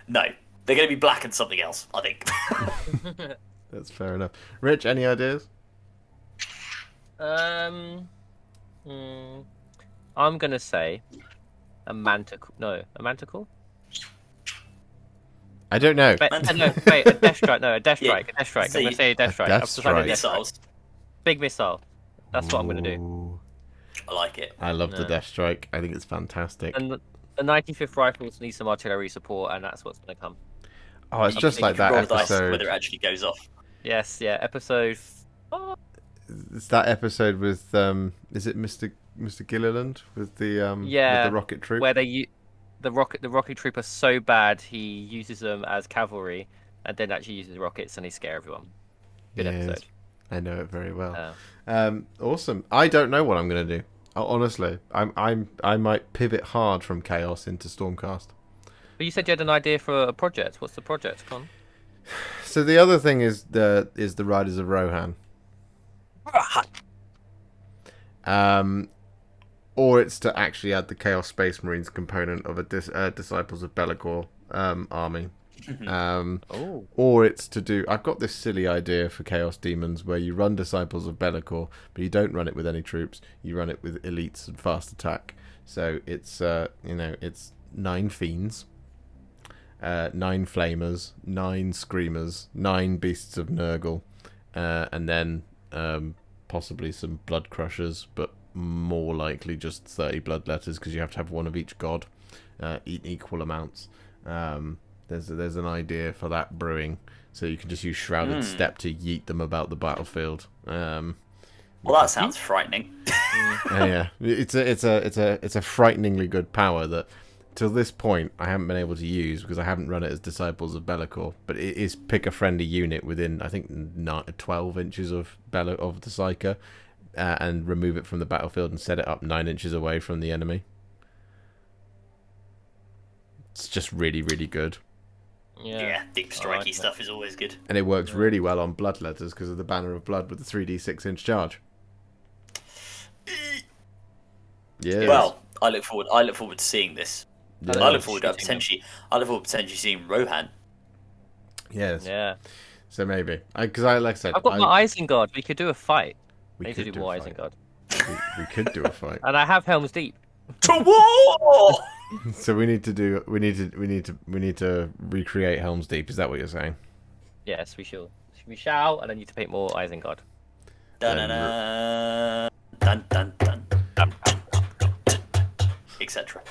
No, they're going to be black and something else, I think. That's fair enough. Rich, any ideas? I'm going to say a manticore. No, a manticore? I don't know. No, wait, a death strike. No, a death strike. Yeah. A death strike. I'm going to say a death strike. Death strike. Missiles. Big missile. That's what I'm going to do. I like it. I love the death strike. I think it's fantastic. And the 95th Rifles need some artillery support, and that's what's going to come. Oh, it's just like that episode. Whether it actually goes off. Yes, yeah, episode 4. It's that episode with is it Mr. Gilliland with the with the rocket troop, where the rocket troop are so bad he uses them as cavalry and then actually uses rockets and he scare everyone. Good episode. I know it very well. Awesome. I don't know what I'm gonna do. Honestly, I might pivot hard from Chaos into Stormcast. But you said you had an idea for a project. What's the project, Con? So the other thing is the Riders of Rohan. Or it's to actually add the Chaos Space Marines component of a Disciples of Be'lakor army. Or it's to do... I've got this silly idea for Chaos Demons where you run Disciples of Be'lakor, but you don't run it with any troops. You run it with elites and fast attack. So it's it's 9 Fiends, 9 Flamers, 9 Screamers, 9 Beasts of Nurgle, and then possibly some Blood Crushers, but more likely just 30 Bloodletters, because you have to have one of each god in equal amounts. There's an idea for that brewing, so you can just use Shrouded Step to yeet them about the battlefield. Well, that sounds frightening. Yeah, it's a frighteningly good power that till this point I haven't been able to use because I haven't run it as Disciples of Be'lakor. But it is pick a friendly unit within, I think, 12 inches of the Psyker, and remove it from the battlefield and set it up 9 inches away from the enemy. It's just really, really good. Yeah, deep strikey stuff is always good. And it works really well on Bloodletters because of the Banner of Blood with the 3d 6-inch charge. Yeah. Well, I look forward to seeing this. Yeah. I look forward to potentially seeing Rohan. Yes. Yeah. So maybe, like I said, I've got my Isengard. We could do a fight. We need to do more Isengard. We could do a fight. And I have Helm's Deep. To war! So we need to recreate Helm's Deep. Is that what you're saying? Yes, we shall. We shall, and I need to paint more Isengard. Dun dun dun dun dun dun, etc.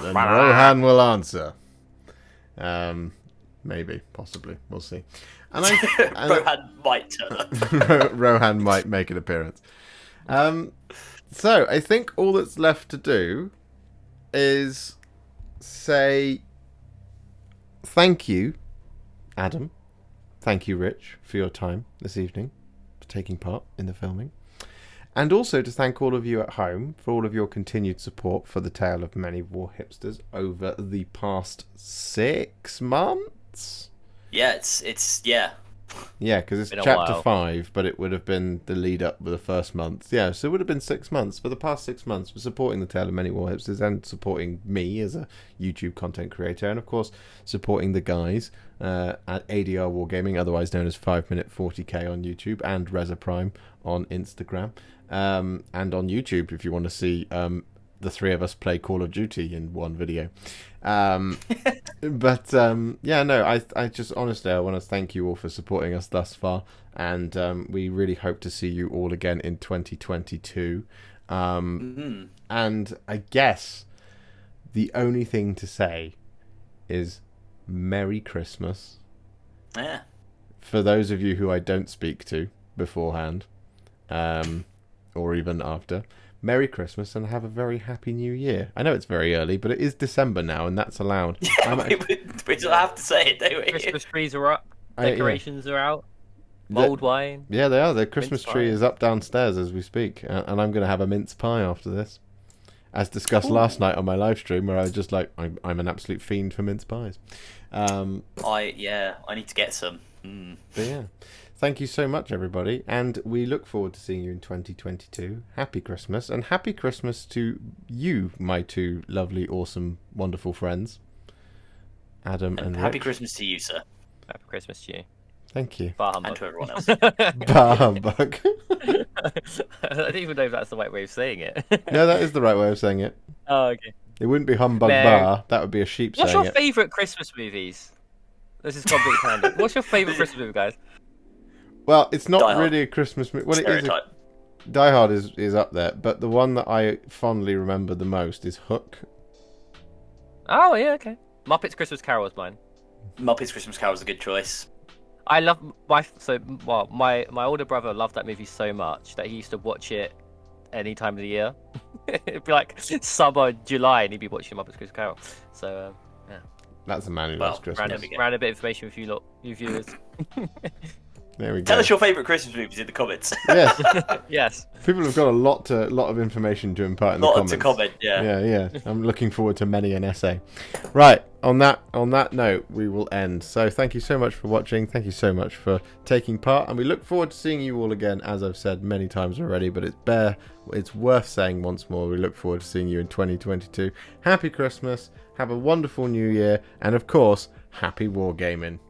Then Rohan will answer. Maybe, possibly, we'll see. And Rohan might turn up. Rohan might make an appearance. So, I think all that's left to do is say thank you, Adam. Thank you, Rich, for your time this evening, for taking part in the filming. And also to thank all of you at home for all of your continued support for the Tale of Many Warhipsters over the past 6 months. Yeah, it's yeah. Yeah, because it's Been a chapter while. 5, but it would have been the lead up with the first month. Yeah, so it would have been 6 months. For the past 6 months, for supporting the Tale of Many Warhipsters and supporting me as a YouTube content creator, and of course, supporting the guys at ADR Wargaming, otherwise known as 5 Minute 40k on YouTube, and Reza Prime on Instagram. And on YouTube, if you want to see the 3 of us play Call of Duty in one video. But yeah, no, I just honestly I want to thank you all for supporting us thus far, and we really hope to see you all again in 2022. And I guess the only thing to say is Merry Christmas. Yeah. For those of you who I don't speak to beforehand, or even after, Merry Christmas and have a very happy New Year. I know it's very early, but it is December now, and that's allowed. Yeah, we still have to say it, don't we? Christmas trees are up. Decorations are out. Mulled wine. Yeah, they are. The Christmas Mince tree pie. is up downstairs as we speak, and I'm going to have a mince pie after this. As discussed last night on my live stream, where I was just like, I'm an absolute fiend for mince pies. I need to get some. But yeah, thank you so much, everybody, and we look forward to seeing you in 2022. Happy Christmas, and happy Christmas to you, my 2 lovely, awesome, wonderful friends, Adam and Happy Rich. Christmas to you, sir, Happy Christmas to you. Thank you. Bar and humbug. to everyone else. Bah humbug. I don't even know if that's the right way of saying it. No, that is the right way of saying it. Oh, okay. It wouldn't be humbug No. bar. That would be a sheep What's saying your it. favourite Christmas movies? This is completely random. What's your favourite Christmas movie, guys? Well, it's not Die Hard. really a Christmas movie. Well, it is. Stereotype. Die Hard is up there, but the one that I fondly remember the most is Hook. Oh, yeah, okay. Muppets Christmas Carol is mine. Muppets Christmas Carol is a good choice. I love my older brother loved that movie so much that he used to watch it any time of the year. It'd be like summer, July, and he'd be watching Muppets Christmas Carol. So yeah, That's a man who Well, loves Christmas. ran a bit of information with you viewers. There we go. Tell us your favourite Christmas movies in the comments. Yes, Yes. people have got a lot of information to impart in the Not comments. to comment, yeah. Yeah. I'm looking forward to many an essay. Right, on that note, we will end. So thank you so much for watching. Thank you so much for taking part, and we look forward to seeing you all again, as I've said many times already, but it's worth saying once more. We look forward to seeing you in 2022. Happy Christmas, have a wonderful New Year, and of course, happy wargaming.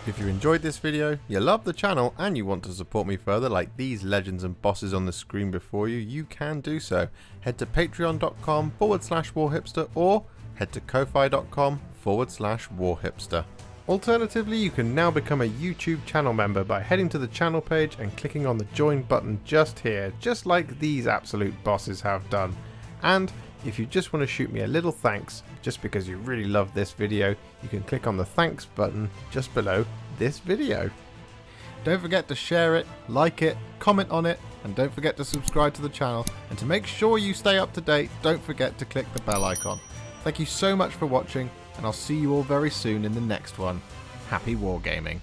If you enjoyed this video, you love the channel, and you want to support me further like these legends and bosses on the screen before you, you can do so. Head to patreon.com/warhipster or head to ko-fi.com/warhipster. Alternatively, you can now become a YouTube channel member by heading to the channel page and clicking on the join button just here, just like these absolute bosses have done. And if you just want to shoot me a little thanks, just because you really love this video, you can click on the thanks button just below this video. Don't forget to share it, like it, comment on it, and don't forget to subscribe to the channel. And to make sure you stay up to date, don't forget to click the bell icon. Thank you so much for watching, and I'll see you all very soon in the next one. Happy wargaming.